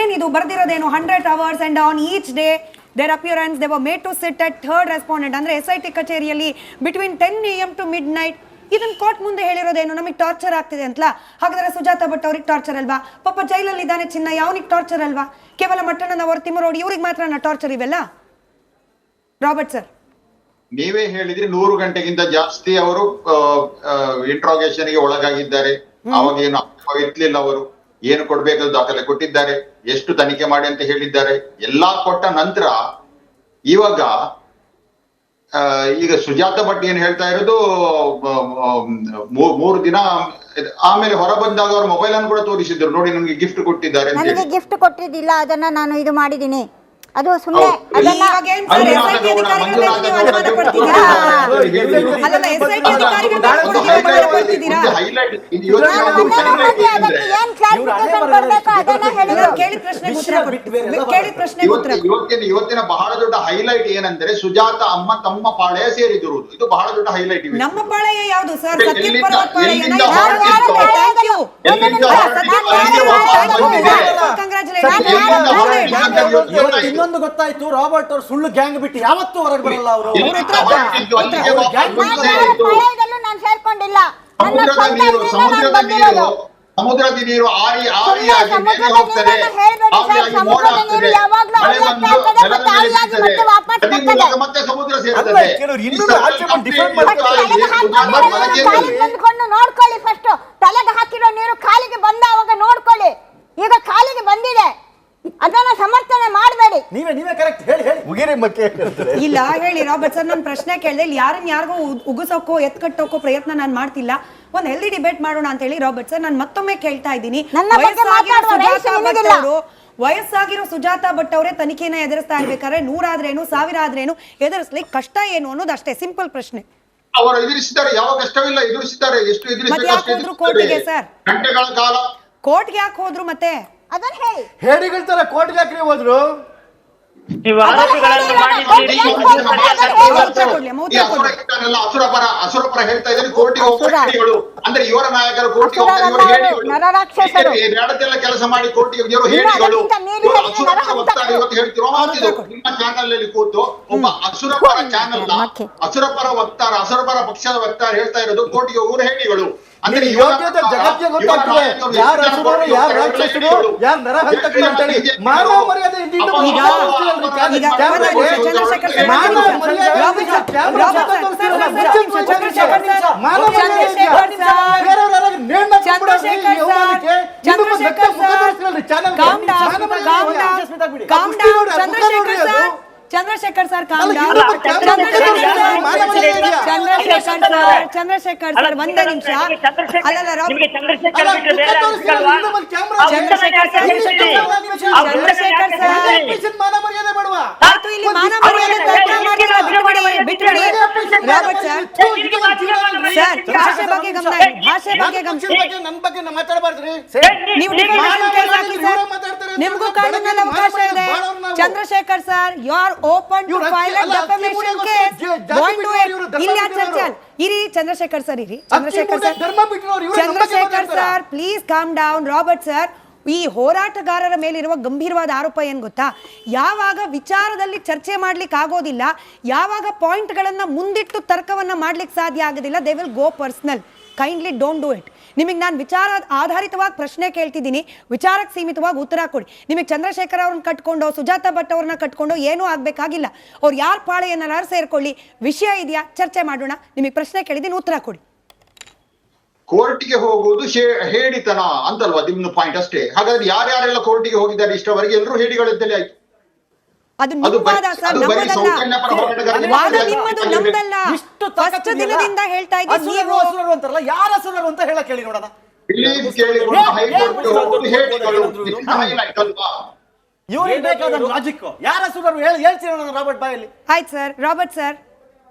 ಏನಿದು ಬರ್ದಿರೋದೇನು? 100 hours and on each day their appearance they were made to sit at third respondent. ಅಂದ್ರೆ SIT ಕಚೇರಿಯಲ್ಲಿ between 10 AM to midnight. ಇದನ್ನ ಕೋರ್ಟ್ ಮುಂದೆ ಹೇಳಿರೋದೇನು? ನಮಗೆ ಟಾರ್ಚರ್ ಆಗ್ತಿದೆ ಅಂತಲ್ಲ. ಹಾಗಾದ್ರೆ ಸುಜಾತಾ ಭಟ್ ಅವ್ರಿಗೆ ಟಾರ್ಚರ್ ಅಲ್ವಾ? ಪಾಪ ಜೈಲಲ್ಲಿ ಇದ್ದಾನೆ ಚಿನ್ನ, ಯಾವನಿಗೆ ಟಾರ್ಚರ್ ಅಲ್ವಾ? ಕೇವಲ ಮಟ್ಟಣ್ಣನವರ್, ತಿಮರೋಡಿ ಇವ್ರಿಗೆ ಮಾತ್ರ ಟಾರ್ಚರ್ ಇವೆಲ್ಲ? ರಾಬರ್ಟ್ ಸರ್, ನೀವೇ ಹೇಳಿದ್ರಿ 100 ಗಂಟೆಗಿಂತ ಜಾಸ್ತಿ ಅವರು ಇಂಟ್ರಾಗೇಷನ್ ಗೆ ಒಳಗಾಗಿದ್ದಾರೆ. ಅವಾಗ ಏನು ಇರ್ಲಿಲ್ಲ, ಅವರು ಏನು ಕೊಡ್ಬೇಕಾದ ದಾಖಲೆ ಕೊಟ್ಟಿದ್ದಾರೆ, ಎಷ್ಟು ತನಿಖೆ ಮಾಡಿ ಅಂತ ಹೇಳಿದ್ದಾರೆ. ಎಲ್ಲಾ ಕೊಟ್ಟ ನಂತರ ಈಗ ಸುಜಾತಾ ಭಟ್ ಏನ್ ಹೇಳ್ತಾ ಇರೋದು, 3 ದಿನ ಆಮೇಲೆ ಹೊರ ಬಂದಾಗ ಅವ್ರ ಮೊಬೈಲ್ ಅನ್ನು ಕೂಡ ತೋರಿಸಿದ್ರು, ನೋಡಿ ನಮ್ಗೆ ಗಿಫ್ಟ್ ಕೊಟ್ಟಿದ್ದಾರೆ. ನನಗೆ ಗಿಫ್ಟ್ ಕೊಟ್ಟಿದ್ದಿಲ್ಲ, ಅದನ್ನ ನಾನು ಇದು ಮಾಡಿದೀನಿ. ಅದು ಸುಮ್ಮನೆ ಇವತ್ತಿನ ಬಹಳ ದೊಡ್ಡ ಹೈಲೈಟ್ ಏನಂದ್ರೆ ಸುಜಾತ ಅಮ್ಮ ತಮ್ಮ ಪಾಳೆಯ ಸೇರಿದಿರುವುದು. ಇದು ಬಹಳ ದೊಡ್ಡ ಹೈಲೈಟ್. ನಮ್ಮ ಪಾಳೆಯ ಯಾವುದು ಸರ್? ಇನ್ನೊಂದು ಗೊತ್ತಾಯ್ತು, ರಾಬರ್ಟ್ ಅವರು ಸುಳ್ಳು ಗ್ಯಾಂಗ್ ಬಿಟ್ಟು ಯಾವತ್ತೂ ಹೊರಗೆ ಬರಲ್ಲ. ಅವರು ನಾನು ಸೇರ್ಕೊಂಡಿಲ್ಲ. ಸಮುದ್ರದ ನೀರು ಆರಿ ಆರಿಯಾಗಿ ಮೇಲೆ ಹೋಗ್ತದೆ, ಮತ್ತೆ ಸಮುದ್ರ ಸೇರ್ತದೆ. ನೋಡ್ಕೊಳ್ಳಿ, ಫಸ್ಟ್ ತಲೆಗೆ ಹಾಕಿರೋ ನೀರು ಕಾಲಿಗೆ ಬಂದಾವಾಗ ನೋಡ್ಕೊಳ್ಳಿ. ಈಗ ಕಾಲಿಗೆ ಬಂದಿದೆ, ಅದನ್ನ ಸಮರ್ಥನೆ ಮಾಡಬೇಡಿ. ನೀವೇ ಕರೆಕ್ಟ್ ಹೇಳಿ ಮತ್ತೆ. ಇಲ್ಲ ಹೇಳಿ ರಾಬರ್ಟ್ ಸರ್, ನಾನು ಪ್ರಶ್ನೆ ಕೇಳಿದೆ. ಇಲ್ಲಿ ಯಾರಿಗೂ ಉಗಿಸೋಕೋ ಎತ್ಕಟ್ಟೋಕೋ ಪ್ರಯತ್ನ ನಾನು ಮಾಡ್ತಿಲ್ಲ. ಒಂದು ಹೆಲ್ದಿ ಡಿಬೇಟ್ ಮಾಡೋಣ ಅಂತ ಹೇಳಿ ರಾಬರ್ಟ್ ಸರ್ ನಾನು ಮತ್ತೊಮ್ಮೆ ಕೇಳ್ತಾ ಇದ್ದೀನಿ. ವಯಸ್ಸಾಗಿರೋ ಸುಜಾತಾ ಭಟ್ ಅವರೇ ತನಿಖೆನ ಎದುರಿಸ್ತಾ ಇರ್ಬೇಕಾದ್ರೆ 100 ಆದ್ರೇನು 1000 ಆದ್ರೇನು ಎದುರಿಸ್ಲಿಕ್ಕೆ ಕಷ್ಟ ಏನು ಅನ್ನೋದು ಅಷ್ಟೇ ಸಿಂಪಲ್ ಪ್ರಶ್ನೆ. ಅವರು ಎದುರಿಸಿದ್ದಾರೆ, ಯಾವ ಕಷ್ಟವಿಲ್ಲ, ಎದುರಿಸಿದ್ದಾರೆ. ಎಷ್ಟು ಎದುರಿಸಿದ್ರು ಕೋರ್ಟಿಗೆ ಸರ್? ಗಂಟೆಗಳ ಕಾಲ ಕೋರ್ಟ್ಗೆ ಯಾಕೆ ಹೋದ್ರು? ಮತ್ತೆ ಅದನ್ನ ಹೇಳಿ. ಹೇಳಿಗಳ ಕೋರ್ಟ್ಗೆ ಯಾಕೆ ಹೋದ್ರು? ನೀವು ಆರೋಪಗಳನ್ನು ಮಾಡಿದ್ದೀರಿ. ಅಸುರಪರ ಹೇಳ್ತಾ ಇದ್ದಾರೆ ಕೋರ್ಟಿಗೆ ಹೋಗುವ ಹೇಳಿಗಳು. ಅಂದ್ರೆ ಇವರ ನಾಯಕರು ಕೋರ್ಟಿಗೆ ಹೋಗ್ತಾರೆ, ಇವರ ಹೇಳಿಗಳು ಕೆಲಸ ಮಾಡಿ ಕೋರ್ಟಿಗೆ ಇವರು ಹೇಳಿಗಳು. ಅಸುರಪರ ವಕ್ತಾರ ಇವತ್ತು ಹೇಳ್ತಿರೋ ಮಾತಿದು ನಿಮ್ಮ ಚಾನಲ್ ಅಲ್ಲಿ ಕೂತು ಒಬ್ಬ ಅಸುರಪರ ಚಾನಲ್ ಅಸುರಪರ ವಕ್ತಾರ, ಅಸುರಪರ ಪಕ್ಷದ ವಕ್ತಾರ ಹೇಳ್ತಾ ಇರೋದು ಕೋರ್ಟಿಗೆ ಹೋಗುವ ಹೇಳಿಗಳು. ಅಂದ್ರೆ ಜಗತ್ತಿಗೆ ಗೊತ್ತಾಗ್ತದೆ ಯಾರು ಅಸುರರು, ಯಾರು ರಾಕ್ಷಸರು, ಯಾರು ನರಹಂತಕರು ಅಂತೇಳಿ. ಮಾನವ ಮರ್ಯಾದೆ ಚಂದ್ರಶೇಖರ್ ಸರ್ ಚಂದ್ರಶೇಖರ್ ಸರ್ ಒಂದೇ ನಿಮಿಷ. ಅಲ್ಲಲ್ಲ ಚಂದ್ರಶೇಖರ್ ಸರ್ ಆಯ್ತು, ಇಲ್ಲಿ ಮಾನ ಮರ್ಯಾದೆ ಕಳ್ತನ ಮಾಡಿಲ್ಲ, ಬಿಟ್ಬಿಡಿ. ರಾಬರ್ಟ್ ಸರ್, ಭಾಷೆ ಬಗ್ಗೆ ಗಮನ ಇಡಿ, ಭಾಷೆ ಬಗ್ಗೆ ಗಮನ. ನಮ್ಮ ಬಗ್ಗೆ ಮಾತಾಡಬಾರ್ದ್ರಿ. ನೀವು ಡಿಫಾಮೇಷನ್ ಕೇಸ್ ಹಾಕಿ ಸರ್, ನಿಮಗೂ ಕಾನೂನಲ್ಲಿ ಅವಕಾಶ ಇದೆ. Chandrashekhar sir, you are open to file a defamation case. Going to it. ಇಲ್ಲಿ ಚರ್ಚೆ ಇರಿ. ಚಂದ್ರಶೇಖರ್ ಸರ್ ಇರಿ. Chandrashekhar sir please calm down. Robert sir, ಈ ಹೋರಾಟಗಾರರ ಮೇಲಿರುವ ಗಂಭೀರವಾದ ಆರೋಪ ಏನ್ ಗೊತ್ತಾ, ಯಾವಾಗ ವಿಚಾರದಲ್ಲಿ ಚರ್ಚೆ ಮಾಡ್ಲಿಕ್ಕೆ ಆಗೋದಿಲ್ಲ, ಯಾವಾಗ ಪಾಯಿಂಟ್ಗಳನ್ನ ಮುಂದಿಟ್ಟು ತರ್ಕವನ್ನ ಮಾಡ್ಲಿಕ್ಕೆ ಸಾಧ್ಯ ಆಗೋದಿಲ್ಲ, they will go personal. Kindly don't do it. ನಿಮಗೆ ನಾನು ವಿಚಾರ ಆಧಾರಿತವಾಗಿ ಪ್ರಶ್ನೆ ಕೇಳ್ತಿದ್ದೀನಿ, ವಿಚಾರಕ್ಕೆ ಸೀಮಿತವಾಗಿ ಉತ್ತರ ಕೊಡಿ. ನಿಮಗೆ ಚಂದ್ರಶೇಖರ್ ಅವ್ರನ್ನ ಕಟ್ಕೊಂಡು, ಸುಜಾತಾ ಭಟ್ ಅವ್ರನ್ನ ಕಟ್ಕೊಂಡು ಏನೂ ಆಗ್ಬೇಕಾಗಿಲ್ಲ. ಅವ್ರು ಯಾರ ಪಾಳೆ ಏನಾರು ಸೇರ್ಕೊಳ್ಳಿ, ವಿಷಯ ಇದೆಯಾ ಚರ್ಚೆ ಮಾಡೋಣ. ನಿಮಗೆ ಪ್ರಶ್ನೆ ಕೇಳಿದ್ದೀನಿ, ಉತ್ತರ ಕೊಡಿ. ಕೋರ್ಟ್ಗೆ ಹೋಗುವುದು ಹೇಳಿತನ ಅಂತಲ್ವಾ ನಿಮ್ಮ ಪಾಯಿಂಟ್ ಅಷ್ಟೇ. ಹಾಗಾದ್ರೆ ಯಾರ್ಯಾರೆಲ್ಲ ಕೋರ್ಟಿಗೆ ಹೋಗಿದ್ದಾರೆ ಇಷ್ಟವರೆಗೆ ಎಲ್ಲರೂ ಹೇಳಿಗಳಿದ್ದಲ್ಲಿ ಆಯ್ತು. ಅದು ನಿಮ್ಮವಾದ ಸರ್, ನಮ್ಮದಲ್ಲ. ವಾದ ನಿಮ್ಮದು, ನಮ್ದಲ್ಲ. ಫಸ್ಟ್ ದಿನದಿಂದ ಹೇಳ್ತಾ ಇದ್ದೀನಿ ನೀವು ಅಂತಾರಲ್ಲ, ಯಾರ ಹಸುರರು ಅಂತ ಹೇಳಕ್ ಹೇಳಿ ನೋಡೋಣ. ಇವ್ರಿಗೆ ಬೇಕಾದ ಲಾಜಿಕ್ ಯಾರ ಹಸುರರು ಹೇಳ್ತೀರ ರಾಬರ್ಟ್ ಬಾಯಲ್ಲಿ. ಆಯ್ತು ಸರ್.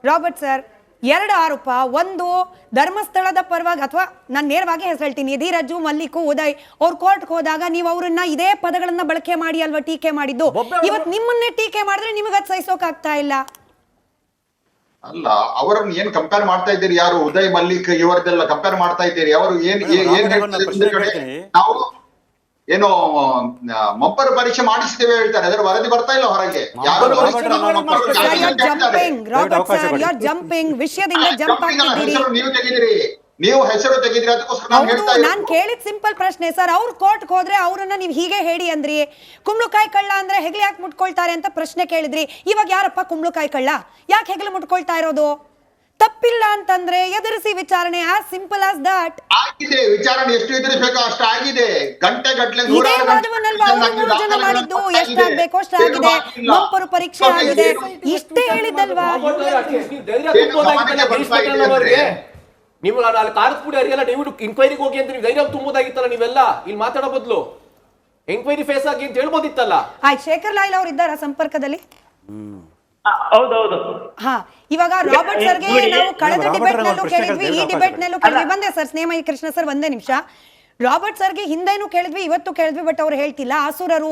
ರಾಬರ್ಟ್ ಸರ್, ಎರಡು ಆರೋಪ. ಒಂದು, ಧರ್ಮಸ್ಥಳದ ಪರವಾಗಿ, ಅಥವಾ ನಾನು ನೇರವಾಗಿ ಹೆಸರು ಹೇಳ್ತೀನಿ, ಧೀರಜು, ಮಲ್ಲಿಕು, ಉದಯ್ ಅವ್ರು ಕೋರ್ಟ್ಗೆ ಹೋದಾಗ ನೀವು ಅವರನ್ನ ಇದೇ ಪದಗಳನ್ನ ಬಳಕೆ ಮಾಡಿ ಅಲ್ವಾ ಟೀಕೆ ಮಾಡಿದ್ದು. ಇವತ್ತು ನಿಮ್ಮನ್ನೇ ಟೀಕೆ ಮಾಡಿದ್ರೆ ನಿಮಗೆ ಅದು ಸಹಿಸೋಕಾಗ್ತಾ ಇಲ್ಲ. ಅಲ್ಲ, ಅವರನ್ನು ಏನ್ ಕಂಪೇರ್ ಮಾಡ್ತಾ ಇದ್ದೀರಿ? ಯಾರು ಉದಯ್ ಮಲ್ಲಿಕ್ ಇವರದೆಲ್ಲ ಕಂಪೇರ್ ಮಾಡ್ತಾ ಇದ್ದೀರಿ? ಅವರು ನಾವು ಏನೋ ಮಬ್ಬರ ಪರೀಕ್ಷೆ ಮಾಡಿಸ್ತೇವೆ ಹೇಳ್ತಾರೆ, ಅದರ ವರದಿ ಬರ್ತಾ ಇಲ್ಲ ಹೊರಗೆ. ನೀವು ತೆಗಿದಿರಿ, ನೀವು ಹೆಸರು ತೆಗಿದ್ರಿ, ಅದಕ್ಕೋಸ್ಕರ ನಾನು ಕೇಳಿದ ಸಿಂಪಲ್ ಪ್ರಶ್ನೆ ಸರ್. ಅವ್ರು ಕೋರ್ಟ್ಗೆ ಹೋದ್ರೆ ಅವ್ರನ್ನ ನೀವು ಹೀಗೆ ಹೇಳಿ ಅಂದ್ರಿ, ಕುಂಬಳಕಾಯಿ ಕಳ್ಳ ಅಂದ್ರೆ ಹೆಗ್ಲು ಯಾಕೆ ಮುಟ್ಕೊಳ್ತಾರೆ ಅಂತ ಪ್ರಶ್ನೆ ಕೇಳಿದ್ರಿ. ಇವಾಗ ಯಾರಪ್ಪ ಕುಂಬಳಕಾಯಿ ಕಳ್ಳ? ಯಾಕೆ ಹೆಗ್ಲು ಮುಟ್ಕೊಳ್ತಾ ಇರೋದು? ತಪ್ಪಿಲ್ಲ ಅಂತಂದ್ರೆ ಎದುರಿಸಿ ವಿಚಾರಣೆ. As simple as that. ಆಗಿದೆ, ವಿಚಾರಣೆ ಎಷ್ಟು ಎದುರಿಸಬೇಕೋ ಅಷ್ಟು ಆಗಿದೆ. ಗಂಟೆ ಗಟ್ಟಲೆ ಜನ ಮಾಡಿದ್ದು ಎಷ್ಟಾಗಬೇಕು ಅಷ್ಟಾಗಿದೆ. ಮಂಪರು ಪರೀಕ್ಷೆ ಆಗಿದೆ, ಇಷ್ಟೇ ಹೇಳಿದ್ದಲ್ವಾ? ನೀವು ಅಲ್ಲಿ ಕಾರಸ್ಪುಡಿ ಅರಿಯಲ್ಲ, ನೀವು ಇನ್ಕ್ವೈರಿಗೆ ಹೋಗಿ ಅಂತ ನೀವು ಧೈರ್ಯ ತುಂಬುದಾಗಿತ್ತಲ್ಲ. ನೀವೆಲ್ಲ ಇಲ್ಲಿ ಮಾತಾಡೋ ಬದಲು ಎನ್ಕ್ವೈರಿ ಫೇಸ್ ಆಗಿ ಅಂತ ಹೇಳ್ಬೋದಿತ್ತಲ್ಲ. ಆಯ್ತು, ಶೇಖರ್ ಲಾಯ್ಲ್ ಅವ್ರು ಇದ್ದಾರಾ ಸಂಪರ್ಕದಲ್ಲಿ? ಹೌದೌದು. ಹಾ, ಇವಾಗ ರಾಬರ್ಟ್ ಸರ್ಗೆ ನಾವು ಕಳೆದ ಡಿಬೇಟ್ ನಲ್ಲೂ ಕೇಳಿದ್ವಿ, ಈ ಡಿಬೇಟ್ ನಲ್ಲೂ ಕೇಳಿದ್ವಿ. ಬಂದೆ ಸರ್, ಸ್ನೇಹ ಕೃಷ್ಣ ಸರ್, ಒಂದೇ ನಿಮಿಷ. ರಾಬರ್ಟ್ ಸರ್ಗೆ ಹಿಂದೆನೂ ಕೇಳಿದ್ವಿ, ಇವತ್ತು ಕೇಳಿದ್ವಿ, ಬಟ್ ಅವ್ರು ಹೇಳ್ತಿಲ್ಲ. ಅಸುರರು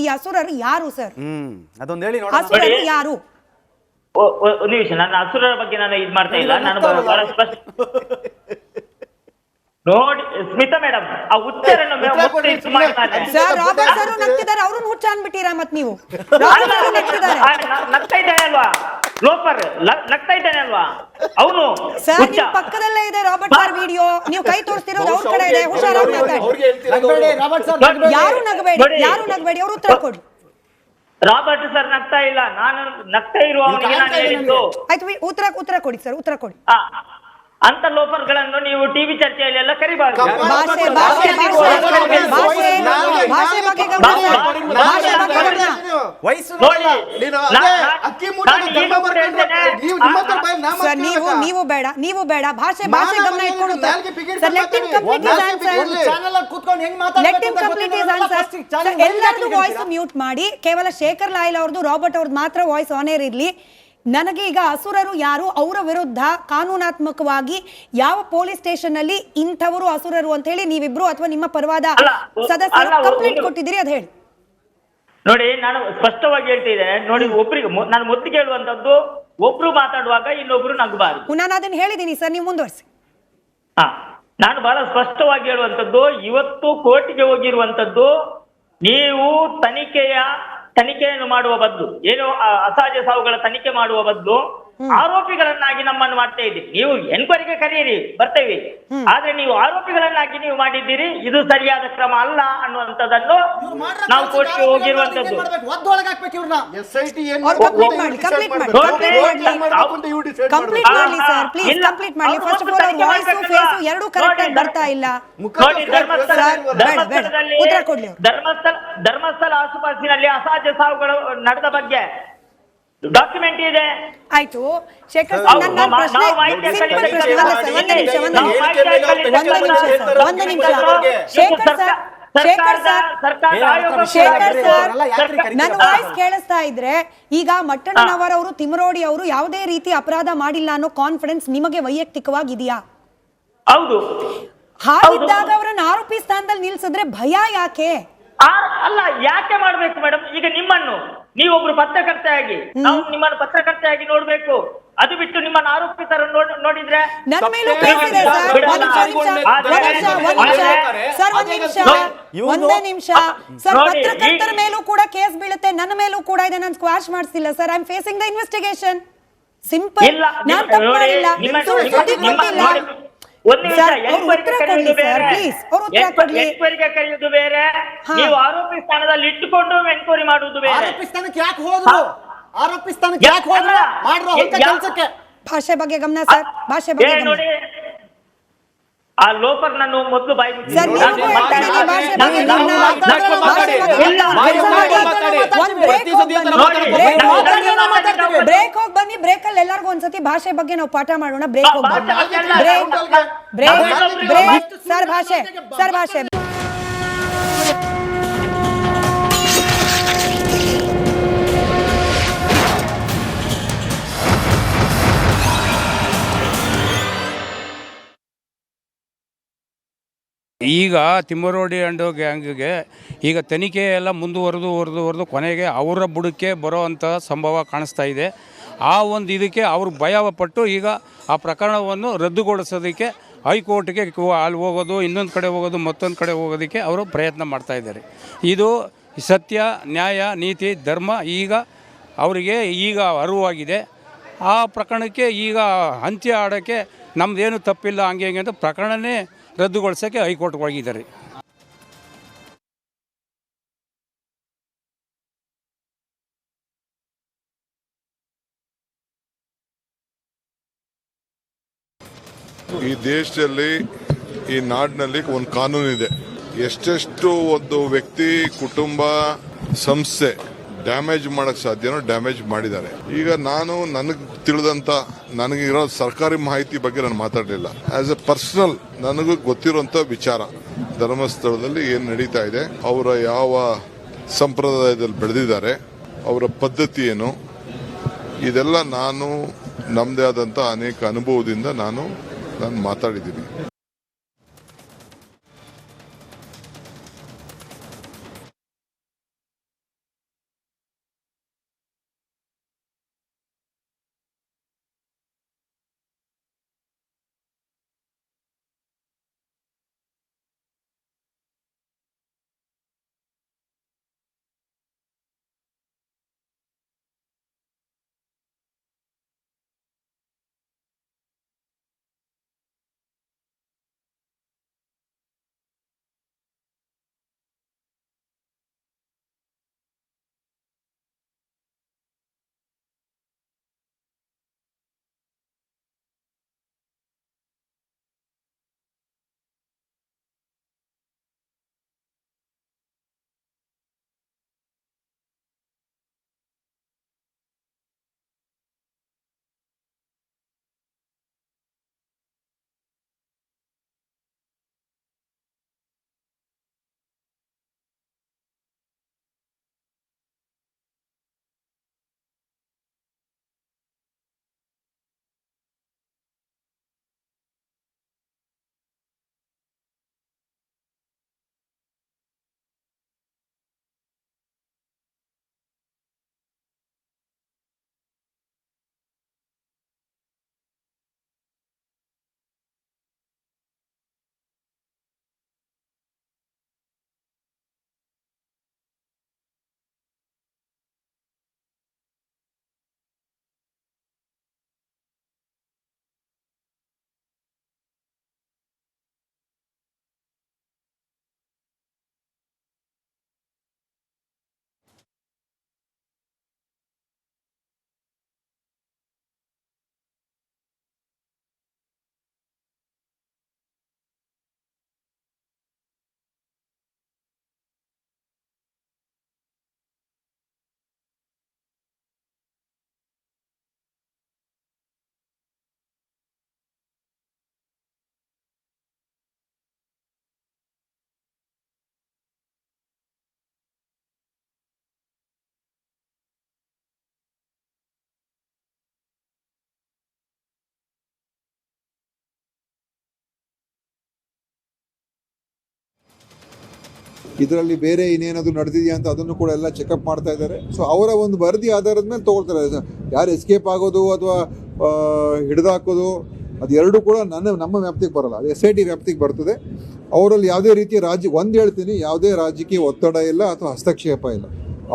ಈ ಅಸುರರು ಯಾರು ಸರ್? ಅದೊಂದು ಹೇಳಿ. ಅಸುರರು ಯಾರು? ಒಂದು ನಿಮಿಷ, ನನ್ನ ಅಸುರರ ಬಗ್ಗೆ ನಾನು ಇದು ಮಾಡ್ತಾ ಇಲ್ಲ. ನಾನು ಬಹಳ ಸ್ಪಷ್ಟ ನೋಡಿ ಸ್ಮಿತಾ ಮೇಡಮ್, ಆ ಉಚ್ಚರನ್ನು ಸರ್ ರಾಬರ್ಟ್ ಸರ್ ನಗ್ತಿದ್ದಾರೆ, ಅವ್ರನ್ನ ಹುಚ್ಚ ಅನ್ಬಿಟ್ಟಿರಾ ಮತ್ ನೀವು? ನಗ್ತಾ ಇದ್ದಾನೆ ಅಲ್ವಾ ಲೋಪರ್, ನಗ್ತಾ ಇದ್ದಾನೆ ಅಲ್ವಾ ಅವನು? ಸರ್ ನಿಮ್ ಪಕ್ಕದಲ್ಲೇ ಇದೆ ರಾಬರ್ಟ್ ಸರ್ ವಿಡಿಯೋ, ನೀವು ಕೈ ತೋರಿಸ್ತಿರೋದು ಅವ್ರ ಕಡೆ ಇದೆ. ಹುಷಾರಾಗಿ ಮಾತಾಡಿ. ಯಾರು ನಗಬೇಡಿ, ಅವ್ರು ಉತ್ತರ ಕೊಡಿ. ರಾಬರ್ಟ್ ಸರ್ ನಗ್ತಾ ಇಲ್ಲ, ನಾನು ನಗ್ತಾ ಇರುವವನಿಗೆ ನಾನು ಹೇಳಿದ್ದು. ಆಯ್ತು, ಉತ್ತರ ಕೊಡಿ ಸರ್, ಉತ್ತರ ಕೊಡಿ. ಅಂತ ಲೋಪರ್ಗಳನ್ನು ನೀವು ಟಿವಿ ಚರ್ಚೆಯಲ್ಲಿ ಎಲ್ಲ ಕರಿಬಾರ್ದು. ನೀವು ಬೇಡ ಭಾಷೆ ಗಮನ ಇಟ್ಕೊಂಡು ಎಲ್ಲರದ್ದು ವಾಯ್ಸ್ ಮ್ಯೂಟ್ ಮಾಡಿ, ಕೇವಲ ಶೇಖರ್ ಲಾಯ್ಲ್ ಅವ್ರದ್ದು, ರಾಬರ್ಟ್ ಅವ್ರದ್ದು ಮಾತ್ರ ವಾಯ್ಸ್ ಆನ್ ಏರ್ ಇರ್ಲಿ. ನನಗೆ ಈಗ ಅಸುರರು ಯಾರು, ಅವರ ವಿರುದ್ಧ ಕಾನೂನಾತ್ಮಕವಾಗಿ ಯಾವ ಪೊಲೀಸ್ ಸ್ಟೇಷನ್ ಅಲ್ಲಿ ಇಂಥವರು ಅಸುರರು ಅಂತ ಹೇಳಿ ನೀವಿಬ್ರು ಅಥವಾ ನಿಮ್ಮ ಪರವಾದ ಸದಸ್ಯರು ಕಂಪ್ಲೇಂಟ್ ಕೊಟ್ಟಿದ್ದೀರಿ, ಅದು ಹೇಳಿ. ನೋಡಿ, ನಾನು ಸ್ಪಷ್ಟವಾಗಿ ಹೇಳ್ತಿದ್ದೇನೆ. ನೋಡಿ, ಒಬ್ರಿಗೆ ನಾನು ಮೊದಲಿಗೆ ಹೇಳುವಂತದ್ದು, ಒಬ್ರು ಮಾತಾಡುವಾಗ ಇನ್ನೊಬ್ರು ನಗಬಾರದು. ನಾನು ಅದನ್ನ ಹೇಳಿದ್ದೀನಿ ಸರ್, ನೀವು ಮುಂದುವರಿಸಿ. ನಾನು ಬಹಳ ಸ್ಪಷ್ಟವಾಗಿ ಹೇಳುವಂತದ್ದು, ಇವತ್ತು ಕೋರ್ಟಿಗೆ ಹೋಗಿರುವಂತದ್ದು, ನೀವು ತನಿಖೆಯನ್ನು ಮಾಡುವ ಬದಲು, ಏನು ಅಸಹಜ ಸಾವುಗಳ ತನಿಖೆ ಮಾಡುವ ಬದಲು ಆರೋಪಿಗಳನ್ನಾಗಿ ನಮ್ಮನ್ನು ಮಾಡ್ತಾ ಇದ್ದೀರಿ. ನೀವು ಎನ್ಕ್ವೈರಿಗೆ ಕರೆಯಿರಿ, ಬರ್ತೇವೆ. ಆದ್ರೆ ನೀವು ಆರೋಪಿಗಳನ್ನಾಗಿ ನೀವು ಮಾಡಿದ್ದೀರಿ, ಇದು ಸರಿಯಾದ ಕ್ರಮ ಅಲ್ಲ ಅನ್ನುವಂಥದ್ದನ್ನು ನಾವು ಕೋರ್ಟ್ಗೆ ಹೋಗಿರುವಂತದ್ದು. ಧರ್ಮಸ್ಥಳ ಆಸುಪಾಸಿನಲ್ಲಿ ಅಸಹಜ ಸಾವುಗಳು ನಡೆದ ಬಗ್ಗೆ ಡಾಕ್ಯುಮೆಂಟ್ ಇದೆ. ಆಯ್ತು ಶೇಖರ್ ಸರ್, ನನ್ನ ಪ್ರಶ್ನೆ ಒಂದು ನಿಮಿಷ. ಶೇಖರ್ ಸರ್ ಶೇಖರ್ ಸರ್, ಸರ್ಕಾರದ ಆಯೋಗ ಶೇಖರ್ ಸರ್, ಯಾಕ್ರಿ ಕರೀತೀರಾ? ನನ್ನ ವಾಯ್ಸ್ ಕೇಳಿಸ್ತಾ ಇದ್ರೆ ಈಗ ಮಟ್ಟಣ್ಣನವರವರು ತಿಮರೋಡಿ ಅವರು ಯಾವುದೇ ರೀತಿ ಅಪರಾಧ ಮಾಡಿಲ್ಲ ಅನ್ನೋ ಕಾನ್ಫಿಡೆನ್ಸ್ ನಿಮಗೆ ವೈಯಕ್ತಿಕವಾಗಿದೆಯಾ? ಹೌದು. ಹಾಗಿದ್ದಾಗ ಅವರನ್ನ ಆರೋಪಿ ಸ್ಥಾನದಲ್ಲಿ ನಿಲ್ಸಿದ್ರೆ ಭಯ ಯಾಕೆ? ಅಲ್ಲ, ಯಾಕೆ ಮಾಡ್ಬೇಕು ಮೇಡಮ್? ಈಗ ನಿಮ್ಮನ್ನು ನೀವೊಬ್ರು ಪತ್ರಕರ್ತೆಯಾಗಿ ನಾವು ನಿಮ್ಮನ್ನು ಪತ್ರಕರ್ತೆಯಾಗಿ ನೋಡ್ಬೇಕು. ಅದು ಬಿಟ್ಟು ನಿಮ್ಮನ್ನು ಆರೋಪಿತರ ನೋಡಿದ್ರೆ ನನ್ನ ಮೇಲೂ ಕೇಸ್ ಇದೆ ಸರ್. ಒಂದೇ ನಿಮಿಷ ಸರ್, ಪತ್ರಕರ್ತರ ಮೇಲೂ ಕೂಡ ಕೇಸ್ ಬೀಳುತ್ತೆ, ನನ್ನ ಮೇಲೂ ಕೂಡ ಇದೆ. ನಾನು ಸ್ಕ್ವಾಶ್ ಮಾಡಿಸಿಲ್ಲ sir. I am facing the investigation. Simple. ನಾನು ತಪ್ಪು ಮಾಡಿಲ್ಲ. ಎನ್ಕ್ವೈರಿಗೆ ಕರೆಯುವುದು ಬೇರೆ, ನೀವು ಆರೋಪಿ ಸ್ಥಾನದಲ್ಲಿ ಇಟ್ಟುಕೊಂಡು ಎನ್ಕ್ವೈರಿ ಮಾಡುವುದು ಬೇರೆ. ಆರೋಪಿ ಸ್ಥಾನಕ್ಕೆ ಯಾಕೆ ಹೋದ್ರು? ಆರೋಪಿ ಸ್ಥಾನಕ್ಕೆ ಯಾಕೆ ಹೋದ್ರು? ಮಾಡ್ರೋ ಕೆಲಸಕ್ಕೆ. ಭಾಷೆ ಬಗ್ಗೆ ಗಮನ ಸರ್, ಭಾಷೆ ಬಗ್ಗೆ ಗಮನ. ನೋಡಿ, ಆ ಲೋಫರ್ ನಾನು ಮೊದಲು ಬಾಯಿ ಸರ್, ನೀವು ಹೇಳ್ತೀನಿ ಭಾಷೆ ಬಗ್ಗೆ ಗಮನ. ಬ್ರೇಕ್ ಹೋಗಿ ಬನ್ನಿ. ಬ್ರೇಕ್ ಅಲ್ಲಿ ಎಲ್ಲರಿಗೂ ಒಂದ್ಸತಿ ಭಾಷೆ ಬಗ್ಗೆ ನಾವು ಪಾಠ ಮಾಡೋಣ. ಬ್ರೇಕ್ ಹೋಗಿ ಬ್ರೇಕ್. ಸರ್ ಭಾಷೆ, ಸರ್ ಭಾಷೆ. ಈಗ ತಿಮ್ಮರೋಡಿ ಅಂಡೋ ಗ್ಯಾಂಗ್ಗೆ ಈಗ ತನಿಖೆ ಎಲ್ಲ ಮುಂದುವರೆದು ಕೊನೆಗೆ ಅವರ ಬುಡಕ್ಕೆ ಬರೋವಂಥ ಸಂಭವ ಕಾಣಿಸ್ತಾ ಇದೆ. ಆ ಒಂದು ಇದಕ್ಕೆ ಅವರು ಭಯಪಟ್ಟು ಈಗ ಆ ಪ್ರಕರಣವನ್ನು ರದ್ದುಗೊಳಿಸೋದಕ್ಕೆ ಹೈಕೋರ್ಟ್ಗೆ ಅಲ್ಲಿ ಹೋಗೋದು, ಇನ್ನೊಂದು ಕಡೆ ಹೋಗೋದು, ಮತ್ತೊಂದು ಕಡೆ ಹೋಗೋದಕ್ಕೆ ಅವರು ಪ್ರಯತ್ನ ಮಾಡ್ತಾ ಇದ್ದಾರೆ. ಇದು ಸತ್ಯ, ನ್ಯಾಯ, ನೀತಿ, ಧರ್ಮ ಈಗ ಅವರಿಗೆ ಈಗ ಅರಿವಾಗಿದೆ. ಆ ಪ್ರಕರಣಕ್ಕೆ ಈಗ ಅಂತ್ಯ ಆಡೋಕ್ಕೆ ನಮ್ಮದೇನು ತಪ್ಪಿಲ್ಲ ಹಂಗೆ ಅಂತ ಪ್ರಕರಣನೇ ರದ್ದುಗೊಳಿಸೋಕ್ಕೆ ಹೈಕೋರ್ಟ್ಗೆ ಹೋಗಿದ್ದಾರೆ. ಈ ದೇಶದಲ್ಲಿ, ಈ ನಾಡಿನಲ್ಲಿ ಒಂದು ಕಾನೂನಿದೆ. ಎಷ್ಟೆಷ್ಟು ಒಂದು ವ್ಯಕ್ತಿ, ಕುಟುಂಬ, ಸಂಸ್ಥೆ ಡ್ಯಾಮೇಜ್ ಮಾಡಕ್ ಸಾಧ್ಯನೋ ಡ್ಯಾಮೇಜ್ ಮಾಡಿದ್ದಾರೆ. ಈಗ ನಾನು ನನಗೆ ತಿಳಿದಂತ, ನನಗಿರೋ ಸರ್ಕಾರಿ ಮಾಹಿತಿ ಬಗ್ಗೆ ನಾನು ಮಾತಾಡಲಿಲ್ಲ. ಆಸ್ ಎ ಪರ್ಸನಲ್ ನನಗೂ ಗೊತ್ತಿರುವಂತ ವಿಚಾರ, ಧರ್ಮಸ್ಥಳದಲ್ಲಿ ಏನು ನಡೀತಾ ಇದೆ, ಅವರ ಯಾವ ಸಂಪ್ರದಾಯದಲ್ಲಿ ಬೆಳೆದಿದ್ದಾರೆ, ಅವರ ಪದ್ಧತಿ ಏನು, ಇದೆಲ್ಲ ನಾನು ನಮ್ಮದೇ ಆದಂತ ಅನೇಕ ಅನುಭವದಿಂದ ನಾನು ಮಾತಾಡಿದ್ದೀನಿ. ಇದರಲ್ಲಿ ಬೇರೆ ಇನ್ನೇನಾದರೂ ನಡೆದಿದೆಯಾ ಅಂತ ಅದನ್ನು ಕೂಡ ಎಲ್ಲ ಚೆಕಪ್ ಮಾಡ್ತಾ ಇದ್ದಾರೆ. ಸೊ ಅವರ ಒಂದು ವರದಿ ಆಧಾರದ ಮೇಲೆ ತೊಗೊಳ್ತಾರೆ. ಯಾರು ಎಸ್ಕೇಪ್ ಆಗೋದು ಅಥವಾ ಹಿಡಿದಾಕೋದು ಅದು ಎರಡೂ ಕೂಡ ನಮ್ಮ ವ್ಯಾಪ್ತಿಗೆ ಬರಲ್ಲ, ಅದು SIT ವ್ಯಾಪ್ತಿಗೆ ಬರ್ತದೆ. ಅವರಲ್ಲಿ ಯಾವುದೇ ರೀತಿಯ ಒಂದು ಹೇಳ್ತೀನಿ, ಯಾವುದೇ ರಾಜಕೀಯ ಒತ್ತಡ ಇಲ್ಲ ಅಥವಾ ಹಸ್ತಕ್ಷೇಪ ಇಲ್ಲ.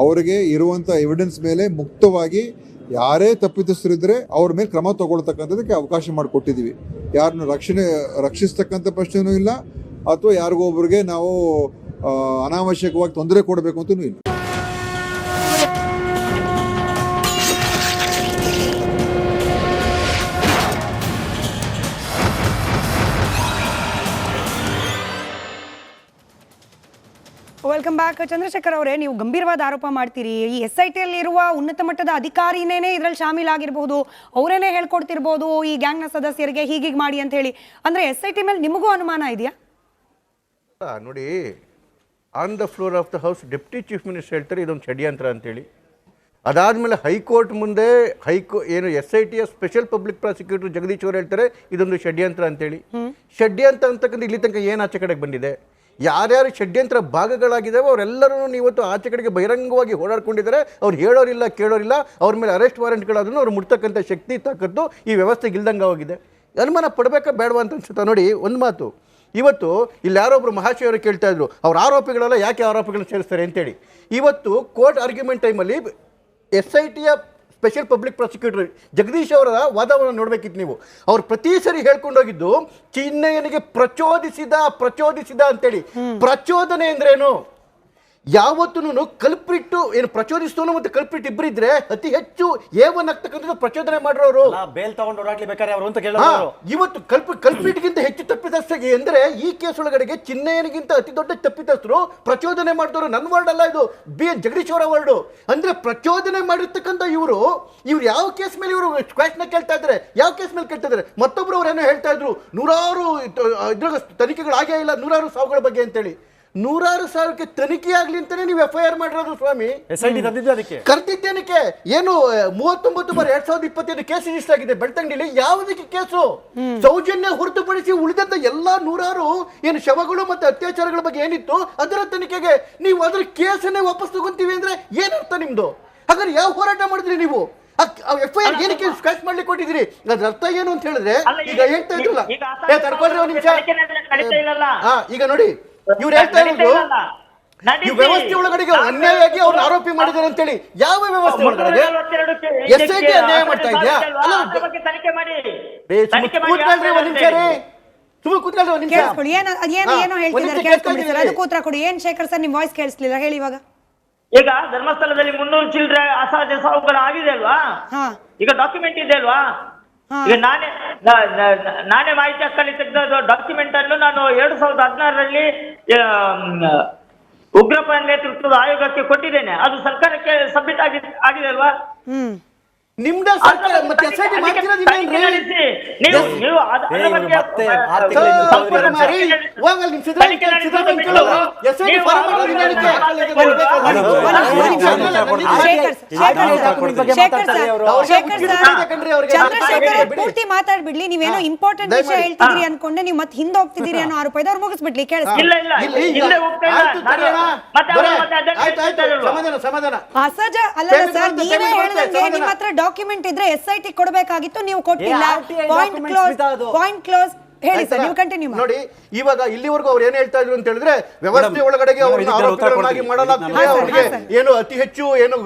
ಅವರಿಗೆ ಇರುವಂಥ ಎವಿಡೆನ್ಸ್ ಮೇಲೆ ಮುಕ್ತವಾಗಿ ಯಾರೇ ತಪ್ಪಿತಸ್ಥರಿದ್ದರೆ ಅವ್ರ ಮೇಲೆ ಕ್ರಮ ತಗೊಳ್ತಕ್ಕಂಥದ್ದಕ್ಕೆ ಅವಕಾಶ ಮಾಡಿಕೊಟ್ಟಿದ್ದೀವಿ. ಯಾರನ್ನು ರಕ್ಷಿಸ್ತಕ್ಕಂಥ ಪ್ರಶ್ನೆಯೂ ಇಲ್ಲ ಅಥವಾ ಯಾರಿಗೊಬ್ಬರಿಗೆ ನಾವು ಅನಾವಶ್ಯಕವಾಗಿ ತೊಂದರೆ ಕೊಡಬೇಕು ಅಂತಲೂ ಇಲ್ಲ. Welcome back. ಚಂದ್ರಶೇಖರ್ ಅವರೇ, ನೀವು ಗಂಭೀರವಾದ ಆರೋಪ ಮಾಡ್ತೀರಿ. ಈ SIT ಇರುವ ಉನ್ನತ ಮಟ್ಟದ ಅಧಿಕಾರಿನೇ ಇದರಲ್ಲಿ ಶಾಮೀಲಾಗಿರ್ಬೋದು, ಅವರೇನೆ ಹೇಳ್ಕೊಡ್ತಿರ್ಬೋದು ಈ ಗ್ಯಾಂಗ್ನ ಸದಸ್ಯರಿಗೆ ಹೀಗೀಗೆ ಮಾಡಿ ಅಂತ ಹೇಳಿ. ಅಂದ್ರೆ SIT ಮೇಲೆ ನಿಮಗೂ ಅನುಮಾನ ಇದೆಯಾ? ನೋಡಿ, on the floor of the house deputy chief minister ಹೇಳ್ತಾರೆ ಇದೊಂದು ಷಡ್ಯಂತ್ರ ಅಂತೇಳಿ. ಅದಾದಮೇಲೆ ಹೈಕೋರ್ಟ್ ಮುಂದೆ SIT special public prosecutor Jagadish ಅವರು ಹೇಳ್ತಾರೆ ಇದೊಂದು ಷಡ್ಯಂತ್ರ ಅಂತೇಳಿ. ಷಡ್ಯಂತ್ರ ಅಂತಕ್ಕಂಥ ಇಲ್ಲಿ ತನಕ ಏನು ಆಚೆ ಕಡೆಗೆ ಬಂದಿದೆ? ಯಾರ್ಯಾರು ಷಡ್ಯಂತ್ರ ಭಾಗಗಳಾಗಿದ್ದಾವೆ ಅವರೆಲ್ಲರೂ ಇವತ್ತು ಆಚೆ ಕಡೆಗೆ ಬಹಿರಂಗವಾಗಿ ಓಡಾಡ್ಕೊಂಡಿದ್ದಾರೆ. ಅವ್ರು ಹೇಳೋರಿಲ್ಲ, ಕೇಳೋರಿಲ್ಲ. ಅವ್ರ ಮೇಲೆ ಅರೆಸ್ಟ್ ವಾರೆಂಟ್ಗಳಾದ್ರೂ ಅವ್ರು ಮುಟ್ತಕ್ಕಂಥ ಶಕ್ತಿ ತಾಕತ್ತು ಈ ವ್ಯವಸ್ಥೆಗೆ ಇಲ್ದಂಗೆ ಹೋಗಿದೆ. ಅನುಮಾನ ಪಡಬೇಕಾ ಬೇಡವಾ ಅಂತ ಅನ್ಸುತ್ತಾ? ನೋಡಿ, ಒಂದು ಮಾತು, ಇವತ್ತು ಇಲ್ಲಿ ಯಾರೊಬ್ಬರು ಮಹಾಶಯವರು ಕೇಳ್ತಾ ಇದ್ರು ಅವ್ರ ಆರೋಪಿಗಳೆಲ್ಲ ಯಾಕೆ ಆರೋಪಿಗಳನ್ನ ಸೇರಿಸ್ತಾರೆ ಅಂತೇಳಿ. ಇವತ್ತು ಕೋರ್ಟ್ ಆರ್ಗ್ಯುಮೆಂಟ್ ಟೈಮಲ್ಲಿ SIT special public prosecutor Jagadish ಅವರ ವಾದವನ್ನು ನೋಡಬೇಕಿತ್ತು ನೀವು. ಅವ್ರು ಪ್ರತಿ ಸರಿ ಹೇಳ್ಕೊಂಡೋಗಿದ್ದು ಚಿನ್ನಯ್ಯನಿಗೆ ಪ್ರಚೋದಿಸಿದ ಅಂತೇಳಿ. ಪ್ರಚೋದನೆ ಅಂದ್ರೇನು? ಯಾವತ್ತೂ ಕಲ್ಪ್ರಿಟ್ಟು ಪ್ರಚೋದಿಸ್ತವನು ಮತ್ತು ಕಲ್ಪ್ರಿಟ್ ಇಬ್ಬರಿದ್ರೆ ಅತಿ ಹೆಚ್ಚು ಆಗ್ತಕ್ಕಂಥದ್ದು ಪ್ರಚೋದನೆ ಮಾಡೋರು. ಬೇಲ್ ತಗೊಂಡು ಓಡಾಡ್ಲಿ ಬೇಕಾರೆ ಅವರು ಅಂತ ಕೇಳೋರು. ಇವತ್ತು ಕಲ್ಪ್ರಿಟ್ಗಿಂತ ಹೆಚ್ಚು ತಪ್ಪಿತಸ್ಥರಿಗೆ ಅಂದ್ರೆ ಈ ಕೇಸ್ ಒಳಗಡೆಗೆ ಚಿನ್ನಯ್ಯನಿಗಿಂತ ಅತಿ ದೊಡ್ಡ ತಪ್ಪಿತಸ್ಥರು ಪ್ರಚೋದನೆ ಮಾಡಿದವರು. ನನ್ನ ವರ್ಡ್ ಅಲ್ಲ ಇದು, ಜಗದೀಶ್ ಅವರ ವರ್ಡು. ಅಂದ್ರೆ ಪ್ರಚೋದನೆ ಮಾಡಿರ್ತಕ್ಕಂಥ ಇವರು ಯಾವ ಕೇಸ್ ಮೇಲೆ ಇವರು ಕ್ವೆಶ್ಚನ್ ಕೇಳ್ತಾ ಇದ್ದಾರೆ? ಯಾವ ಕೇಸ್ ಮೇಲೆ ಕೇಳ್ತಾ ಇದ್ದಾರೆ? ಮತ್ತೊಬ್ರು ಅವರೇನೋ ಹೇಳ್ತಾ ಇದ್ರು ನೂರಾರು ತನಿಖೆಗಳಾಗೇ ಇಲ್ಲ, 100 ಸಾವುಗಳ ಬಗ್ಗೆ ಅಂತೇಳಿ. 100 ಸಾವಿರಕ್ಕೆ ತನಿಖೆ ಆಗ್ಲಿ ಅಂತಾನೆ ನೀವು FIR ಮಾಡಿರೋದು ಸ್ವಾಮಿ. SIT ಅದಕ್ಕೆ ಕರ್ತಿದ್ದೇನಕ್ಕೆ ಏನು 39/2025 ಕೇಸ್ ರಿಜಿಸ್ಟರ್ ಆಗಿದೆ ಬೆಳ್ತಂಗಡಿಲಿ. ಯಾವುದಕ್ಕೆ ಕೇಸು? ಸೌಜನ್ಯ ಹೊರತುಪಡಿಸಿ ಉಳಿದಂತ ಎಲ್ಲಾ 100 ಶವಗಳು ಮತ್ತೆ ಅತ್ಯಾಚಾರಗಳ ಬಗ್ಗೆ ಏನಿತ್ತು ಅದರ ತನಿಖೆಗೆ ನೀವು ಅದರ ಕೇಸನ್ನೇ ವಾಪಸ್ ತಗೊಂತೀವಿ ಅಂದ್ರೆ ಏನರ್ಥ ನಿಮ್ದು? ಹಾಗಾದ್ರೆ ಯಾವ ಹೋರಾಟ ಮಾಡಿದ್ರಿ ನೀವು? FIR ಏನಕ್ಕೆ ಸ್ಕ್ರಾಚ್ ಮಾಡ್ಲಿಕ್ಕೆ ಕೊಟ್ಟಿದ್ರಿ? ಅದ್ರ ಅರ್ಥ ಏನು ಅಂತ ಹೇಳಿದ್ರೆ ಈಗ ಹೇಳ್ತಾ ಇದ್ರಲ್ಲ, ತಡ್ಕೊಳ್ರಿ ಒಂದು ನಿಮಿಷ. ಈಗ ನೋಡಿ, ಇವ್ರು ಹೇಳ್ತಾ ಇರೋದು ಈ ವ್ಯವಸ್ಥೆ ಒಳಗಡೆಗೆ ಅನ್ಯಾಯವಾಗಿ ಅವ್ರು ಆರೋಪಿ ಮಾಡಿದ್ದಾರೆ ಅಂತೇಳಿ. ಯಾವ ವ್ಯವಸ್ಥೆ ಒಳಗಡೆ SIT ಅನ್ಯಾಯ ಮಾಡ್ತಾ ಇದೆಯಾ? ಕೂತ್ಕೊಳ್ರಿ ಒಂದ್ ನಿಮಿಷ ರೀ, ಸುಮ್ಮನೆ ಕೂತ್ಕೊಳ್ರಿ ಒಂದ್ ನಿಮಿಷ. ಏನೋ ಹೇಳ್ತಿದ್ದಾರೆ ಕೇಳಿಸ್ಕೊಂಡ್ಬಿಡಿ. ಅದಕ್ಕೆ ಉತ್ತರ ಕೊಡಿ. ಏನ್ ಶೇಖರ್ ಸರ್, ನಿಮ್ ವಾಯ್ಸ್ ಕೇಳಿಸ್ಲಿಲ್ಲ, ಹೇಳಿ ಇವಾಗ. ಈಗ ಧರ್ಮಸ್ಥಳದಲ್ಲಿ 300 ಚಿಲ್ಲರೆ ಅಸಹಜ ಸಾವುಗಳು ಆಗಿದೆ ಅಲ್ವಾ? ಈಗ ಡಾಕ್ಯುಮೆಂಟ್ ಇದೆ ಅಲ್ವಾ? ಈಗ ನಾನೇ ಮಾಹಿತಿ ಹಕ್ಕಲ್ಲಿ ತೆಗೆದ ಡಾಕ್ಯುಮೆಂಟ್ ಅನ್ನು ನಾನು 2016ರಲ್ಲಿ ಉಗ್ರಪ್ಪ ನೇತೃತ್ವದ ಆಯೋಗಕ್ಕೆ ಕೊಟ್ಟಿದ್ದೇನೆ. ಅದು ಸರ್ಕಾರಕ್ಕೆ ಸಬ್ಮಿಟ್ ಆಗಿದೆ ಅಲ್ವಾ? ನಿಮ್ದೇ ಸರ್ಕಾರ ಮತ್ತೆ SIT ಮಾಡ್ತಿರೋದು ಇನ್ನೇನ್ರಿ? ನೀವು ಅದರ ಬಗ್ಗೆ ಚಂದ್ರಶೇಖರ್ ಪೂರ್ತಿ ಮಾತಾಡ್ಬಿಡ್ಲಿ. ನೀವೇನೋ ಇಂಪಾರ್ಟೆಂಟ್ ವಿಷಯ ಹೇಳ್ತಿದ್ದೀರಿ ಅನ್ಕೊಂಡೆ ನೀವು ಮತ್ತೆ ಹಿಂದೆ ಹೋಗ್ತಿದ್ದೀರಿ ಅನ್ನೋ ಆರೋಪ ಇದೆ. ಅವ್ರು ಮುಗಿಸ್ಬಿಡ್ಲಿ, ಕೇಳಿಸ್ಲಿ. ಅಸಹಜ ಅಲ್ಲ ಸರ್, ನೀವೇ ಹೇಳಿದಂಗೆ ನಿಮ್ಮ ಹತ್ರ ಡಾಕ್ಯುಮೆಂಟ್ ಇದ್ರೆ SIT ಕೊಡಬೇಕಾಗಿತ್ತು, ನೀವು ಕೊಟ್ಟಿಲ್ಲ. Point close. ಹೇಳಿ ಸರ್, ನೀವು ಕಂಟಿನ್ಯೂ ನೋಡಿ. ಇವಾಗ ಇಲ್ಲಿವರೆಗೂ ಅವ್ರು ಏನ್ ಹೇಳ್ತಾ ಇದ್ರು ಅಂತ ಹೇಳಿದ್ರೆ ವ್ಯವಸ್ಥೆ ಒಳಗಡೆಗೆ ಅವ್ರನ್ನ ಆರೋಪಿಗಳನ್ನಾಗಿ ಮಾಡಲಾಗ್ತಿದೆ, ಅವ್ರಿಗೆ ಏನು ಅತಿ ಹೆಚ್ಚು ಏನು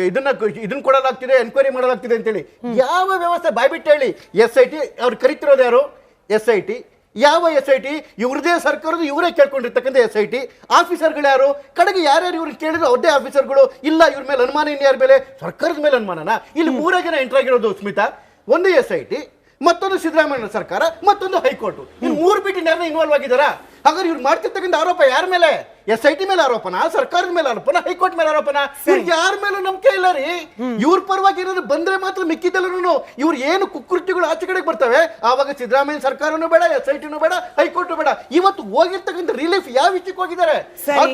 ಇದನ್ನ ಕೊಡಲಾಗ್ತಿದೆ, ಎನ್ಕ್ವೈರಿ ಮಾಡಲಾಗ್ತಿದೆ ಅಂತೇಳಿ. ಯಾವ ವ್ಯವಸ್ಥೆ? ಬಾಯ್ಬಿಟ್ಟು ಹೇಳಿ. SIT ಅವ್ರು ಕರಿತಿರೋದು ಯಾರು? SIT ಯಾವ SIT? ಇವ್ರದೇ ಸರ್ಕಾರದ ಇವರೇ ಕೇಳ್ಕೊಂಡಿರ್ತಕ್ಕಂಥ SIT. ಆಫೀಸರ್ಗಳು ಯಾರು? ಕಡೆಗೆ ಯಾರ್ಯಾರು ಇವ್ರನ್ನ ಕೇಳಿದ್ರು ಅವ್ರದೇ ಆಫೀಸರ್ಗಳು. ಇಲ್ಲ ಇವ್ರ ಮೇಲೆ ಅನುಮಾನ, ಇನ್ಯಾರ ಮೇಲೆ? ಸರ್ಕಾರದ ಮೇಲೆ ಅನುಮಾನನ? ಇಲ್ಲಿ 3 ಜನ ಎಂಟರ್ ಆಗಿರೋದು ಸ್ಮಿತಾ. ಒಂದು SIT, ಮತ್ತೊಂದು ಸಿದ್ದರಾಮಯ್ಯ ಸರ್ಕಾರ, ಮತ್ತೊಂದು ಹೈಕೋರ್ಟ್. ಇನ್ನು 3 ಬಿಟ್ಟು ಯಾರನ್ನ ಇನ್ವಾಲ್ವ್ ಆಗಿದಾರಾ? ಹಾಗಾದ್ರೆ ಇವ್ರು ಮಾಡ್ತಿರ್ತಕ್ಕಂಥ ಆರೋಪ ಯಾರ ಮೇಲೆ? SIT ಮೇಲೆ ಆರೋಪನ, ಸರ್ಕಾರದ ಮೇಲೆ ಆರೋಪನ, ಹೈಕೋರ್ಟ್ ಮೇಲೆ ಆರೋಪನ? ಯಾರ ಮೇಲೂ ನಂಬಿಕೆ ಇಲ್ಲ ರೀ. ಇವ್ರ ಪರವಾಗಿ ಇರೋದು ಬಂದ್ರೆ ಮಾತ್ರ ಮಿಕ್ಕಿದ್ದೆಲ್ಲರೂ ಇವ್ರು ಏನು ಕುಕೃತ್ಯಗಳು ಆಚೆ ಕಡೆಗೆ ಬರ್ತವೆ. ಆವಾಗ ಸಿದ್ದರಾಮಯ್ಯ ಸರ್ಕಾರನೂ ಬೇಡ, SITನೂ ಬೇಡ, ಹೈಕೋರ್ಟ್ ಬೇಡ. ಇವತ್ತು ಹೋಗಿರ್ತಕ್ಕಂಥ ರಿಲೀಫ್ ಯಾವ ವಿಷಯಕ್ಕೆ ಹೋಗಿದ್ದಾರೆ?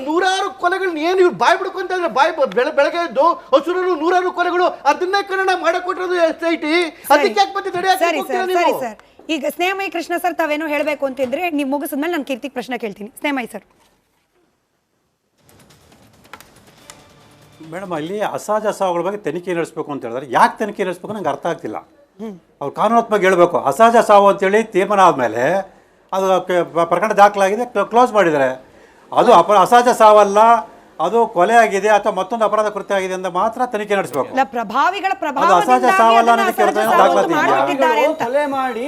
100 ಕೊಲೆಗಳನ್ನ ಏನು ಇವ್ರು ಬಾಯ್ ಬಿಡ್ಕೊಂತ ಇದ್ರೆ ಬೆಳಗ್ಗೆ ಎದ್ದು ಹಸುರರು 100 ಕೊಲೆಗಳು ಅದನ್ನೇ ಕನ್ನಡ ಮಾಡಕೊಟ್ಟಿರೋದು SIT. ಅದಕ್ಕೆ ಯಾಕೆ ಮತ್ತೆ ತಡೆ? ಈಗ ಸ್ನೇಹಮಯಿ ಕೃಷ್ಣ ಸರ್, ತಾವೇನೋ ಹೇಳಬೇಕು ಅಂತಿದ್ರೆ ನೀವು ಮುಗಿಸಿದ್ಮೇಲೆ ನಾನು ಕೀರ್ತಿ ಪ್ರಶ್ನೆ ಕೇಳ್ತೀನಿ. ಸ್ನೇಹಮಯಿ ಸರ್. ಮೇಡಮ್ ಅಲ್ಲಿ ಅಸಹಜ ಸಾವುಗಳ ಬಗ್ಗೆ ತನಿಖೆ ನಡೆಸಬೇಕು ಅಂತ ಹೇಳಿದ್ರೆ ಯಾಕೆ ತನಿಖೆ ನಡೆಸಬೇಕು ನಂಗೆ ಅರ್ಥ ಆಗ್ತಿಲ್ಲ. ಅವ್ರು ಕಾನೂನಾತ್ಮಕ ಹೇಳಬೇಕು. ಅಸಹಜ ಸಾವು ಅಂತೇಳಿ ತೀರ್ಮಾನ ಆದಮೇಲೆ ಅದು ಪ್ರಕರಣ ದಾಖಲಾಗಿದೆ, ಕ್ಲೋಸ್ ಮಾಡಿದ್ದಾರೆ. ಅದು ಅಸಹಜ ಸಾವಲ್ಲ, ಅದು ಕೊಲೆ ಆಗಿದೆ ಅಥವಾ ಮತ್ತೊಂದು ಅಪರಾಧ ಕೃತ್ಯ ಆಗಿದೆ ಅಂತ ಮಾತ್ರ ತನಿಖೆ ನಡೆಸಬೇಕು. ಪ್ರಭಾವಿಗಳ ಅದು ಅಸಹಜ ಸಾವಲ್ಲ ಅನ್ನೋದಕ್ಕೆ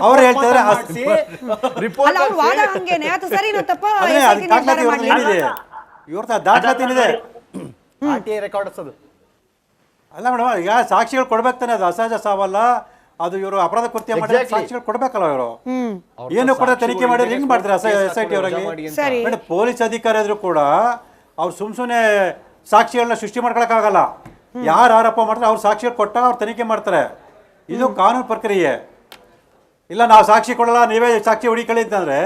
ಅವ್ರು ಹೇಳ್ತಾರೆ ಇವ್ರ ದಾಖಲಾತಿ ಏನಿದೆ ರೆಕಾರ್ಡ್ಸ್ ಅದು ಅಲ್ಲ ಮೇಡಮ್. ಈಗ ಸಾಕ್ಷಿಗಳು ಕೊಡ್ಬೇಕು ತಾನೆ, ಅದು ಅಸಹಜ ಸಾವಲ್ಲ, ಅದು ಇವರು ಅಪರಾಧ ಕೃತ್ಯ ಮಾಡಿದ್ರೆ ಸಾಕ್ಷಿಗಳು ಕೊಡ್ಬೇಕಲ್ಲ. ಇವರು ಏನು ಕೂಡ ತನಿಖೆ ಮಾಡಿದ್ರೆ ಹೆಂಗ್ ಮಾಡ್ತಾರೆ SIT ಅವರಲ್ಲಿ? ಪೊಲೀಸ್ ಅಧಿಕಾರಿ ಆದ್ರೂ ಕೂಡ ಅವ್ರು ಸುಮ್ಮನೆ ಸಾಕ್ಷಿಗಳನ್ನ ಸೃಷ್ಟಿ ಮಾಡ್ಕೊಳಕ್ಕಾಗಲ್ಲ. ಯಾರು ಆರೋಪ ಮಾಡ್ತಾರೆ ಅವ್ರು ಸಾಕ್ಷಿಗಳು ಕೊಟ್ಟಾಗ ಅವ್ರು ತನಿಖೆ ಮಾಡ್ತಾರೆ. ಇದು ಕಾನೂನು ಪ್ರಕ್ರಿಯೆ. ಇಲ್ಲ ನಾವು ಸಾಕ್ಷಿ ಕೊಡಲ್ಲ, ನೀವೇ ಸಾಕ್ಷಿ ಹುಡುಕಿ ಅಂತಂದ್ರೆ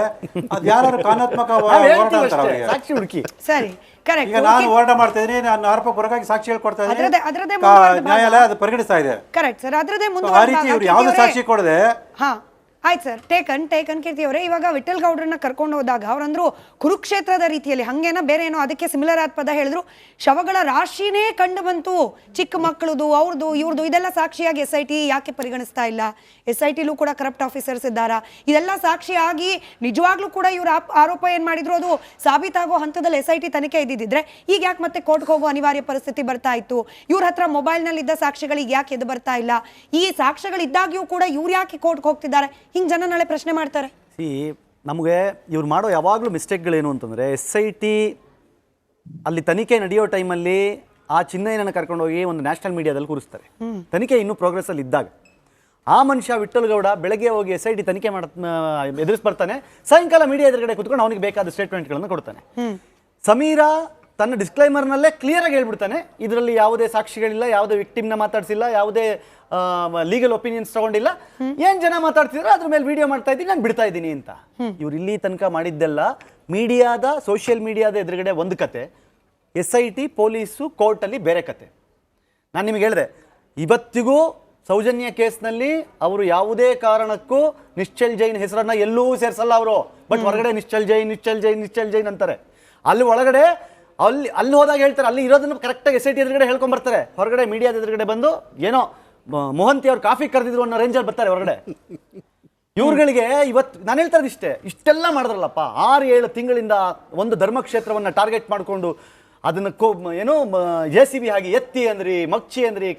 ಅದು ಯಾರು ಕಾನೂನಾತ್ಮಕ ಹೋರಾಟ ಅಂತಾರೆ ಅವರಿಗೆ. ಸಾಕ್ಷಿ ಹುಡುಕಿ ಸರಿ, ಈಗ ನಾನು ಹೋರಾಟ ಮಾಡ್ತಾ ಇದ್ದೀನಿ, ನಾನು ಆರೋಪ ಹೊರಗಾಗಿ ಸಾಕ್ಷಿಗಳು ಕೊಡ್ತಾ ಇದ್ದೀನಿ, ನ್ಯಾಯಾಲಯ ಅದು ಪರಿಗಣಿಸ್ತಾ ಇದೆ. Correct sir. ಅದರದೇ ಆ ರೀತಿ ಇವ್ರು ಯಾವ್ದು ಸಾಕ್ಷಿ ಕೊಡದೆ ಆಯ್ತು ಸರ್, ಟೇಕನ್ ಕೀರ್ತಿ ಅವರೇ. ಇವಾಗ ವಿಠಲ್ ಗೌಡ್ರನ್ನ ಕರ್ಕೊಂಡು ಹೋದಾಗ ಅವ್ರಂದ್ರು ಕುರುಕ್ಷೇತ್ರದ ರೀತಿಯಲ್ಲಿ ಹಂಗೇನ ಬೇರೆ ಏನೋ ಅದಕ್ಕೆ ಸಿಮಿಲರ್ ಆದ ಪದ ಹೇಳಿದ್ರು. ಶವಗಳ ರಾಶಿನೇ ಕಂಡು ಬಂತು, ಚಿಕ್ಕ ಮಕ್ಕಳದು, ಅವ್ರದ್ದು ಇವ್ರದ್ದು, ಇದೆಲ್ಲ ಸಾಕ್ಷಿಯಾಗಿ SIT ಯಾಕೆ ಪರಿಗಣಿಸ್ತಾ ಇಲ್ಲ? SITಲೂ ಕೂಡ ಕರಪ್ಟ್ ಆಫೀಸರ್ಸ್ ಇದ್ದಾರಾ? ಇದೆಲ್ಲ ಸಾಕ್ಷಿಯಾಗಿ ನಿಜವಾಗ್ಲೂ ಕೂಡ ಇವ್ರ ಆರೋಪ ಏನ್ ಮಾಡಿದ್ರು ಅದು ಸಾಬೀತಾಗೋ ಹಂತದಲ್ಲಿ SIT ತನಿಖೆ ಇದ್ದಿದ್ರೆ ಈಗ ಯಾಕೆ ಮತ್ತೆ ಕೋರ್ಟ್ಗೆ ಹೋಗೋ ಅನಿವಾರ್ಯ ಪರಿಸ್ಥಿತಿ ಬರ್ತಾ ಇತ್ತು? ಇವ್ರ ಹತ್ರ ಮೊಬೈಲ್ನಲ್ಲಿದ್ದ ಸಾಕ್ಷಿಗಳಿಗೆ ಯಾಕೆ ಎದ್ದು ಬರ್ತಾ ಇಲ್ಲ? ಈ ಸಾಕ್ಷ್ಯಗಳಿದ್ದಾಗ್ಯೂ ಕೂಡ ಇವ್ರು ಯಾಕೆ ಕೋರ್ಟ್ಗೆ ಹೋಗ್ತಿದ್ದಾರೆ? ಹಿಂಗೆ ಜನ ನಾಳೆ ಪ್ರಶ್ನೆ ಮಾಡ್ತಾರೆ. ನಮಗೆ ಇವ್ರು ಮಾಡೋ ಯಾವಾಗಲೂ ಮಿಸ್ಟೇಕ್ಗಳೇನು ಅಂತಂದರೆ, SIT ಅಲ್ಲಿ ತನಿಖೆ ನಡೆಯೋ ಟೈಮಲ್ಲಿ ಆ ಚಿನ್ನಯ್ಯನನ್ನು ಕರ್ಕೊಂಡೋಗಿ ಒಂದು ನ್ಯಾಷನಲ್ ಮೀಡಿಯಾದಲ್ಲಿ ಕೂರಿಸ್ತಾರೆ. ತನಿಖೆ ಇನ್ನೂ ಪ್ರೋಗ್ರೆಸ್ಸಲ್ಲಿ ಇದ್ದಾಗ ಆ ಮನುಷ್ಯ ವಿಠಲ್ ಗೌಡ ಬೆಳಗ್ಗೆ ಹೋಗಿ SIT ತನಿಖೆ ಎದುರಿಸಿ ಬರ್ತಾನೆ, ಸಾಯಂಕಾಲ ಮೀಡಿಯಾ ಎದುರುಗಡೆ ಕೂತ್ಕೊಂಡು ಅವನಿಗೆ ಬೇಕಾದ ಸ್ಟೇಟ್ಮೆಂಟ್ಗಳನ್ನು ಕೊಡ್ತಾನೆ. ಸಮೀರಾ ತನ್ನ ಡಿಸ್ಕ್ಲೈಮರ್ನಲ್ಲೇ ಕ್ಲಿಯರಾಗಿ ಹೇಳ್ಬಿಡ್ತಾನೆ, ಇದರಲ್ಲಿ ಯಾವುದೇ ಸಾಕ್ಷಿಗಳಿಲ್ಲ, ಯಾವುದೇ ವಿಕ್ಟಿಮ್ನ ಮಾತಾಡ್ಸಿಲ್ಲ, ಯಾವುದೇ ಲೀಗಲ್ ಒಪಿನಿಯನ್ಸ್ ತಗೊಂಡಿಲ್ಲ, ಏನ್ ಜನ ಮಾತಾಡ್ತಿದ್ರು ಅದ್ರ ಮೇಲೆ ವಿಡಿಯೋ ಮಾಡ್ತಾ ಇದ್ದೀನಿ, ನಾನು ಬಿಡ್ತಾ ಇದ್ದೀನಿ ಅಂತ. ಇವ್ರು ಇಲ್ಲಿ ತನಕ ಮಾಡಿದ್ದೆಲ್ಲ ಮೀಡಿಯಾದ, ಸೋಷಿಯಲ್ ಮೀಡಿಯಾದ ಎದುರುಗಡೆ ಒಂದು ಕತೆ, SIT ಪೊಲೀಸು ಕೋರ್ಟಲ್ಲಿ ಬೇರೆ ಕತೆ. ನಾನು ನಿಮಗೆ ಹೇಳಿದೆ, ಇವತ್ತಿಗೂ ಸೌಜನ್ಯ ಕೇಸ್ನಲ್ಲಿ ಅವರು ಯಾವುದೇ ಕಾರಣಕ್ಕೂ ನಿಶ್ಚಲ್ ಜೈನ್ ಹೆಸರನ್ನ ಎಲ್ಲೂ ಸೇರಿಸಲ್ಲ ಅವರು. ಬಟ್ ಹೊರಗಡೆ ನಿಶ್ಚಲ್ ಜೈನ್ ಅಂತಾರೆ. ಅಲ್ಲಿ ಒಳಗಡೆ ಅಲ್ಲಿ ಹೋದಾಗ ಹೇಳ್ತಾರೆ, ಅಲ್ಲಿ ಇರೋದನ್ನು ಕರೆಕ್ಟಾಗಿ SIT ಎದುರುಗಡೆ ಹೇಳ್ಕೊಂಡ್ ಬರ್ತಾರೆ. ಹೊರಗಡೆ ಮೀಡಿಯಾದ ಎದುರುಗಡೆ ಬಂದು ಏನೋ ಮೋಹಂತಿ ಅವ್ರು ಕಾಫಿ ಕರೆದಿದ್ರು ಅನ್ನೋ ರೇಂಜಲ್ಲಿ ಬರ್ತಾರೆ ಹೊರಗಡೆ. ಇವ್ರುಗಳಿಗೆ ಇವತ್ತು ನಾನು ಹೇಳ್ತಾ ಇಷ್ಟೆಲ್ಲ ಮಾಡಿದ್ರಲ್ಲಪ್ಪ, 6-7 ತಿಂಗಳಿಂದ ಒಂದು ಧರ್ಮಕ್ಷೇತ್ರವನ್ನು ಟಾರ್ಗೆಟ್ ಮಾಡಿಕೊಂಡು ಅದನ್ನು ಏನೋ JCB ಹಾಗೆ ಎತ್ತಿ ಅಂದ್ರಿ, ಮಕ್ಷಿ ಅಂದ್ರಿ,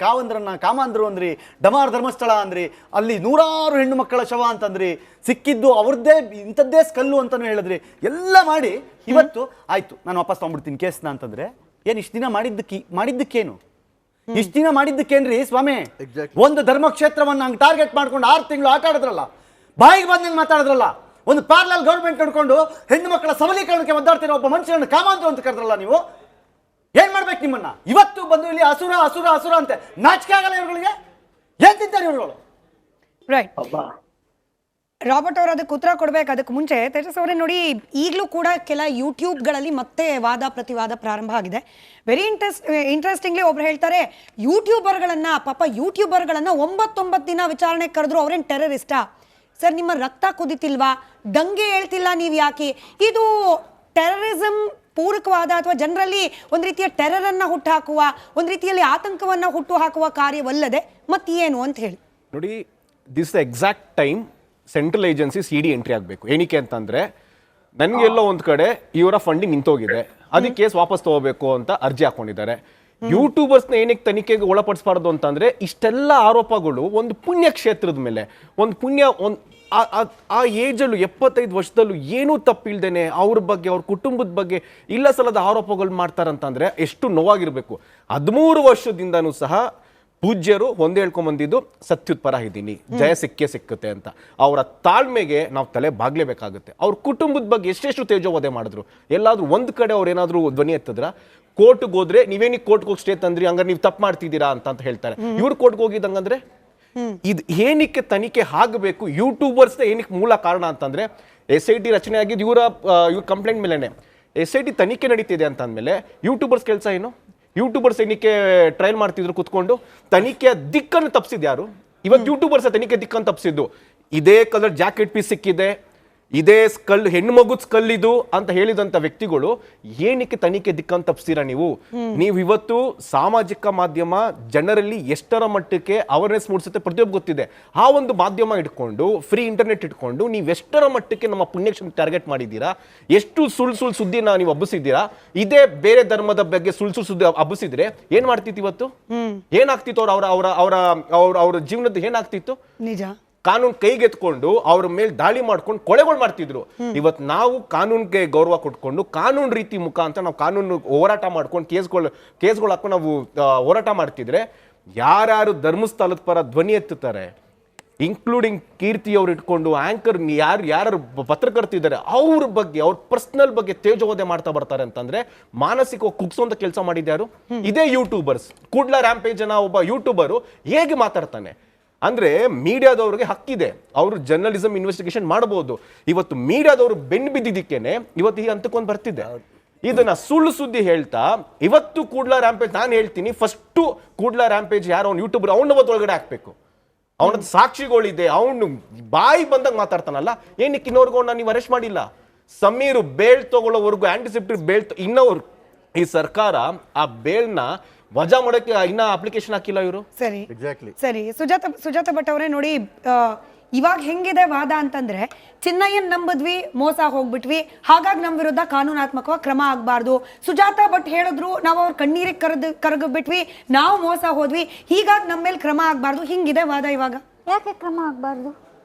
ಕಾಮಾಂಧ್ರು ಅಂದ್ರಿ, ಡಮಾರ್ ಧರ್ಮಸ್ಥಳ ಅಂದ್ರಿ, ಅಲ್ಲಿ 100 ಹೆಣ್ಣು ಮಕ್ಕಳ ಶವ ಅಂತಂದ್ರಿ, ಸಿಕ್ಕಿದ್ದು ಅವ್ರದ್ದೇ ಇಂಥದ್ದೇ ಸ್ಕಲ್ಲು ಅಂತಾನು ಹೇಳಿದ್ರಿ. ಎಲ್ಲ ಮಾಡಿ ಇವತ್ತು ಆಯ್ತು ನಾನು ವಾಪಸ್ ತಗೊಂಡ್ಬಿಡ್ತೀನಿ ಕೇಸ್ನ ಅಂತಂದ್ರೆ ಏನು ಇಷ್ಟು ದಿನ ಮಾಡಿದ್ದಕ್ಕೇನು? ಇಷ್ಟು ದಿನ ಮಾಡಿದ್ದಕ್ಕೇನ್ರಿ ಸ್ವಾಮಿ? ಒಂದು ಧರ್ಮಕ್ಷೇತ್ರವನ್ನು ಹಂಗೆ ಟಾರ್ಗೆಟ್ ಮಾಡ್ಕೊಂಡು 6 ತಿಂಗಳು ಆಟ ಆಡಿದ್ರಲ್ಲ, ಬಾಯಿಗೆ ಬಂದಂಗೆ ಮಾತಾಡಿದ್ರಲ್ಲ, ಒಂದು ಪ್ಯಾರಲಲ್ ಗೌರ್ಮೆಂಟ್ ನೋಡ್ಕೊಂಡು ಹೆಣ್ಣು ಮಕ್ಕಳ ಸಬಲೀಕರಣಕ್ಕೆ ಒದ್ದಾಡ್ತಿರೋ ಒಬ್ಬ ಮನುಷ್ಯನನ್ನು ಕಾಮಾಂಧ್ರು ಅಂತ ಕರೆದ್ರಲ್ಲ ನೀವು. ಏನ್ ಮಾಡ್ಬೇಕು ನಿಮ್ಮನ್ನ? ಇವತ್ತು ಬಂದು ಇಲ್ಲಿ ಅಸುರ ಅಂತೆ ನಾಚಿಕೆ ಆಗಲ್ಲ ಇವ್ರುಗಳಿಗೆ? ಏನ್ ತಿಂತಾರೆ ಇವ್ರುಗಳು? ರೈಟ್, ರಾಬರ್ಟ್ ಅವರು ಅದಕ್ಕೆ ಉತ್ತರ ಕೊಡ್ಬೇಕು. ಅದಕ್ಕೆ ಮುಂಚೆ ತೇಜಸ್ ಅವರೇ ನೋಡಿ, ಈಗಲೂ ಕೂಡ ಕೆಲ ಯೂಟ್ಯೂಬ್ಗಳಲ್ಲಿ ಮತ್ತೆ ವಾದ ಪ್ರತಿವಾದ ಪ್ರಾರಂಭ ಆಗಿದೆ. ವೆರಿ ಇಂಟ್ರೆಸ್ಟಿಂಗ್ಲಿ ಒಬ್ರು ಹೇಳ್ತಾರೆ, ಯೂಟ್ಯೂಬರ್ಗಳನ್ನ 9 ದಿನ ವಿಚಾರಣೆ ಕರೆದ್ರು ಅವ್ರೇನ್ ಟೆರರಿಸ್ಟಾ? ಸರ್, ನಿಮ್ಮ ರಕ್ತ ಕುದಿತಿಲ್ವಾ? ದಂಗೆ ಹೇಳ್ತಿಲ್ಲ ನೀವು ಯಾಕೆ? ಇದು ಟೆರರಿಸಂ ಪೂರಕವಾದ ಅಥವಾ ಜನರಲ್ಲಿ ಒಂದು ರೀತಿಯ ಟೆರರ್ ಅನ್ನ ಹುಟ್ಟುಹಾಕುವ, ಒಂದು ರೀತಿಯಲ್ಲಿ ಆತಂಕವನ್ನ ಹುಟ್ಟುಹಾಕುವ ಕಾರ್ಯವಲ್ಲದೆ ಮತ್ತೇನು ಅಂತ ಹೇಳಿ ನೋಡಿ. This exact time central agency CD entry ಆಗಬೇಕು. ಏನಕ್ಕೆ ಅಂತಂದ್ರೆ ನನಗೆಲ್ಲೋ ಒಂದು ಕಡೆ ಇವರ ಫಂಡಿಂಗ್ ನಿಂತೋಗಿದೆ, ಅದಕ್ಕೆ ಕೇಸ್ ವಾಪಸ್ ತಗೋಬೇಕು ಅಂತ ಅರ್ಜಿ ಹಾಕೊಂಡಿದ್ದಾರೆ. ಯೂಟ್ಯೂಬರ್ಸ್ನ ಏನಕ್ಕೆ ತನಿಖೆಗೆ ಒಳಪಡಿಸಬಾರ್ದು ಅಂತಂದ್ರೆ, ಇಷ್ಟೆಲ್ಲ ಆರೋಪಗಳು ಒಂದು ಪುಣ್ಯ ಕ್ಷೇತ್ರದ ಮೇಲೆ, ಆ ಏಜಲ್ಲೂ 75 ವರ್ಷದಲ್ಲೂ ಏನೂ ತಪ್ಪಿಲ್ದೇನೆ ಅವ್ರ ಬಗ್ಗೆ, ಅವ್ರ ಕುಟುಂಬದ ಬಗ್ಗೆ ಇಲ್ಲ ಸಲದ ಆರೋಪಗಳು ಮಾಡ್ತಾರಂತಂದ್ರೆ ಎಷ್ಟು ನೋವಾಗಿರ್ಬೇಕು. 13 ವರ್ಷದಿಂದನೂ ಸಹ ಪೂಜ್ಯರು ಒಂದೇ ಹೇಳ್ಕೊಂಬಂದಿದ್ದು ಸತ್ಯುತ್ ಪರ ಇದ್ದೀನಿ, ಜಯ ಸಿಕ್ಕುತ್ತೆ ಅಂತ. ಅವರ ತಾಳ್ಮೆಗೆ ನಾವು ತಲೆ ಬಾಗ್ಲೇಬೇಕಾಗುತ್ತೆ. ಅವ್ರ ಕುಟುಂಬದ ಬಗ್ಗೆ ಎಷ್ಟೆಷ್ಟು ತೇಜೋವಧೆ ಮಾಡಿದ್ರು. ಎಲ್ಲಾದ್ರೂ ಒಂದು ಕಡೆ ಅವ್ರು ಏನಾದ್ರು ಧ್ವನಿ ಎತ್ತಿದ್ರ, ಕೋರ್ಟ್ಗೆ ಹೋದ್ರೆ ನೀವೇನಿಗೆ ಕೋರ್ಟ್ಗೆ ಹೋಗಿ ಸ್ಟೇ ತಂದ್ರಿ, ಹಂಗಾರೆ ನೀವು ತಪ್ಪು ಮಾಡ್ತಿದ್ದೀರಾ ಅಂತ ಹೇಳ್ತಾರೆ. ಇವ್ರು ಕೋರ್ಟ್ಗೆ ಹೋಗಿದ್ದಂಗಂದ್ರೆ ಇದು ಏನಕ್ಕೆ ತನಿಖೆ ಆಗಬೇಕು? ಯೂಟ್ಯೂಬರ್ಸ್ ಏನಕ್ಕೆ ಮೂಲ ಕಾರಣ ಅಂತಂದ್ರೆ, SIT ರಚನೆ ಆಗಿದ್ದು ಇವ್ರ ಕಂಪ್ಲೇಂಟ್ ಮೇಲೆನೆ. SIT ತನಿಖೆ ನಡೀತಿದೆ ಅಂತ ಅಂದಮೇಲೆ ಯೂಟ್ಯೂಬರ್ಸ್ ಕೆಲಸ ಏನು? ಯೂಟ್ಯೂಬರ್ಸ್ ಏನಕ್ಕೆ ಟ್ರಯಲ್ ಮಾಡ್ತಿದ್ರು ಕುತ್ಕೊಂಡು? ತನಿಖೆಯ ದಿಕ್ಕನ್ನು ತಪ್ಪಿಸಿದ್ದು ಯಾರು? ಇವತ್ತು ಯೂಟ್ಯೂಬರ್ಸ್ ತನಿಖೆ ದಿಕ್ಕನ್ನು ತಪ್ಪಿಸಿದ್ದು. ಇದೇ ಕಲರ್ ಜಾಕೆಟ್ ಪೀಸ್ ಸಿಕ್ಕಿದೆ, ಇದೇ ಸ್ಕಲ್ ಹೆಣ್ಣು ಮಗುದ್ ಸ್ಕಲ್ ಇದು ಅಂತ ಹೇಳಿದಂತ ವ್ಯಕ್ತಿಗಳು ಏನಕ್ಕೆ ತನಿಖೆ ದಿಕ್ಕನ್ನು ತಪ್ಪಿಸ್ತೀರಾ ನೀವು ಇವತ್ತು ಸಾಮಾಜಿಕ ಮಾಧ್ಯಮ ಜನರಲ್ಲಿ ಎಷ್ಟರ ಮಟ್ಟಕ್ಕೆ ಅವೇರ್ನೆಸ್ ಮೂಡಿಸುತ್ತೆ ಪ್ರತಿಯೊಬ್ಬ ಗೊತ್ತಿದೆ. ಆ ಒಂದು ಮಾಧ್ಯಮ ಇಟ್ಕೊಂಡು ಫ್ರೀ ಇಂಟರ್ನೆಟ್ ಇಟ್ಕೊಂಡು ನೀವು ಎಷ್ಟರ ಮಟ್ಟಕ್ಕೆ ನಮ್ಮ ಪುಣ್ಯಕ್ಷೇತ್ರ ಟಾರ್ಗೆಟ್ ಮಾಡಿದ್ದೀರಾ, ಎಷ್ಟು ಸುಳ್ಳು ಸುದ್ದಿನ ನೀವು ಹಬ್ಬಿಸಿದ್ದೀರಾ. ಇದೇ ಬೇರೆ ಧರ್ಮದ ಬಗ್ಗೆ ಸುಳ್ಳು ಸುದ್ದಿ ಹಬ್ಬಿಸಿದ್ರೆ ಏನ್ ಮಾಡ್ತಿತ್ತು ಇವತ್ತು, ಏನಾಗ್ತಿತ್ತು ಅವ್ರ ಜೀವನದ ಏನಾಗ್ತಿತ್ತು. ನಿಜ. ಕಾನೂನು ಕೈಗೆತ್ಕೊಂಡು ಅವ್ರ ಮೇಲೆ ದಾಳಿ ಮಾಡ್ಕೊಂಡು ಕೊಳೆಗಳು ಮಾಡ್ತಿದ್ರು. ಇವತ್ತು ನಾವು ಕಾನೂನ್ಗೆ ಗೌರವ ಕೊಟ್ಕೊಂಡು ಕಾನೂನು ರೀತಿ ಮುಖಾಂತರ ನಾವು ಕಾನೂನು ಹೋರಾಟ ಮಾಡ್ಕೊಂಡು ಕೇಸ್ಗಳು ಹಾಕೊಂಡು ನಾವು ಹೋರಾಟ ಮಾಡ್ತಿದ್ರೆ ಯಾರ್ಯಾರು ಧರ್ಮಸ್ಥಳದ ಪರ ಧ್ವನಿ ಎತ್ತುತ್ತಾರೆ, ಇನ್ಕ್ಲೂಡಿಂಗ್ ಕೀರ್ತಿ ಅವ್ರು ಇಟ್ಕೊಂಡು ಆಂಕರ್ ಯಾರು ಪತ್ರಕರ್ತಿದ್ದಾರೆ ಅವ್ರ ಬಗ್ಗೆ, ಅವ್ರ ಪರ್ಸನಲ್ ಬಗ್ಗೆ ತೇಜೋವಧೆ ಮಾಡ್ತಾ ಬರ್ತಾರೆ ಅಂತಂದ್ರೆ ಮಾನಸಿಕ ಕುಗ್ಸೋಂತ ಕೆಲಸ ಮಾಡಿದ್ಯಾರು ಇದೇ ಯೂಟ್ಯೂಬರ್ಸ್. ಕೂಡ್ಲ ರ್ಯಾಂಪೇಜ್ ಒಬ್ಬ ಯೂಟ್ಯೂಬರು ಹೇಗೆ ಮಾತಾಡ್ತಾನೆ ಅಂದ್ರೆ ಮೀಡಿಯಾದವ್ರಿಗೆ ಹಕ್ಕಿದೆ, ಅವರು ಜರ್ನಲಿಸಂ ಇನ್ವೆಸ್ಟಿಗೇಷನ್ ಮಾಡಬಹುದು. ಇವತ್ತು ಮೀಡಿಯಾದವರು ಬೆನ್ನು ಬಿದ್ದಿದ್ದಕ್ಕೇನೆ ಇವತ್ತು ಈ ಹಂತಕ್ಕೊಂದು ಬರ್ತಿದೆ. ಇದನ್ನ ಸುಳ್ಳು ಸುದ್ದಿ ಹೇಳ್ತಾ ಇವತ್ತು ಕೂಡ್ಲ ರ್ಯಾಂಪೇಜ್, ನಾನು ಹೇಳ್ತೀನಿ ಫಸ್ಟ್ ಕೂಡ್ಲ ರ್ಯಾಂಪೇಜ್ ಯಾರು ಅವ್ನು ಯೂಟ್ಯೂಬರ್ ಅವ್ನ ಒಳಗಡೆ ಹಾಕ್ಬೇಕು. ಅವನದ್ದು ಸಾಕ್ಷಿಗಳಿದೆ, ಅವನು ಬಾಯಿ ಬಂದಾಗ ಮಾತಾಡ್ತಾನಲ್ಲ, ಏನಕ್ಕೆ ಇನ್ನೋರ್ಗು ನೀವು ಅರೆಸ್ಟ್ ಮಾಡಿಲ್ಲ. ಸಮೀರ್ ಬೇಲ್ ತಗೊಳ್ಳೋವರೆಗೂ ಆಂಟಿಸಿಪ್ಟಿವ್ ಬೇಲ್ ಇನ್ನೋರು ಈ ಸರ್ಕಾರ ಆ ಬೇಲ್ನ ವಜಾ ಮಾಡೋಕ್ಕೆ ಇನ್ನ ಅಪ್ಲಿಕೇಶನ್ ಹಾಕಿಲ್ಲ ಇವರು. ಸರಿ ಸರಿ ಸುಜಾತ ಭಟ್ ಅವರೇ ನೋಡಿ, ಇವಾಗ ಹೆಂಗಿದೆ ವಾದ ಅಂತಂದ್ರೆ ಚಿನ್ನಯ್ಯನ್ ನಂಬಿದ್ವಿ, ಮೋಸ ಹೋಗ್ಬಿಟ್ವಿ, ಹಾಗಾಗಿ ನಮ್ಮ ವಿರುದ್ಧ ಕಾನೂನಾತ್ಮಕವಾಗಿ ಕ್ರಮ ಆಗಬಾರ್ದು. ಸುಜಾತ ಭಟ್ ಹೇಳಿದ್ರು, ನಾವು ಅವ್ರ ಕಣ್ಣೀರಿಗೆ ಕರಗಬಿಟ್ವಿ, ನಾವು ಮೋಸ ಹೋದ್ವಿ, ಹೀಗಾಗಿ ನಮ್ಮ ಮೇಲೆ ಕ್ರಮ ಆಗಬಾರ್ದು, ಹಿಂಗಿದೆ ವಾದ ಇವಾಗ. ಯಾಕೆ ಕ್ರಮ ಆಗಬಾರ್ದು?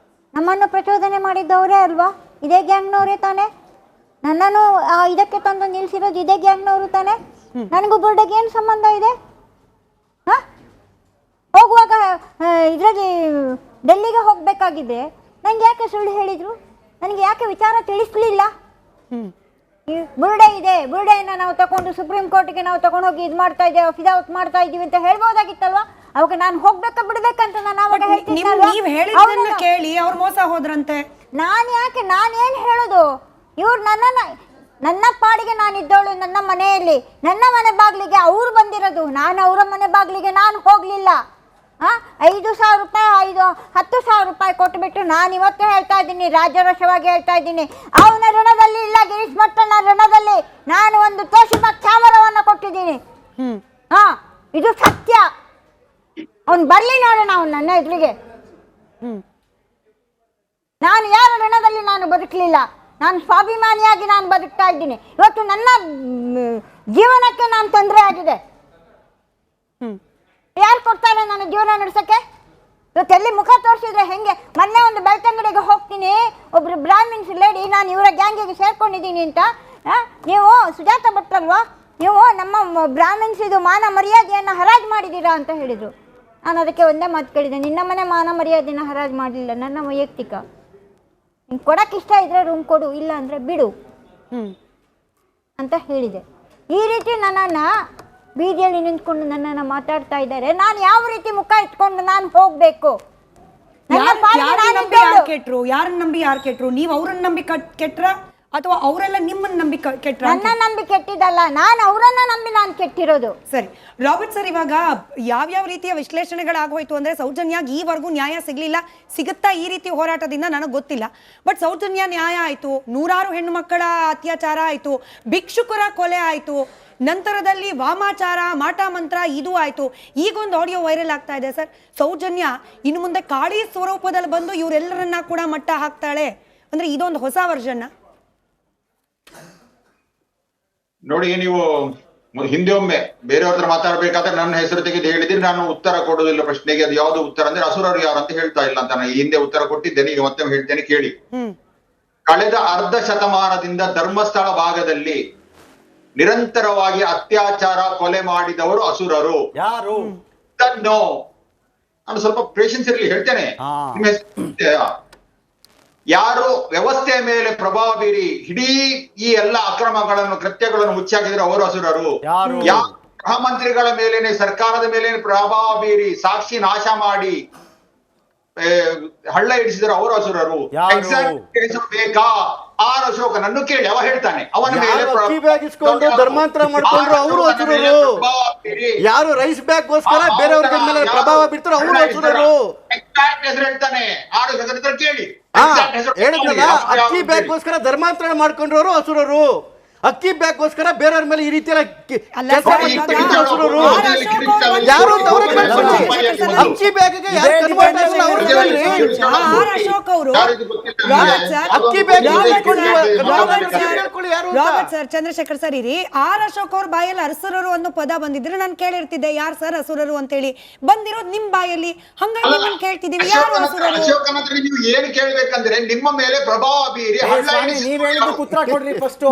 ನಮ್ಮನ್ನು ಪ್ರಚೋದನೆ ಮಾಡಿದ್ದವರೇ ಅಲ್ವಾ, ಇದೇ ಗ್ಯಾಂಗ್ನವರೇ ತಾನೆ. ನನ್ನನ್ನು ಇದಕ್ಕೆ ತಂದು ನಿಲ್ಸಿರೋದು ಇದೇ ಗ್ಯಾಂಗ್ನವರು ತಾನೆ. ನನಗೂ ಬುರ್ಡೆಗೆ ಏನು ಸಂಬಂಧ ಇದೆ? ಹೋಗುವಾಗ ಇದರಲ್ಲಿ ಡೆಲ್ಲಿಗೆ ಹೋಗಬೇಕಾಗಿದೆ, ನನಗೆ ಯಾಕೆ ಸುಳ್ಳು ಹೇಳಿದ್ರು? ನನಗೆ ಯಾಕೆ ವಿಚಾರ ತಿಳಿಸ್ಲಿಲ್ಲ? ಬುರ್ಡೆ ಇದೆ, ಬುರ್ಡೆಯನ್ನು ನಾವು ತಗೊಂಡು ಸುಪ್ರೀಂ ಕೋರ್ಟ್ಗೆ ನಾವು ತಗೊಂಡೋಗಿ ಇದು ಮಾಡ್ತಾ ಇದ್ದೇವೆ, ಫಿದಾಔಟ್ ಮಾಡ್ತಾ ಇದ್ದೀವಿ ಅಂತ ಹೇಳ್ಬೋದಾಗಿತ್ತಲ್ವಾ? ಅವಾಗ ನಾನು ಹೋಗ್ಬೇಕಾ ಬಿಡ್ಬೇಕಂತ ನಾನು ಅವಾಗ ಹೇಳ್ತೀನಿ ಕೇಳಿ ಅವ್ರು ಮೋಸ ಹೋದ್ರಂತೆ. ನಾನೇನು ಹೇಳೋದು? ಇವ್ರು ನನ್ನ ಪಾಡಿಗೆ ನಾನಿದ್ದವಳು ನನ್ನ ಮನೆಯಲ್ಲಿ, ನನ್ನ ಮನೆ ಬಾಗಿಲಿಗೆ ಅವ್ರು ಬಂದಿರೋದು, ನಾನು ಅವರ ಮನೆ ಬಾಗಿಲಿಗೆ ನಾನು ಹೋಗಲಿಲ್ಲ. 5,000 ರೂಪಾಯಿ 10,000 ರೂಪಾಯಿ ಕೊಟ್ಟುಬಿಟ್ಟು ನಾನು ಇವತ್ತು ಹೇಳ್ತಾ ಇದ್ದೀನಿ, ರಾಜರೋಷವಾಗಿ ಹೇಳ್ತಾ ಇದ್ದೀನಿ, ಅವನ ಋಣದಲ್ಲಿ ಇಲ್ಲ, ಗಿರೀಶ್ ಭಟ್ಟನ ಋಣದಲ್ಲಿ ನಾನು ಒಂದು ತೋಷಿಕ ಚಾಮರವನ್ನು ಕೊಟ್ಟಿದ್ದೀನಿ. ಇದು ಸತ್ಯ. ಅವನು ಬರ್ಲಿ ನೋಡೋಣ, ಅವನು ನನ್ನ ಎದುರಿಗೆ. ನಾನು ಯಾರ ಋಣದಲ್ಲಿ ನಾನು ಬದುಕಲಿಲ್ಲ, ನಾನು ಸ್ವಾಭಿಮಾನಿಯಾಗಿ ನಾನು ಬದುಕ್ತಾ ಇದ್ದೀನಿ. ಇವತ್ತು ನನ್ನ ಜೀವನಕ್ಕೆ ನಾನು ತೊಂದರೆ ಆಗಿದೆ. ಯಾರು ಕೊಡ್ತಾರೆ ನನ್ನ ಜೀವನ ನಡೆಸಕ್ಕೆ? ಇವತ್ತು ಎಲ್ಲಿ ಮುಖ ತೋರಿಸಿದ್ರೆ ಹೆಂಗೆ? ಮೊನ್ನೆ ಒಂದು ಬೆಳ್ತಂಗಡಿಗೆ ಹೋಗ್ತೀನಿ, ಒಬ್ರು ಬ್ರಾಹ್ಮಿನ್ಸ್ ಲೇಡಿ ನಾನು ಇವರ ಗ್ಯಾಂಗಿಗೆ ಸೇರ್ಕೊಂಡಿದ್ದೀನಿ ಅಂತ, ನೀವು ಸುಜಾತ ಭಟ್ರಲ್ವಾ, ನೀವು ನಮ್ಮ ಬ್ರಾಹ್ಮಿನ್ಸ್ ಇದು ಮಾನ ಮರ್ಯಾದೆಯನ್ನು ಹರಾಜು ಮಾಡಿದ್ದೀರಾ ಅಂತ ಹೇಳಿದರು. ನಾನು ಅದಕ್ಕೆ ಒಂದೇ ಮಾತು ಕೇಳಿದೆ, ನಿನ್ನ ಮನೆ ಮಾನ ಮರ್ಯಾದೆಯನ್ನು ಹರಾಜು ಮಾಡಲಿಲ್ಲ, ನನ್ನ ವೈಯಕ್ತಿಕ. ನಿಂಗೆ ಕೊಡಕ್ಕೆ ಇಷ್ಟ ಇದ್ರೆ ರೂಮ್ ಕೊಡು, ಇಲ್ಲ ಅಂದರೆ ಬಿಡು ಅಂತ ಹೇಳಿದೆ. ಈ ರೀತಿ ನನ್ನನ್ನು ಬೀದಿಯಲ್ಲಿ ನಿಂತ್ಕೊಂಡು ನನ್ನನ್ನು ಮಾತಾಡ್ತಾ ಇದ್ದಾರೆ. ನಾನು ಯಾವ ರೀತಿ ಮುಖ ಇಟ್ಕೊಂಡು ನಾನು ಹೋಗ್ಬೇಕು? ಯಾರನ್ನ ನಂಬಿ ಯಾರು ಕೆಟ್ರು? ನೀವು ಅವ್ರನ್ನ ನಂಬಿ ಕೆಟ್ರ ಅಥವಾ ಅವರೆಲ್ಲ ನಿಮ್ಮನ್ನ ನಂಬಿ ಕೆಟ್ರ? ನನ್ನ ನಂಬಿ ಕೆಟ್ಟಿದ್ದಲ್ಲ, ನಾನು ಅವರನ್ನ ನಂಬಿ ನಾನು ಕೆಟ್ಟಿರೋದು. ಸರಿ ರಾಬರ್ಟ್ ಸರ್, ಇವಾಗ ಯಾವ್ಯಾವ ರೀತಿಯ ವಿಶ್ಲೇಷಣೆಗಳಾಗೋಯ್ತು ಅಂದ್ರೆ ಸೌಜನ್ಯಾಗ ಈವರೆಗೂ ನ್ಯಾಯ ಸಿಗ್ಲಿಲ್ಲ, ಸಿಗುತ್ತಾ ಈ ರೀತಿ ಹೋರಾಟದಿಂದ ನನಗೆ ಗೊತ್ತಿಲ್ಲ. ಬಟ್ ಸೌಜನ್ಯ ನ್ಯಾಯ ಆಯ್ತು, ನೂರಾರು ಹೆಣ್ಣು ಮಕ್ಕಳ ಅತ್ಯಾಚಾರ ಆಯ್ತು, ಭಿಕ್ಷುಕರ ಕೊಲೆ ಆಯ್ತು, ನಂತರದಲ್ಲಿ ವಾಮಾಚಾರ ಮಾಟ ಮಂತ್ರ ಇದು ಆಯ್ತು, ಈಗೊಂದು ಆಡಿಯೋ ವೈರಲ್ ಆಗ್ತಾ ಇದೆ ಸರ್. ಸೌಜನ್ಯ ಇನ್ನು ಮುಂದೆ ಕಾಳಿ ಸ್ವರೂಪದಲ್ಲಿ ಬಂದು ಇವರೆಲ್ಲರನ್ನ ಕೂಡ ಮಟ್ಟ ಹಾಕ್ತಾಳೆ ಅಂದ್ರೆ ಇದೊಂದು ಹೊಸ ವರ್ಷನ್ನ ನೋಡಿ. ನೀವು ಹಿಂದೆ ಒಮ್ಮೆ ಬೇರೆಯವ್ರ ಹತ್ರ ಮಾತಾಡ್ಬೇಕಾದ್ರೆ ನನ್ನ ಹೆಸರು ತೆಗೆದು ಹೇಳಿದ್ರೆ ನಾನು ಉತ್ತರ ಕೊಡೋದಿಲ್ಲ ಪ್ರಶ್ನೆಗೆ. ಅದು ಯಾವ್ದು ಉತ್ತರ ಅಂದ್ರೆ ಅಸುರರು ಯಾರು ಅಂತ ಹೇಳ್ತಾ ಇಲ್ಲ ಅಂತ ನಾನು ಹಿಂದೆ ಉತ್ತರ ಕೊಟ್ಟಿದ್ದೇನೆ, ಈಗ ಮತ್ತೆ ಹೇಳ್ತೇನೆ ಕೇಳಿ. ಕಳೆದ ಅರ್ಧ ಶತಮಾನದಿಂದ ಧರ್ಮಸ್ಥಳ ಭಾಗದಲ್ಲಿ ನಿರಂತರವಾಗಿ ಅತ್ಯಾಚಾರ ಕೊಲೆ ಮಾಡಿದವರು ಅಸುರರು. ಯಾರು? ನಾನು ಸ್ವಲ್ಪ ಪೇಷನ್ಸ್ ಇರಲಿ ಹೇಳ್ತೇನೆ. ಯಾರು ವ್ಯವಸ್ಥೆಯ ಮೇಲೆ ಪ್ರಭಾವ ಬೀರಿ ಇಡೀ ಈ ಎಲ್ಲ ಅಕ್ರಮಗಳನ್ನು ಕೃತ್ಯಗಳನ್ನು ಮುಚ್ಚಾಕಿದ್ರೆ ಅವರು ಅಸುರರು. ಗೃಹ ಮಂತ್ರಿಗಳ ಮೇಲೇನೆ ಸರ್ಕಾರದ ಮೇಲೆ ಪ್ರಭಾವ ಬೀರಿ ಸಾಕ್ಷಿ ನಾಶ ಮಾಡಿ ಹಳ್ಳ ಹಿಡಿಸಿದ್ರು ಅವರು ಅಸುರರು. ಯಾರು? ಎಕ್ಸಾಕ್ಟ್ ಹೆಸರು ಬೇಕಾ? ಆರ್ ಅಶೋಕನನ್ನು ಕೇಳಿ, ಅವ ಹೇಳ್ತಾನೆ. ಅವನ ಮೇಲೆ ಯಾರು ಅಕ್ಕಿ ಬ್ಯಾಗ್ ಇಸ್ಕೊಂಡು ಧರ್ಮಾಂತರ ಮಾಡ್ಕೊಂಡ್ರು ಅವರು ಅಸುರರು. ಯಾರು ರೈಸ್ ಬ್ಯಾಗ್ ಗೋಸ್ಕರ ಬೇರೆಯವ್ರ ಮೇಲೆ ಪ್ರಭಾವ ಬೀರ್ತಾರೋ ಅವರು ಅಸುರರು. ಎಕ್ಸಾಕ್ಟ್ ಹೆಸರು ಹೇಳ್ತಾನೆ. ಆರ್ ಅಶೋಕನ ಹತ್ರ ಕೇಳಿ. ಹೇಳಿದ್ನಲ್ಲ, ಅಕ್ಕಿ ಬ್ಯಾಗ್ ಗೋಸ್ಕರ ಧರ್ಮಾಂತರ ಮಾಡ್ಕೊಂಡ್ರು ಅಸುರರು. ಅಕ್ಕಿ ಬ್ಯಾಗ್ ಗೋಸ್ಕರ ಬೇರೆಯವ್ರ ಮೇಲೆ ಈ ರೀತಿ ಅಸುರರು. ಯಾರು ಅಂತ ಅವ್ರಿಗೆ ಕೇಳ್ಕೊಳ್ಳಿ. ಅಕ್ಕಿ ಬ್ಯಾಗ್ಗೆ ಯಾರು ಕನ್ವರ್ಟ್ ಆಗಲ್ಲ ಅವ್ರಿಗೆ ಹೇಳ್ರಿ. ಅಶೋಕ್ ಅವರು ಅಕ್ಕಿ bag Robert sir, Chandrashekhar sir ಇರಿ. ಆರ್ ಅಶೋಕ್ ಅವ್ರ ಬಾಯಲ್ಲಿ ಅಸುರರು ಅನ್ನೋ ಪದ ಬಂದಿದ್ರೆ ನಾನು ಕೇಳಿರ್ತಿದ್ದೆ ಯಾರು ಸರ್ ಅಸುರರು ಅಂತ ಹೇಳಿ. ಬಂದಿರೋದು ನಿಮ್ ಬಾಯಲ್ಲಿ, ಹಂಗಾಗಿ ನಿಮ್ಮನ್ನ ಕೇಳ್ತಿದೀವಿ ಯಾರು ಅಸುರರು. ಅಶೋಕನ ಹತ್ರ ನೀವು ಏನು ಕೇಳ್ಬೇಕಂದ್ರೆ ನಿಮ್ಮ ಮೇಲೆ ಪ್ರಭಾವ ಬೀರಿ ಹಳ್ಳ ಹಿಡಿಸಿ ನೀವ್ ಹೇಳಿದ್ದಕ್ಕೆ ಉತ್ತರ ಕೊಡ್ರಿ ಫಸ್ಟ್.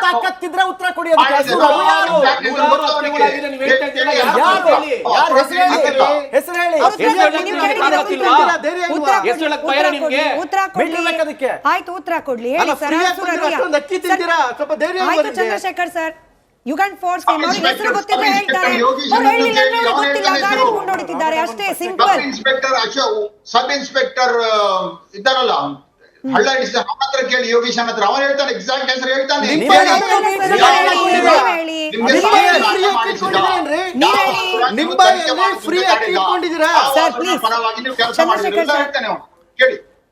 ತಾಕತ್ತಿದ್ರೆ ಉತ್ತರ ಕೊಡಿ. ಆಯ್ತು, ಉತ್ತರ ಕೊಡ್ಲಿ. Chandrashekhar sir, you can force him. ಅವ್ರಿಗೆ ಹೆಸರು ಗೊತ್ತಿದ್ರೆ ಹೇಳ್ತಾರೆ, ಅವ್ರು ಹೇಳಿಲ್ಲ ಅಂದ್ರೆ ಗೊತ್ತಿಲ್ಲ, ಗಾಡಿ ಹಿಡ್ಕೊಂಡು ಹೊಡಿತಿದ್ದಾರೆ ಅಷ್ಟೇ, ಸಿಂಪಲ್. ಸಬ್ ಇನ್ಸ್ಪೆಕ್ಟರ್ ಇದ್ದಾರಲ್ಲ ಹಳ್ಳ ಹಿಡಿಸಿದ, ಅವನ ಹತ್ರ ಕೇಳಿ, ಯೋಗೀಶನ್ ಹತ್ರ. ಅವನು ಹೇಳ್ತಾನೆ, ಎಕ್ಸಾಕ್ಟ್ ಹೆಸರು ಹೇಳ್ತಾನೆ.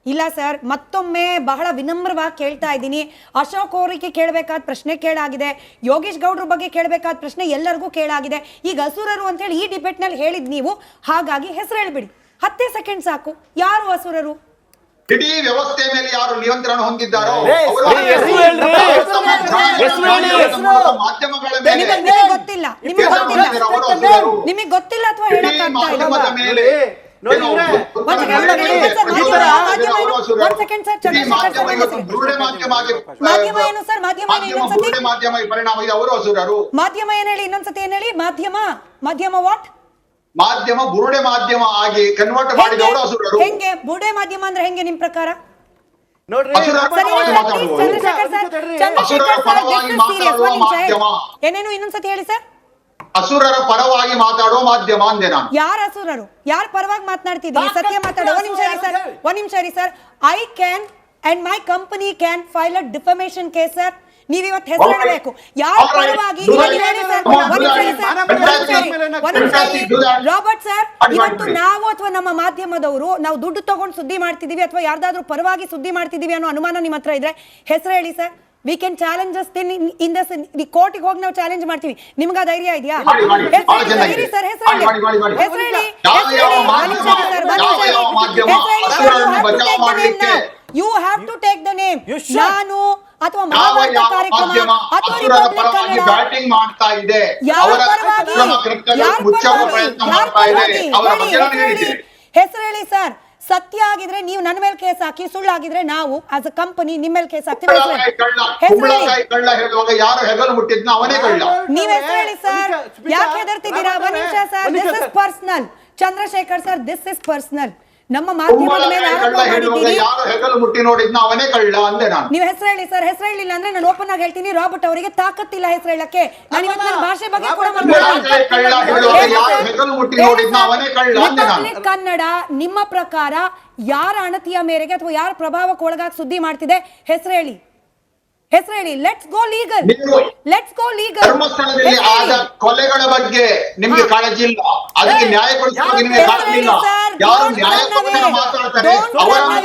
ಇಲ್ಲ ಸರ್, ಮತ್ತೊಮ್ಮೆ ಬಹಳ ವಿನಮ್ರವಾಗಿ ಕೇಳ್ತಾ ಇದ್ದೀನಿ. ಅಶೋಕ್ ಅವರಿಗೆ ಕೇಳಬೇಕಾದ ಪ್ರಶ್ನೆ ಕೇಳಾಗಿದೆ, ಯೋಗೇಶ್ ಗೌಡ್ರ ಬಗ್ಗೆ ಕೇಳಬೇಕಾದ ಪ್ರಶ್ನೆ ಎಲ್ಲರಿಗೂ ಕೇಳಾಗಿದೆ. ಈಗ ಅಸುರರು ಅಂತ ಹೇಳಿ ಈ ಡಿಬೇಟ್ ನಲ್ಲಿ ಹೇಳಿದ್ ನೀವು, ಹಾಗಾಗಿ ಹೆಸರು ಹೇಳ್ಬಿಡಿ. 10 ಸೆಕೆಂಡ್ ಸಾಕು. ಯಾರು ಅಸುರರು? ಇಡೀ ವ್ಯವಸ್ಥೆ ಮೇಲೆ ಯಾರು ನಿಯಂತ್ರಣ ಹೊಂದಿದ್ದಾರೋ ಮಾಧ್ಯಮಗಳ ಮೇಲೆ. ಗೊತ್ತಿಲ್ಲ, ನಿಮಗೆ ಗೊತ್ತಿಲ್ಲ ಅಥವಾ ಹೇಳಕ್ಕಾಗ್ತಾ ಇಲ್ಲ? ಮಾಧ್ಯಮ ಏನ್ ಹೇಳಿ ಇನ್ನೊಂದ್ಸತಿ, ಏನ್ ಹೇಳಿ? ಮಾಧ್ಯಮ ವಾಟ್? ಮಾಧ್ಯಮ ಬುರುಡೆ ಮಾಧ್ಯಮ ಆಗಿ ಕನ್ವರ್ಟ್ ಮಾಡಿದವರು ಅಸುರರು. ಹೆಂಗೆ ಬುರುಡೆ ಮಾಧ್ಯಮ ಅಂದ್ರೆ ಹೆಂಗೆ ನಿಮ್ ಪ್ರಕಾರ? ಏನೇನು ಇನ್ನೊಂದ್ಸತಿ ಹೇಳಿ ಸರ್. ಅಸುರರ ಪರವಾಗಿ ಮಾತಾಡುವ ಮಾಧ್ಯಮ ಅಂದೆ ನಾನು. ಯಾರ ಅಸುರರು? ಯಾರ ಪರವಾಗಿ ಮಾತನಾಡ್ತಿದ್ದೀವಿ? ಸತ್ಯ ಮಾತಾಡೋ. ಒಂದ್ ನಿಮಿಷ ಇರಿ sir. I can and my company can file a defamation case sir. ನೀವ್ ಇವತ್ತು ಹೆಸರು ಹೇಳಬೇಕು. ಯಾರ ಪರವಾಗಿ? ರಾಬರ್ಟ್ ಸರ್, ಇವತ್ತು ನಾವು ಅಥವಾ ನಮ್ಮ ಮಾಧ್ಯಮದವರು ನಾವು ದುಡ್ಡು ತಗೊಂಡು ಸುದ್ದಿ ಮಾಡ್ತಿದೀವಿ ಅಥವಾ ಯಾರ್ದಾದ್ರೂ ಪರವಾಗಿ ಸುದ್ದಿ ಮಾಡ್ತಿದೀವಿ ಅನ್ನೋ ಅನುಮಾನ ನಿಮ್ಮ ಹತ್ರ ಇದ್ರೆ ಹೆಸರು ಹೇಳಿ sir. We can challenge in the ಕೋರ್ಟಿಗೆ ಹೋಗಿ ನಾವು ಚಾಲೆಂಜ್ ಮಾಡ್ತೀವಿ. ನಿಮ್ಗೆ ಧೈರ್ಯ ಇದೆಯಾ? You have to take the name. ನಾನು ಅಥವಾ ಮಹಾಭಾರತ ಕಾರ್ಯಕ್ರಮ ಅಥವಾ ಬ್ಯಾಟಿಂಗ್ ಮಾಡ್ತಾ ಇದೆ, ಹೆಸರು ಹೇಳಿ ಸರ್. ಸತ್ಯ ಆಗಿದ್ರೆ ನೀವು ನನ್ನ ಮೇಲೆ ಕೇಸ್ ಹಾಕಿ, ಸುಳ್ಳಾಗಿದ್ರೆ ನಾವು ಆಸ್ ಅ ಕಂಪನಿ ನಿಮ್ಮ ಮೇಲೆ ಕೇಸ್ ಹಾಕ್ತೀವಿ. ನೀವ್ ಹೆಸರು ಹೇಳಿ ಸರ್. ಯಾಕೆ ಹೆದರ್ತಿದ್ದೀರಾ? ಒಂದ್ ನಿಮಿಷ sir. This is personal. Chandrashekhar sir, this is personal. ನಮ್ಮ ಮಾಧ್ಯಮದ ಮೇಲೆ ನೀವು ಹೆಸರು ಹೇಳಿ ಸರ್. ಹೆಸರು ಹೇಳಿಲ್ಲ ಅಂದ್ರೆ ನಾನು ಓಪನ್ ಆಗಿ ಹೇಳ್ತೀನಿ, ರಾಬರ್ಟ್ ಅವರಿಗೆ ತಾಕತ್ತಿಲ್ಲ ಹೆಸರು ಹೇಳಕ್ಕೆ. ನಾನು ಇವತ್ತು ನನ್ನ ಭಾಷೆ ಬಗ್ಗೆ ಕೂಡ ಕನ್ನಡ. ನಿಮ್ಮ ಪ್ರಕಾರ ಯಾರ ಅಣತಿಯ ಮೇರೆಗೆ ಅಥವಾ ಯಾರ ಪ್ರಭಾವಕ್ಕೆ ಒಳಗಾಗಿ ಸುದ್ದಿ ಮಾಡ್ತಿದೆ? ಹೆಸರು ಹೇಳಿ, ಹೆಸರು ಹೇಳಿ. Let's go legal. ಧರ್ಮಸ್ಥಳದಲ್ಲಿ ಆದ ಕೊಲೆಗಳ ಬಗ್ಗೆ ನಿಮ್ಗೆ ಕಾಳಜಿ ಇಲ್ಲ, ಅದಕ್ಕೆ ನ್ಯಾಯ ಕೊಡಿಸೋಕೆ ನಿಮಗೆ ಕಾಳಜಿ ಇಲ್ಲ. ಯಾರು ನ್ಯಾಯ ಕೊಡಿಸಲು ಮಾತಾಡ್ತಾರೆ ಅವರನ್ನು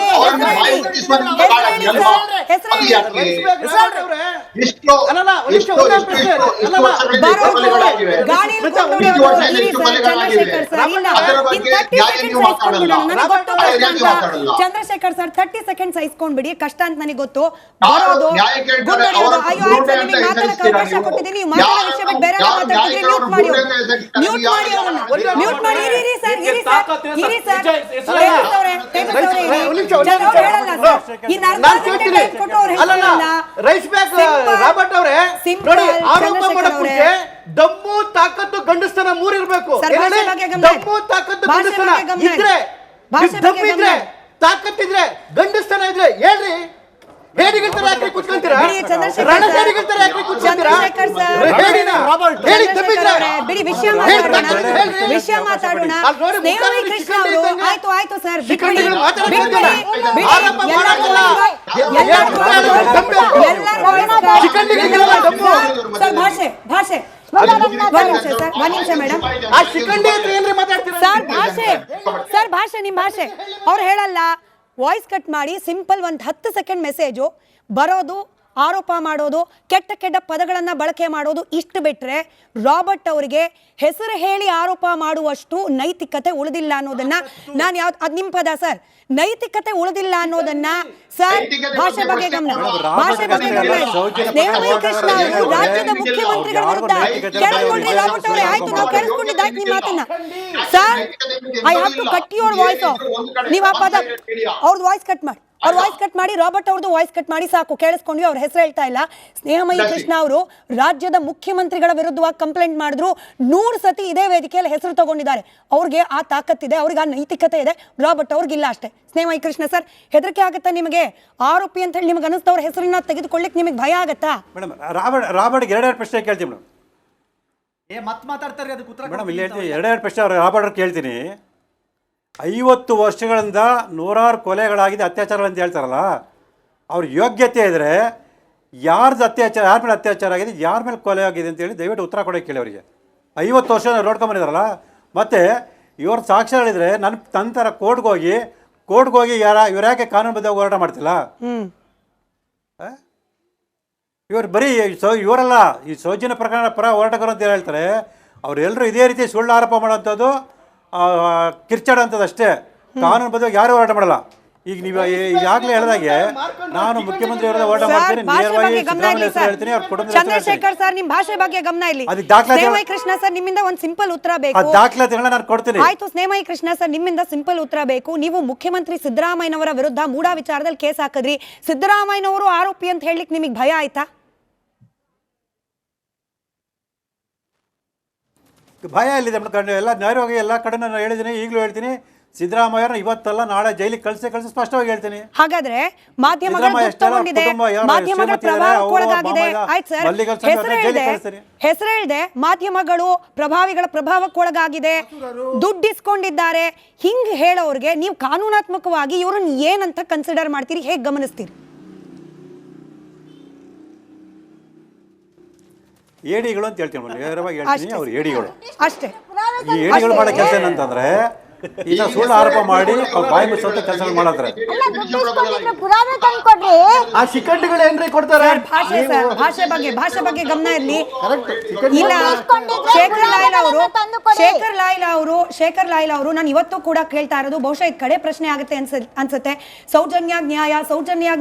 ಬಾಯಿಗೊತ್ತಿಸುವಂತ ಕಾಳಜಿ ಅಲ್ವಾ? ಇಷ್ಟು ಕೊಲೆಗಳಾಗಿವೆ, ಅದರ ಬಗ್ಗೆ ನ್ಯಾಯ ನೀವು ಮಾತಾಡಲ್ಲ. ಚಂದ್ರಶೇಖರ್ ಸರ್ 30 ಸೆಕೆಂಡ್ಸ್ ಐಸ್ಕೊಂಡ್ಬಿಡಿ. ಕಷ್ಟ ಅಂತ ನನಗೆ ಗೊತ್ತು. ಬರೋದು ಅವಕಾಶ ಕೊಟ್ಟಿದ್ದೀನಿ. ರೈಸ್ ಬ್ಯಾಗ್ ರಾಬರ್ಟ್ ಅವರೇ ನೋಡಿ, ಆರೋಪ ಮಾಡಕ್ಕೆ ದಮ್ಮು ತಾಕತ್ತು ಗಂಡಸ್ತನ 3 ಇರಬೇಕು. ದಮ್ಮು ತಾಕತ್ತು ಗಂಡಸ್ತನ ಇದ್ರೆ, ದಮ್ಮಿದ್ರೆ, ತಾಕತ್ತಿದ್ರೆ, ಗಂಡಸ್ತನ ಇದ್ರೆ ಹೇಳ್ರಿ. ಹೇಡಿಗಿರ್ತಾರೆ ಕುತ್ಕೊಂಡು ಕೂತ್ಕೊಂತೀರಾ? ಬಿಡಿ ಚಂದ್ರಶೇಖರ್ ರಣಗಾಡಿಗಳ ತರ ಯಾಕೆ ಕೂತ್ಕೊಂತೀರಾ? ಚಂದ್ರಶೇಖರ್ ಸರ್, ಹೇಳಿನ? ಹೇಳಿ ತಪ್ಪಿದ್ರೆ? ಬಿಡಿ ವಿಷಯ ಮಾತಾಡೋಣ. ಸ್ನೇಹಮಯಿ ಕೃಷ್ಣ ಅವರು ಆಯ್ತು ಸರ್, ಶಿಖಂಡಿಗಳು ಮಾತಾಡೋದು ಆರೋಪ ಮಾಡಲ್ಲ. ಸರ್ ಭಾಷೆ ಒಂದ್ ನಿಮಿಷ ಮೇಡಮ್. ಆ ಶಿಖಂಡಿ ಹತ್ರ ಏನ್ರಿ ಮಾತಾಡ್ತೀರಾ? ಸರ್ ಭಾಷೆ ನಿಮ್ ಭಾಷೆ ಅವ್ರು ಹೇಳಲ್ಲ. ವಾಯ್ಸ್ ಕಟ್ ಮಾಡಿ ಸಿಂಪಲ್ ಒಂದು 10 ಸೆಕೆಂಡ್ ಮೆಸೇಜು ಬರೋದು, ಆರೋಪ ಮಾಡೋದು, ಕೆಟ್ಟ ಪದಗಳನ್ನ ಬಳಕೆ ಮಾಡೋದು, ಇಷ್ಟು ಬಿಟ್ರೆ ರಾಬರ್ಟ್ ಅವರಿಗೆ ಹೆಸರು ಹೇಳಿ ಆರೋಪ ಮಾಡುವಷ್ಟು ನೈತಿಕತೆ ಉಳಿದಿಲ್ಲ ಅನ್ನೋದನ್ನ ನಾನು ಅದು ನಿಮ್ಮ ಪದ ಸರ್, ನೈತಿಕತೆ ಉಳಿದಿಲ್ಲ ಅನ್ನೋದನ್ನ ಸರ್. ಭಾಷೆ ಬಗ್ಗೆ ಗಮನ. ಸ್ನೇಹಮಯಿ ಕೃಷ್ಣ ಅವರು ರಾಜ್ಯದ ಮುಖ್ಯಮಂತ್ರಿಗಳ ವಿರುದ್ಧ ಕೇಳಿಕೊಂಡ್ರಿ ರಾಬರ್ಟ್ ಅವರೇ. ಆಯ್ತು, ನಾವು ಕೇಳಿಸ್ಕೊಂಡಿದ್ದಾಯ್ತು ನಿಮ್ಮ ಮಾತನ್ನ sir. I have to cut your voice off. ನೀವು ಆ ಪದ ಅವ್ರದ್ದು ವಾಯ್ಸ್ ಕಟ್ ಮಾಡಿ, ಅವ್ರ ವಾಯ್ಸ್ ಕಟ್ ಮಾಡಿ, ರಾಬರ್ಟ್ ಅವ್ರದ್ದು ವಾಯ್ಸ್ ಕಟ್ ಮಾಡಿ, ಸಾಕು, ಕೇಳಿಸ್ಕೊಂಡ್ವಿ. ಅವ್ರ ಹೆಸರು ಹೇಳ್ತಾ ಇಲ್ಲ. ಸ್ನೇಹಮಯಿ ಕೃಷ್ಣ ಅವರು ರಾಜ್ಯದ ಮುಖ್ಯಮಂತ್ರಿಗಳ ವಿರುದ್ಧವಾಗಿ ಕಂಪ್ಲೇಂಟ್ ಮಾಡಿದ್ರು. 100 ಸತಿ ಇದೇ ವೇದಿಕೆಯಲ್ಲಿ ಹೆಸರು ತಗೊಂಡಿದ್ದಾರೆ. ಅವ್ರಿಗೆ ಆ ತಾಕತ್ತಿದೆ, ಅವ್ರಿಗೆ ಆ ನೈತಿಕತೆ ಇದೆ. ರಾಬರ್ಟ್ ಅವ್ರಿಗಿಲ್ಲ ಅಷ್ಟೇ. ಸ್ನೇಹಮಯಿ ಕೃಷ್ಣ ಸರ್, ಹೆದರಿಕೆ ಆಗುತ್ತಾ ನಿಮಗೆ? ಆರೋಪಿ ಅಂತ ಹೇಳಿ ನಿಮ್ಗೆ ಅನಿಸ್ತವ್ರ ಹೆಸರನ್ನ ತೆಗೆದುಕೊಳ್ಳಿಕ್ಕೆ ನಿಮಗೆ ಭಯ ಆಗತ್ತಾ? ಮೇಡಮ್, ರಾಬರ್ಟ್ಗೆ 2 ಪ್ರಶ್ನೆ ಕೇಳ್ತೀನಿ ಮೇಡಮ್. ಮಾತಾಡ್ತಾರೆ ಅದಕ್ಕೆ ಉತ್ತರ ಮೇಡಮ್ ಇಲ್ಲಿ ಹೇಳ್ತೀನಿ, 2 ಪ್ರಶ್ನೆ ಅವ್ರು ರಾಬರ್ಟ್ ಕೇಳ್ತೀನಿ. 50 ವರ್ಷಗಳಿಂದ 100 ಕೊಲೆಗಳಾಗಿದೆ, ಅತ್ಯಾಚಾರಗಳು ಅಂತ ಹೇಳ್ತಾರಲ್ಲ, ಅವ್ರ ಯೋಗ್ಯತೆ ಇದ್ದರೆ ಯಾರ್ದು ಅತ್ಯಾಚಾರ, ಯಾರ ಮೇಲೆ ಅತ್ಯಾಚಾರ ಆಗಿದೆ, ಯಾರ ಮೇಲೆ ಕೊಲೆ ಆಗಿದೆ ಅಂತೇಳಿ ದಯವಿಟ್ಟು ಉತ್ತರ ಕೊಡೋಕೆ ಕೇಳಿ ಅವರಿಗೆ. 50 ವರ್ಷ ನೋಡ್ಕೊಂಬಂದಿದ್ದಾರಲ್ಲ. ಮತ್ತು ಇವ್ರ ಸಾಕ್ಷ್ಯಗಳಿದ್ರೆ ನನ್ನ ಥರ ಕೋರ್ಟ್ಗೆ ಹೋಗಿ ಇವ್ರು ಯಾಕೆ ಕಾನೂನುಬದ್ಧವಾಗಿ ಹೋರಾಟ ಮಾಡ್ತಿಲ್ಲ? ಇವ್ರು ಬರೀ ಇವರಲ್ಲ, ಈ ಸೌಜನ್ಯ ಪ್ರಕರಣ ಪರ ಹೋರಾಟಗಾರರು ಅಂತ ಹೇಳ್ತಾರೆ. ಅವರೆಲ್ಲರೂ ಇದೇ ರೀತಿ ಸುಳ್ಳು ಆರೋಪ ಮಾಡೋವಂಥದ್ದು, ಕಿರ್ಚಾಡೋಂಥದ್ದು ಅಷ್ಟೇ. ಕಾನೂನುಬದ್ಧವಾಗಿ ಯಾರು ಹೋರಾಟ ಮಾಡಲ್ಲ. ಈಗ ನೀವು ಈಗಾಗಲೇ ಹೇಳಿದಾಗೆ ನಾನು ಮುಖ್ಯಮಂತ್ರಿ ಅವರ ಹೋರಾಟ ಮಾಡ್ತೀನಿ, ನೇರವಾಗಿ ಸಿದ್ದರಾಮಯ್ಯ ಹೆಸರು ಹೇಳ್ತೀನಿ, ಅವ್ರ ಕುಟುಂಬದ ಹೆಸರು ಹೇಳ್ತೀನಿ. ಚಂದ್ರಶೇಖರ್ ಸರ್, ನಿಮ್ಮ ಭಾಷೆ ಬಗ್ಗೆ ಗಮನ ಇಲ್ಲಿ. ಸ್ನೇಹಮಯಿ ಕೃಷ್ಣ ಸರ್, ನಿಮ್ಮಿಂದ ಒಂದು ಸಿಂಪಲ್ ಉತ್ತರ ಬೇಕು. ದಾಖಲಾತಿಗಳನ್ನ ನಾನು ಕೊಡ್ತೀನಿ. ಆಯ್ತು ಸ್ನೇಹಮಯಿ ಕೃಷ್ಣ ಸರ್, ನಿಮ್ಮಿಂದ ಸಿಂಪಲ್ ಉತ್ತರ ಬೇಕು. ನೀವು ಮುಖ್ಯಮಂತ್ರಿ ಸಿದ್ದರಾಮಯ್ಯನವರ ವಿರುದ್ಧ ಮೂಡ ವಿಚಾರದಲ್ಲಿ ಕೇಸ್ ಹಾಕಿದ್ರಿ. ಸಿದ್ದರಾಮಯ್ಯನವರು ಆರೋಪಿ ಅಂತ ಹೇಳಲಿಕ್ಕೆ ನಿಮಗೆ ಭಯ ಆಯ್ತಾ? ಭಯ ಇಲ್ಲಿದೆ ಮೇಡಮ್. ಎಲ್ಲ ನೇರವಾಗಿ ಎಲ್ಲ ಕಡೆ ನಾನು ಹೇಳಿದ್ದೀನಿ, ಈಗಲೂ ಹೇಳ್ತೀನಿ. ಸಿದ್ದರಾಮಯ್ಯನ ಇವತ್ತಲ್ಲ ನಾಳೆ ಜೈಲಿಗೆ ಕಳಿಸಿ ಸ್ಪಷ್ಟವಾಗಿ ಹೇಳ್ತೀನಿ. ಹಾಗಾದ್ರೆ ಮಾಧ್ಯಮಗಳ ಪ್ರಭಾವಕ್ಕೊಳಗಾಗಿದೆ. ಆಯ್ತು ಸರ್, ಹೆಸರು ಹೇಳ್ದೆ ಮಾಧ್ಯಮಗಳು ಪ್ರಭಾವಿಗಳ ಪ್ರಭಾವಕ್ಕೊಳಗಾಗಿದೆ, ದುಡ್ಡಿಸ್ಕೊಂಡಿದ್ದಾರೆ, ಹಿಂಗ್ ಹೇಳೋರ್ಗೆ ನೀವು ಕಾನೂನಾತ್ಮಕವಾಗಿ ಇವ್ರನ್ನ ಏನಂತ ಕನ್ಸಿಡರ್ ಮಾಡ್ತೀರಿ, ಹೇಗೆ ಗಮನಿಸ್ತೀರಿ? ಏಡಿಗಳು ಅಂತ ಹೇಳ್ತೀನಿ, ನೇರವಾಗಿ ಹೇಳ್ತೀನಿ, ಅವ್ರು ಏಡಿಗಳು ಅಷ್ಟೇ. ಈ ಏಡಿಗಳು ಮಾಡೋ ಕೆಲಸ ಏನಂತಂದ್ರೆ ಈಗ ಸುಳ್ಳು ಆರೋಪ ಮಾಡಿ ಅವ್ರು ಬಾಯಿ ಮುಚ್ಚುವಂತ ಕೆಲಸಗಳು ಮಾಡತ್ತಾರೆ. ಆ ಶಿಖಂಡಿಗಳು ಏನ್ರಿ ಕೊಡ್ತಾರೆ? ಭಾಷೆ ಬಗ್ಗೆ ಗಮನ ಇರಲಿ. ಇಲ್ಲ, ಶೇಖರ್ ಲಾಯ್ಲ್ ಅವರು ನಾನು ಇವತ್ತು ಕೂಡ ಕೇಳ್ತಾ ಇರೋದು, ಬಹುಶಃ ಇದು ಕಡೆ ಪ್ರಶ್ನೆ ಆಗುತ್ತೆ ಅನ್ಸುತ್ತೆ. ಸೌಜನ್ಯ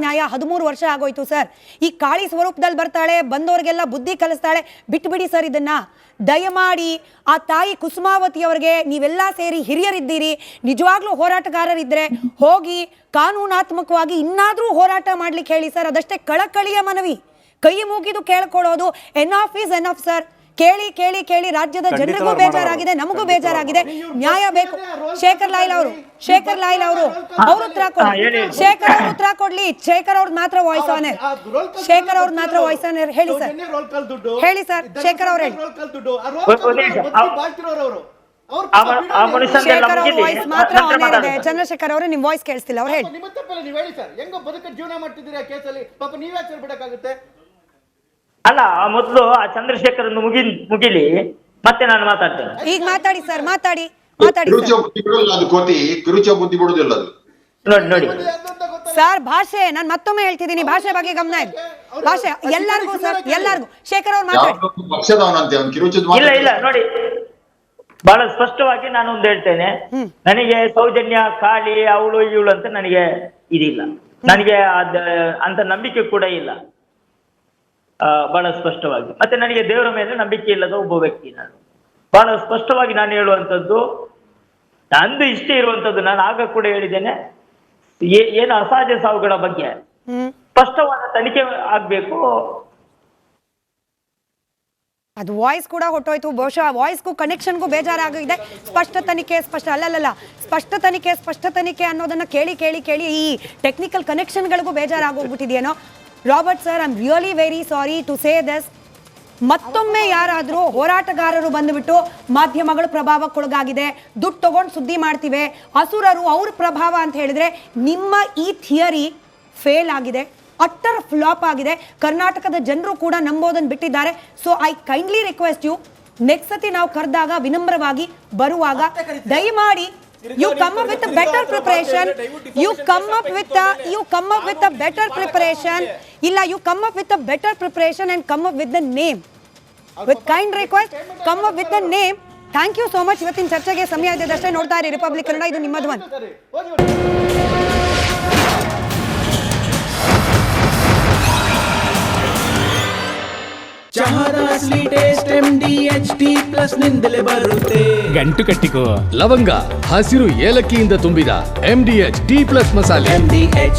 ನ್ಯಾಯ 13 ವರ್ಷ ಆಗೋಯ್ತು ಸರ್. ಈ ಕಾಳಿ ಸ್ವರೂಪದಲ್ಲಿ ಬರ್ತಾಳೆ, ಬಂದವರಿಗೆಲ್ಲ ಬುದ್ಧಿ ಕಲಿಸ್ತಾಳೆ. ಬಿಟ್ಬಿಡಿ ಸರ್ ಇದನ್ನ. ದಯಮಾಡಿ ಆ ತಾಯಿ ಕುಸುಮಾವತಿ ಅವರಿಗೆ ನೀವೆಲ್ಲ ಸೇರಿ ಹಿರಿಯರಿದ್ದೀರಿ, ನಿಜವಾಗ್ಲೂ ಹೋರಾಟಗಾರರಿದ್ರೆ ಹೋಗಿ ಕಾನೂನಾತ್ಮಕವಾಗಿ ಇನ್ನಾದ್ರೂ ಹೋರಾಟ ಮಾಡ್ಲಿಕ್ಕೆ ಹೇಳಿ ಸರ್. ಅದಷ್ಟೇ ಕಳಕಳಿಯ ಮನವಿ, ಕೈ ಮುಗಿದು ಕೇಳ್ಕೊಳ್ಳೋದು. Enough is enough sir. ಕೇಳಿ ಕೇಳಿ ಕೇಳಿ ರಾಜ್ಯದ ಜನರಿಗೂ ಬೇಜಾರಾಗಿದೆ, ನಮಗೂ ಬೇಜಾರಾಗಿದೆ, ನ್ಯಾಯ ಬೇಕು. ಶೇಖರ್ ಲಾಯ್ಲ್ ಅವರು ಅವ್ರ ಉತ್ತರ ಕೊಡ್ಲಿ. ಶೇಖರ್ ಅವ್ರ ಉತ್ತರ ಕೊಡ್ಲಿ. ಶೇಖರ್ ಅವ್ರದ್ದು ಮಾತ್ರ ವಾಯ್ಸ್ ಆನ್ ಏರ್. ಶೇಖರ್ ಅವ್ರದ್ದು ಮಾತ್ರ ವಾಯ್ಸ್ ಆನ್ ಏರ್. ಹೇಳಿ ಸರ್, ಹೇಳಿ ಸರ್. ಶೇಖರ್ ಅವ್ರ ಹೇಳಿ. ಶೇಖರ್ ಅವ್ರ ವಾಯ್ಸ್ ಮಾತ್ರ ಆನ್ ಏರ್ ಇದೆ. ಚಂದ್ರಶೇಖರ್ ಅವರು ನಿಮ್ ವಾಯ್ಸ್ ಕೇಳಿಸ್ತಿಲ್ಲ. ಅವ್ರು ಹೇಳಿ. ನಿಮ್ಮ ತಪ್ಪಲ್ಲ, ನೀವು ಹೇಳಿ ಸರ್. ಹೆಂಗೋ ಬದುಕ ಜೀವನ ಮಾಡ್ತಿದ್ದೀರಿ ಆ ಕೇಸಲ್ಲಿ, ಪಾಪ ನೀವೇ ಸೇರ್ಬಿಡಕ್ಕಾಗುತ್ತೆ? ಅಲ್ಲ, ಮೊದಲು ಆ ಚಂದ್ರಶೇಖರ್ ಮುಗಿಲಿ, ಮತ್ತೆ ನಾನು ಮಾತಾಡ್ತೇನೆ. ಈಗ ಮಾತಾಡಿ ಸರ್, ಮಾತಾಡಿ. ಕಿರುಚ ಬುದ್ಧಿ ಬಿಡುದಿಲ್ಲ ಅದು. ನೋಡಿ ಸರ್, ಭಾಷೆ ನಾನು ಮತ್ತೊಮ್ಮೆ ಹೇಳ್ತಿದ್ದೀನಿ, ಭಾಷೆ ಬಗ್ಗೆ ಗಮನ ಇದೆ. ಭಾಷೆ ಎಲ್ಲರಿಗೂ ಸರ್, ಎಲ್ಲರಿಗೂ. ಶೇಖರ್ ಅವ್ರು ಮಾತಾಡಿ. ಇಲ್ಲ ನೋಡಿ, ಬಹಳ ಸ್ಪಷ್ಟವಾಗಿ ನಾನು ಒಂದು ಹೇಳ್ತೇನೆ. ನನಗೆ ಸೌಜನ್ಯ, ಕಾಳಿ, ಅವಳು ಇವಳು ಅಂತ ನನಗೆ ಇದಿಲ್ಲ. ನನಗೆ ಅಂತ ನಂಬಿಕೆ ಕೂಡ ಇಲ್ಲ, ಬಹಳ ಸ್ಪಷ್ಟವಾಗಿ. ಮತ್ತೆ ನನಗೆ ದೇವರ ಮೇಲೆ ನಂಬಿಕೆ ಇಲ್ಲದ ಒಬ್ಬ ವ್ಯಕ್ತಿ ನಾನು. ಬಹಳ ಸ್ಪಷ್ಟವಾಗಿ ನಾನು ಹೇಳುವಂಥದ್ದು, ನಂದು ಇಷ್ಟ ಇರುವಂಥದ್ದು, ನಾನು ಆಗ ಕೂಡ ಹೇಳಿದ್ದೇನೆ, ಏನು ಅಸಹಜ ಸಾವುಗಳ ಬಗ್ಗೆ ಸ್ಪಷ್ಟವಾದ ತನಿಖೆ ಆಗ್ಬೇಕು. ಅದು ವಾಯ್ಸ್ ಕೂಡ ಹೊಟ್ಟೋಯ್ತು. ಬಹುಶಃ ವಾಯ್ಸ್ಗೂ ಕನೆಕ್ಷನ್ಗೂ ಬೇಜಾರಾಗಿದೆ. ಸ್ಪಷ್ಟ ತನಿಖೆ ಸ್ಪಷ್ಟ ತನಿಖೆ ಅನ್ನೋದನ್ನ ಕೇಳಿ ಕೇಳಿ ಕೇಳಿ ಈ ಟೆಕ್ನಿಕಲ್ ಕನೆಕ್ಷನ್ಗಳಿಗೂ ಬೇಜಾರಾಗೋಗ್ಬಿಟ್ಟಿದೆಯೇನೋ. Robert sir, I am really very sorry to say this. ಮತ್ತೊಮ್ಮೆ ಯಾರಾದರೂ ಹೋರಾಟಗಾರರು ಬಂದುಬಿಟ್ಟು ಮಾಧ್ಯಮಗಳು ಪ್ರಭಾವಕ್ಕೊಳಗಾಗಿದೆ, ದುಡ್ಡು ತಗೊಂಡು ಸುದ್ದಿ ಮಾಡ್ತಿವೆ, ಅಸುರರು ಅವ್ರ ಪ್ರಭಾವ ಅಂತ ಹೇಳಿದ್ರೆ, ನಿಮ್ಮ ಈ ಥಿಯರಿ ಫೇಲ್ ಆಗಿದೆ, ಅಟ್ಟರ್ ಫ್ಲಾಪ್ ಆಗಿದೆ. ಕರ್ನಾಟಕದ ಜನರು ಕೂಡ ನಂಬೋದನ್ನು ಬಿಟ್ಟಿದ್ದಾರೆ. So I kindly request you, next ಸತಿ ನಾವು ಕರೆದಾಗ ವಿನಮ್ರವಾಗಿ ಬರುವಾಗ ದಯಮಾಡಿ you come up with a better preparation, you come up with a better preparation, illa you come up with a better preparation and come up with the name. With kind request, come up with the name. Thank you so much. ಇವತ್ತಿನ ಚರ್ಚೆಗೆ ಸಮಯ ಇದೆ ಅಷ್ಟೇ. ನೋಡ್ತಾ ಇರಿ ರಿಪಬ್ಲಿಕ್ ಕನ್ನಡ, ಇದು ನಿಮ್ಮ ಧ್ವನಿ. ಚಹಾದ ಅಸಲಿ ಟೇಸ್ಟ್ MDHT+ ನಿಂದಲೇ ಬರುತ್ತೆ. ಗಂಟು ಕಟ್ಟಿಕೋ ಲವಂಗ, ಹಸಿರು ಏಲಕ್ಕಿಯಿಂದ ತುಂಬಿದ MDHT+ ಮಸಾಲೆ.